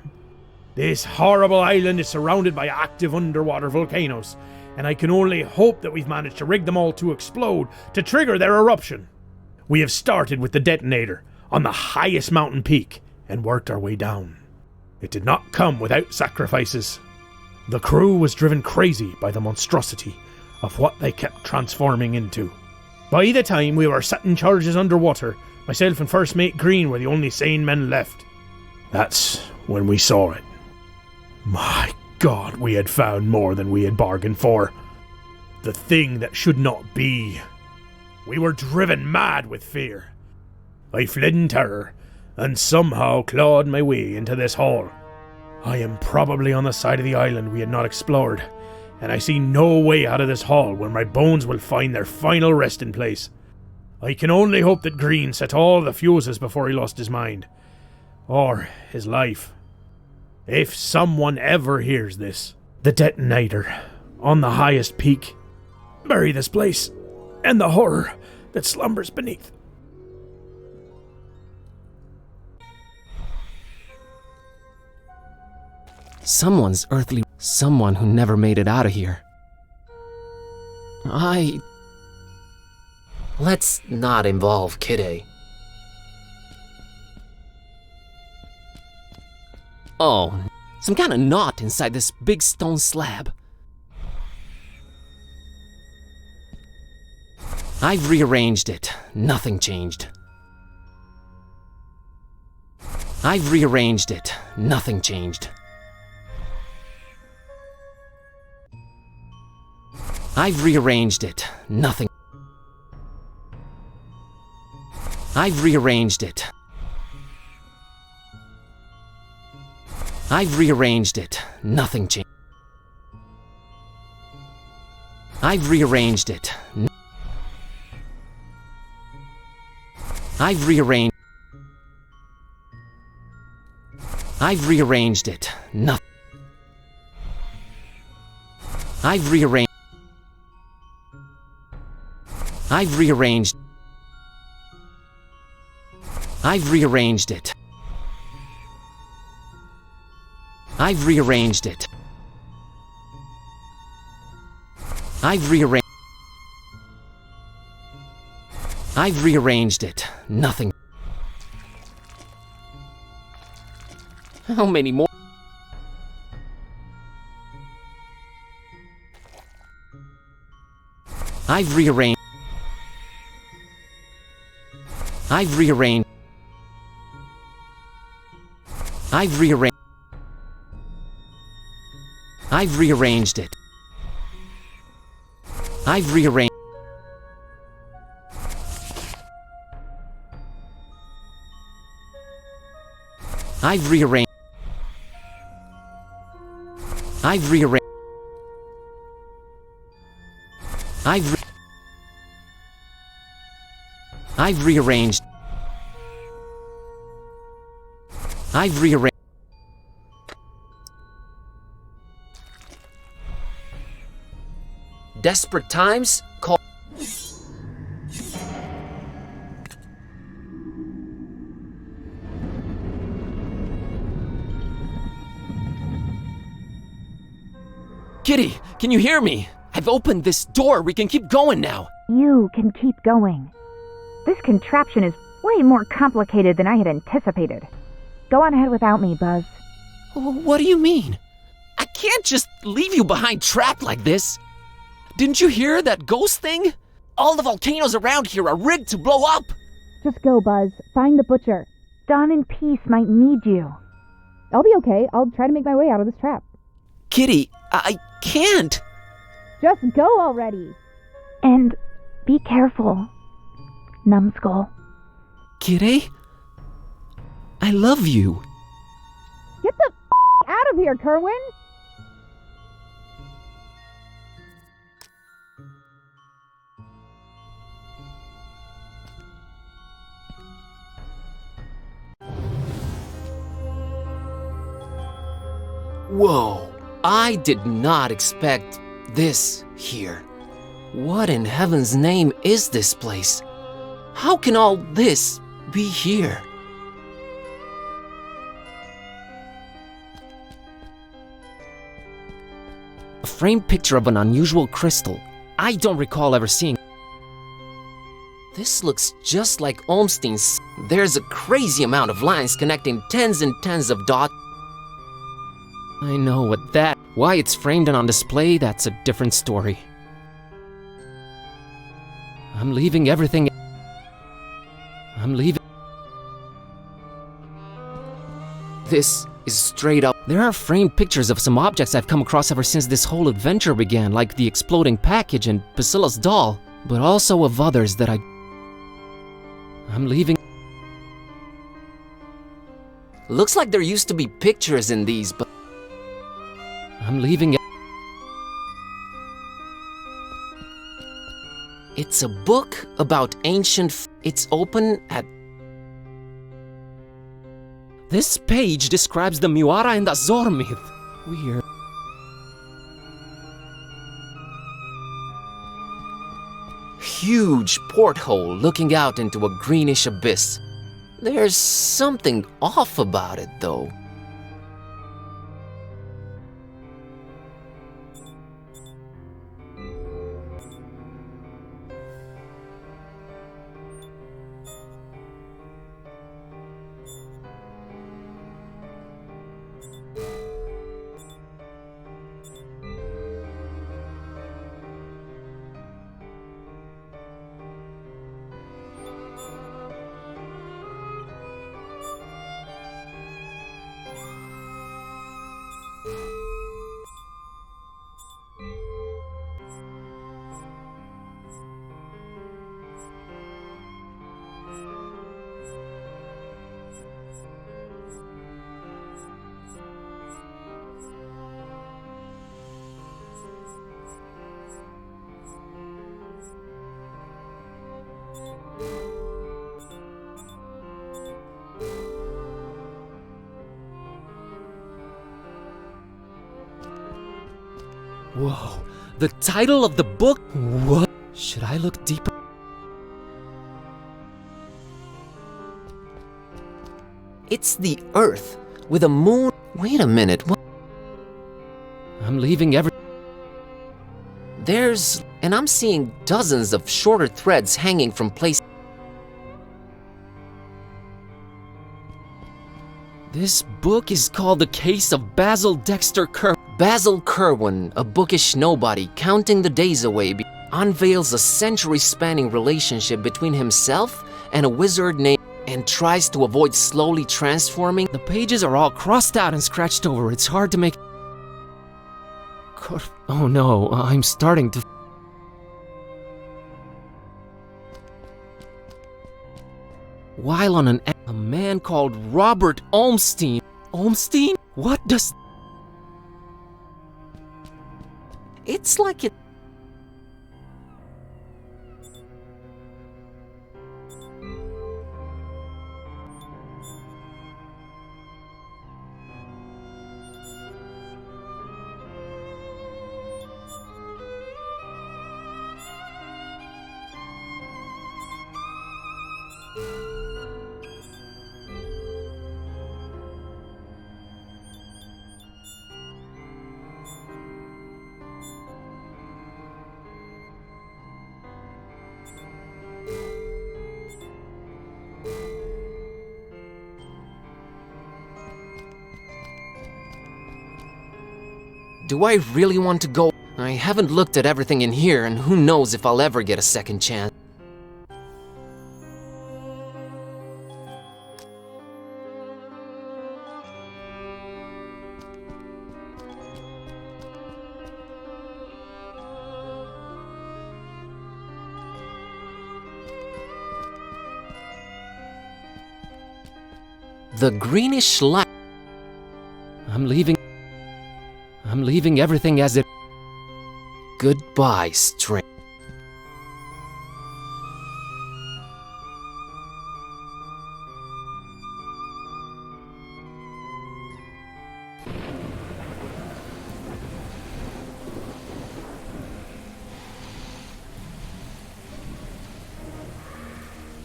This horrible island is surrounded by active underwater volcanoes, and I can only hope that we've managed to rig them all to explode to trigger their eruption. We have started with the detonator on the highest mountain peak and worked our way down. It did not come without sacrifices. The crew was driven crazy by the monstrosity of what they kept transforming into. By the time we were setting charges underwater, myself and First Mate Green were the only sane men left. That's when we saw it. My God, we had found more than we had bargained for. The thing that should not be. We were driven mad with fear. I fled in terror, and somehow clawed my way into this hall. I am probably on the side of the island we had not explored, and I see no way out of this hall where my bones will find their final resting place. I can only hope that Green set all the fuses before he lost his mind. Or his life. If someone ever hears this, the detonator, on the highest peak, bury this place, and the horror that slumbers beneath. Someone's earthly... Someone who never made it out of here. Let's not involve Kitty. Oh, some kind of knot inside this big stone slab. I've rearranged it. Nothing changed. I've rearranged it. Nothing changed. I've rearranged it. Nothing. I've rearranged it. I've rearranged it. Nothing changed. I've rearranged it. I've rearranged. I've rearranged it. Nothing. I've rearranged. I've rearranged. I've rearranged it. I've rearranged it. I've rearranged. I've rearranged it. Nothing. How many more? I've rearranged. I've rearranged. I've rearranged. I've rearranged it. I've rearranged. I've rearranged. I've rearranged. I've rearranged. I've rearranged. Desperate times call. Kitty, can you hear me? I've opened this door. We can keep going now. You can keep going. This contraption is way more complicated than I had anticipated. Go on ahead without me, Buzz. What do you mean? I can't just leave you behind trapped like this. Didn't you hear that ghost thing? All the volcanoes around here are rigged to blow up. Just go, Buzz. Find the butcher. Dawn and Peace might need you. I'll be okay. I'll try to make my way out of this trap. Kitty, I can't. Just go already. And be careful, Numbskull. Kitty? I love you. Get the out of here, Kerwin! Whoa, I did not expect this here. What in heaven's name is this place? How can all this be here? A framed picture of an unusual crystal. I don't recall ever seeing. This looks just like Olmstein's. There's a crazy amount of lines connecting tens and tens of dots. I know what that. Why it's framed and on display, that's a different story. I'm leaving everything. I'm leaving. This is straight up. There are framed pictures of some objects I've come across ever since this whole adventure began, like the exploding package and Priscilla's doll, but also of others that I'm leaving. Looks like there used to be pictures in these, but I'm leaving. It's a book about ancient. It's open at. This page describes the Muara and Azor myth. Weird. Huge porthole looking out into a greenish abyss. There's something off about it, though. Whoa, the title of the book? What? Should I look deeper? It's the Earth with a moon. Wait a minute, what? I'm leaving and I'm seeing dozens of shorter threads hanging from places. This book is called The Case of Basil Dexter Kerwin. Basil Kerwin, a bookish nobody, counting the days away, unveils a century-spanning relationship between himself and a wizard named and tries to avoid slowly transforming. The pages are all crossed out and scratched over. It's hard to make. Oh no, I'm starting to. While on a man called Robert Olmstein. Olmstein? What does. It's like it. Do I really want to go? I haven't looked at everything in here, and who knows if I'll ever get a second chance. The greenish light. I'm leaving everything as it. Goodbye, strength.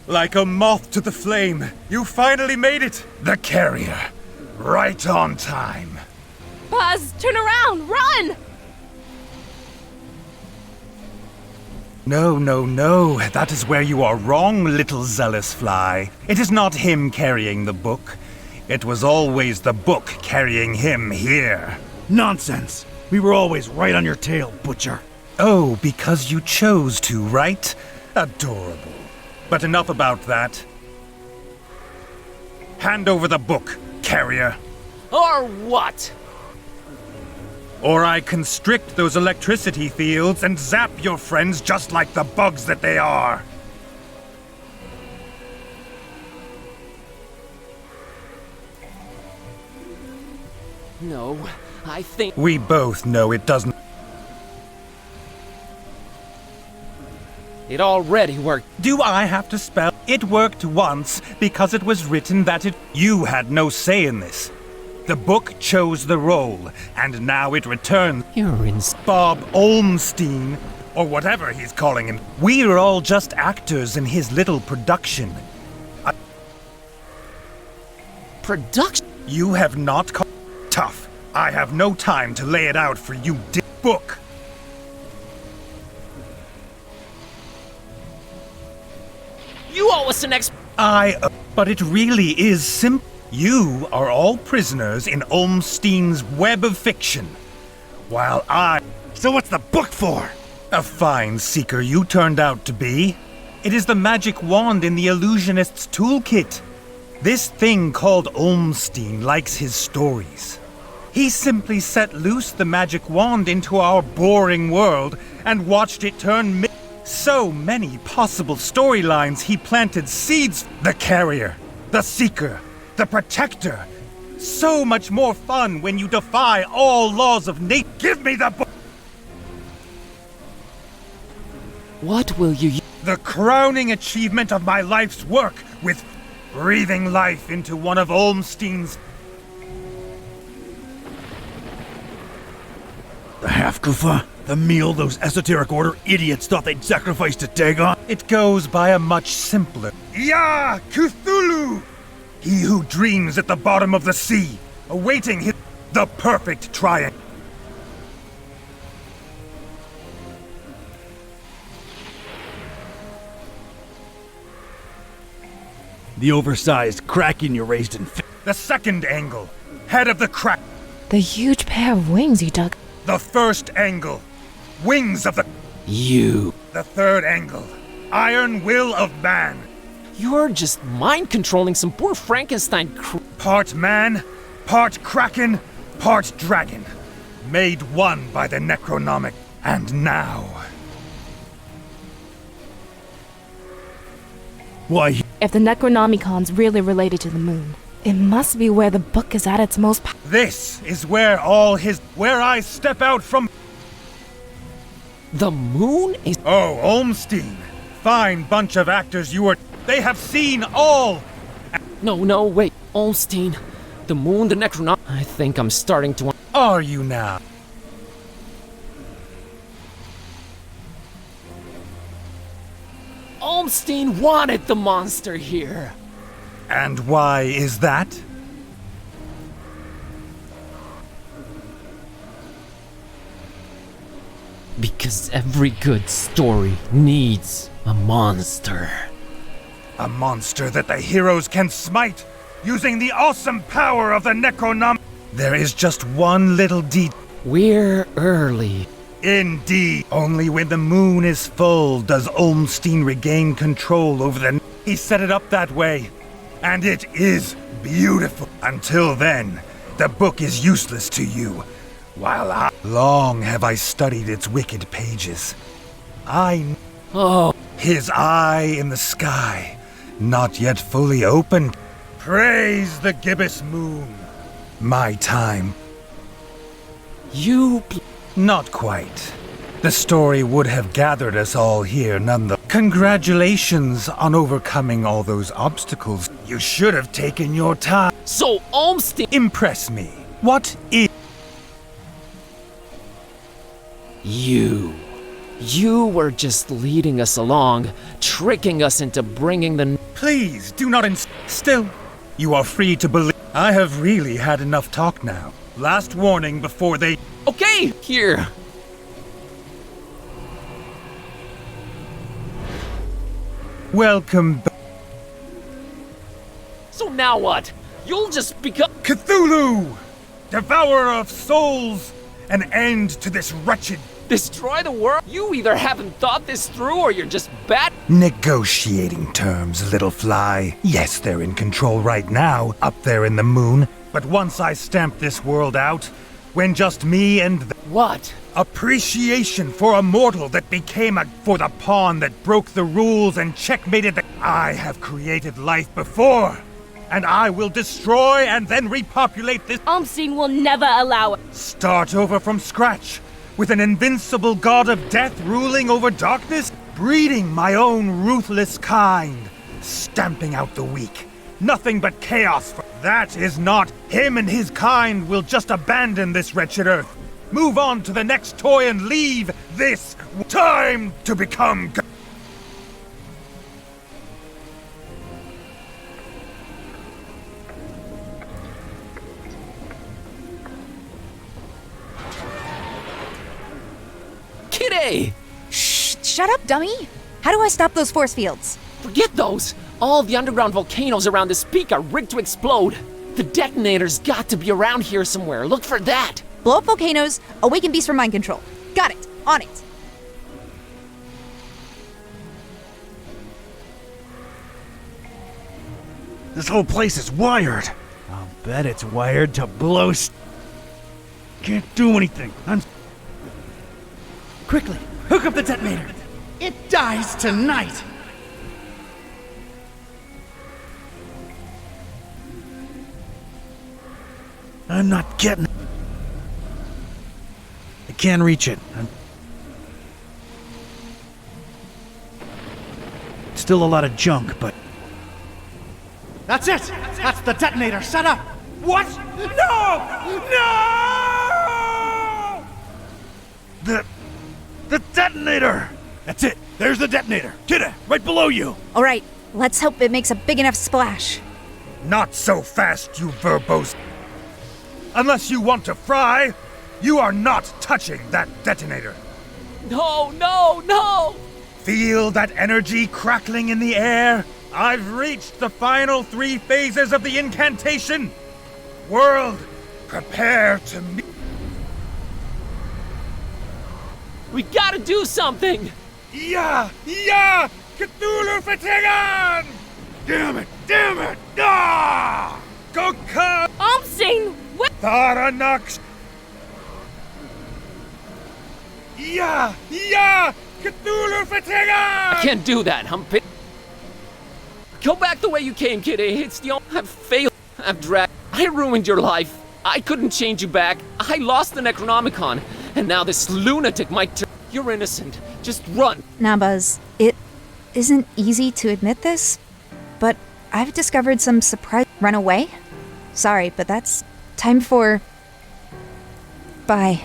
Like a moth to the flame, you finally made it! The carrier. Right on time. Buzz, turn around! Run! No, no, no. That is where you are wrong, little zealous fly. It is not him carrying the book. It was always the book carrying him here. Nonsense! We were always right on your tail, Butcher. Oh, because you chose to, right? Adorable. But enough about that. Hand over the book, carrier. Or what? Or I constrict those electricity fields and zap your friends just like the bugs that they are. No, I think... We both know it doesn't... It already worked. Do I have to spell? It worked once because it was written that it... You had no say in this. The book chose the role, and now it returns... You're in... Bob Olmstein, or whatever he's calling him. We are all just actors in his little production. Production? You have not called... Tough. I have no time to lay it out for you, book. You owe us an But it really is simple. You are all prisoners in Olmstein's web of fiction, while I... So what's the book for? A fine seeker you turned out to be. It is the magic wand in the illusionist's toolkit. This thing called Olmstein likes his stories. He simply set loose the magic wand into our boring world and watched it turn so many possible storylines he planted seeds. The carrier, the seeker, the protector. So much more fun when you defy all laws of nature. Give me the book! What will you... The crowning achievement of my life's work, with breathing life into one of Olmstein's... The half-goofa? The meal those esoteric order idiots thought they'd sacrifice to Dagon? It goes by a much simpler... Ya! Cthulhu! He who dreams at the bottom of the sea, awaiting his... The perfect triangle. The oversized kraken you raised in... The second angle. Head of the crack. The huge pair of wings you dug. The first angle. Wings of the... You. The third angle. Iron will of man. You're just mind-controlling some poor Frankenstein Part man, part kraken, part dragon. Made one by the Necronomic. And now... Why... If the Necronomicon's really related to the moon, it must be where the book is at its most... This is where all his... Where I step out from... The moon is... Oh, Olmstein. Fine bunch of actors you are... They have seen all... No, wait. Olmstein. The moon, the Necronom... I think I'm starting to... Are you now? Olmstein wanted the monster here. And why is that? Because every good story needs a monster. A monster that the heroes can smite, using the awesome power of the Necronom... There is just one little We're early. Indeed. Only when the moon is full does Olmstein regain control over the... He set it up that way. And it is beautiful. Until then, the book is useless to you. While long have I studied its wicked pages. Oh. His eye in the sky, not yet fully opened. Praise the gibbous moon. My time. Not quite. The story would have gathered us all here nonetheless. Congratulations on overcoming all those obstacles. You should have taken your time. So, Olmsted... Impress me. What is... You were just leading us along, tricking us into bringing the... Please, do not Still, you are free to believe... I have really had enough talk now. Last warning before they... Okay, here. Welcome back. So now what? You'll just become... Cthulhu! Devourer of souls! An end to this wretched... Destroy the world? You either haven't thought this through or you're just bad... Negotiating terms, little fly. Yes, they're in control right now, up there in the moon. But once I stamp this world out, when just me and What? Appreciation for a mortal that became for the pawn that broke the rules and checkmated the... I have created life before, and I will destroy and then repopulate this... Olmsteen will never allow it. Start over from scratch, with an invincible god of death ruling over darkness, breeding my own ruthless kind, stamping out the weak. Nothing but chaos. That is not. Him and his kind will just abandon this wretched earth. Move on to the next toy and leave this time to become... Kitty! Shh! Shut up, dummy! How do I stop those force fields? Forget those! All the underground volcanoes around this peak are rigged to explode. The detonator's got to be around here somewhere. Look for that! Blow up volcanoes, awaken beasts from mind control. Got it! On it! This whole place is wired. I'll bet it's wired to blow Can't do anything. Quickly, hook up the detonator. It dies tonight. I'm not getting it. I can't reach it. Still a lot of junk, but... That's it! That's the detonator! Set up! What? No! No! The detonator! That's it! There's the detonator! Kidda, right below you! Alright, let's hope it makes a big enough splash. Not so fast, you verbose. Unless you want to fry, you are not touching that detonator. No, no, no! Feel that energy crackling in the air? I've reached the final 3 phases of the incantation. World, prepare to meet. We gotta do something! Yeah! Cthulhu Fatigan! Damn it! Ah! Go cut! Olmsteen! Tharanax! Yeah! Cthulhu Fatigan! I can't do that, I'm pit. Go back the way you came, Kitty. It's the only... I've failed. I've dragged... I ruined your life. I couldn't change you back. I lost the Necronomicon. And now this lunatic might... You're innocent. Just run. Nah, Buzz. It isn't easy to admit this, but I've discovered some surprise... Run away? Sorry, but that's... time for... Bye.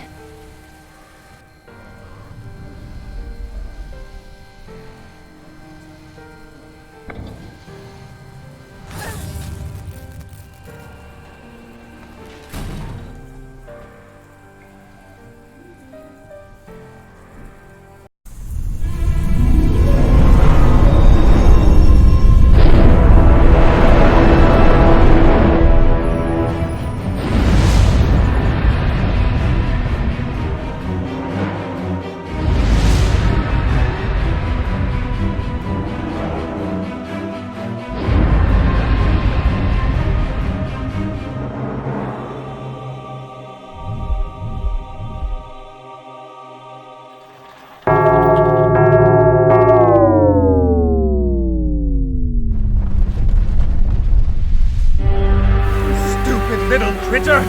little critter!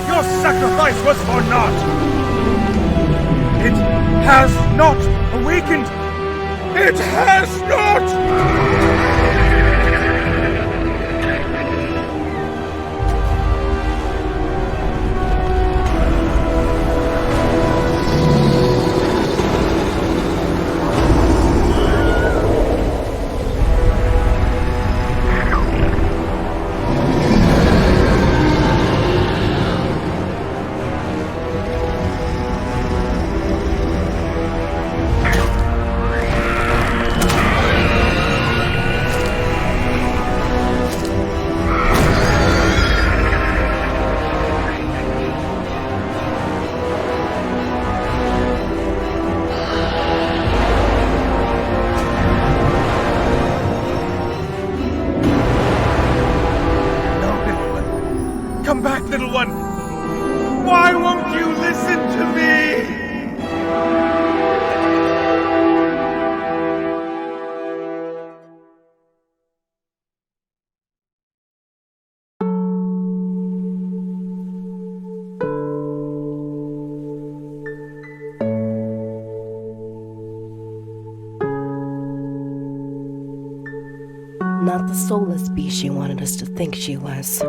Your sacrifice was for naught! It has not awakened! It has not! Come back, little one! Why won't you listen to me? Not the soulless beast she wanted us to think she was.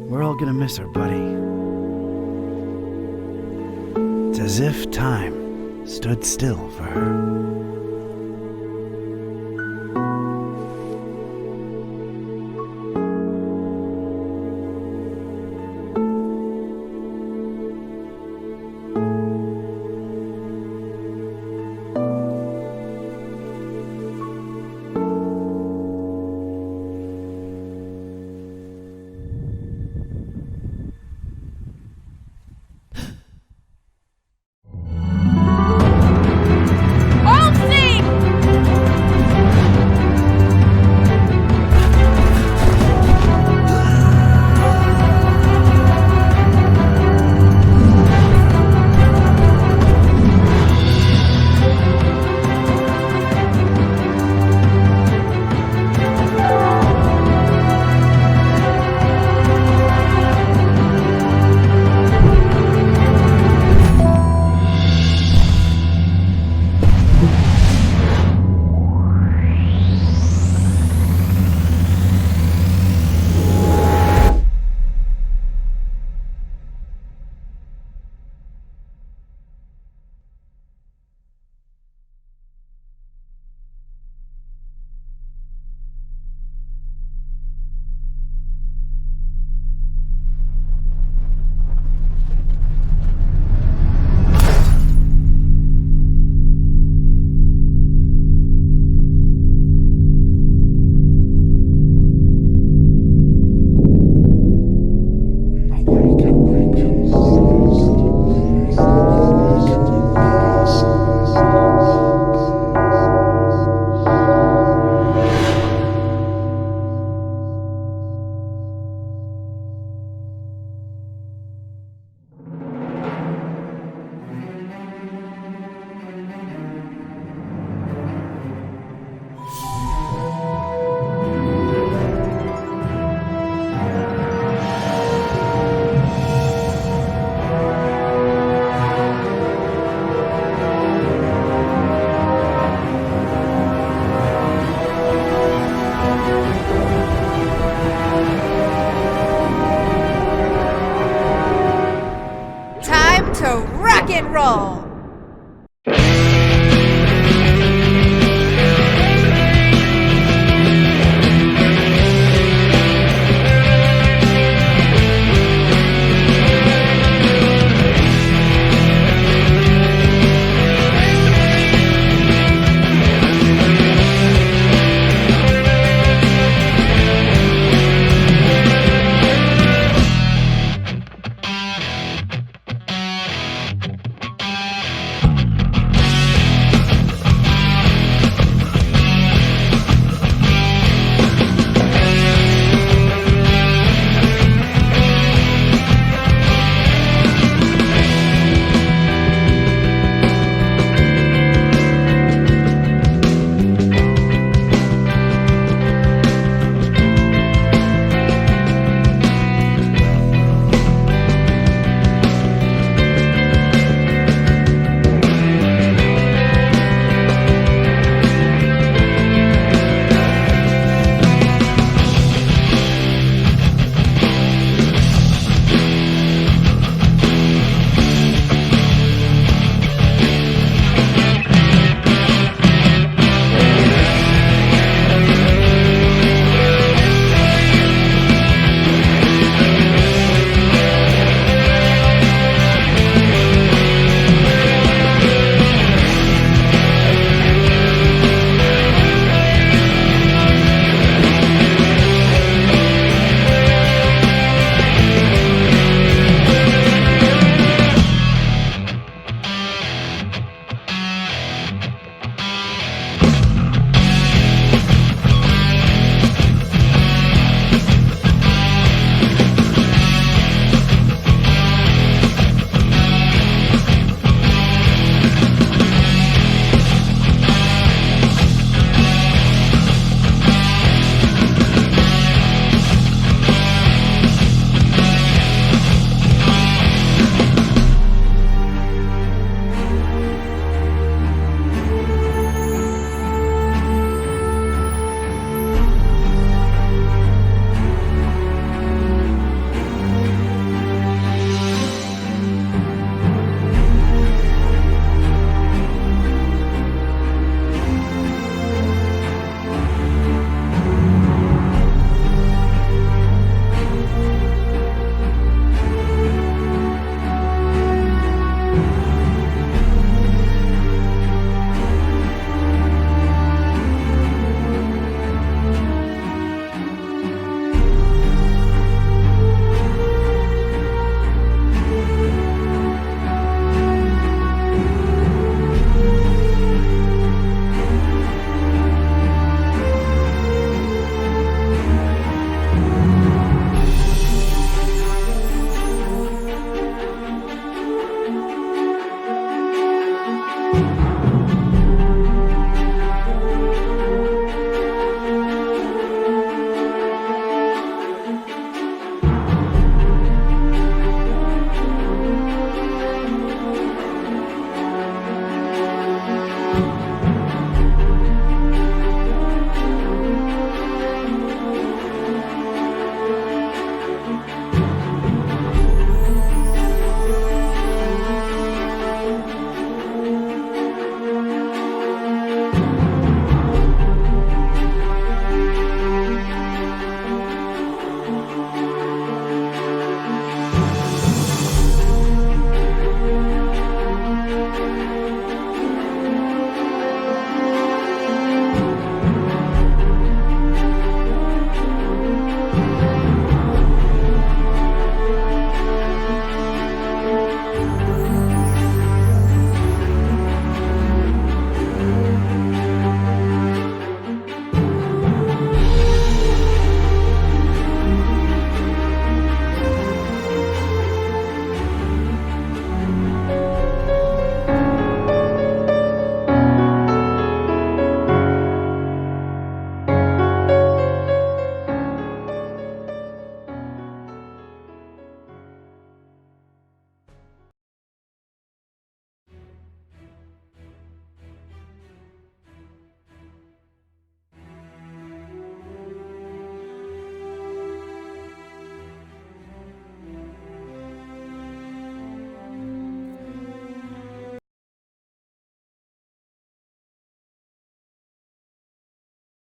We're all gonna miss her, buddy. It's as if time stood still for her.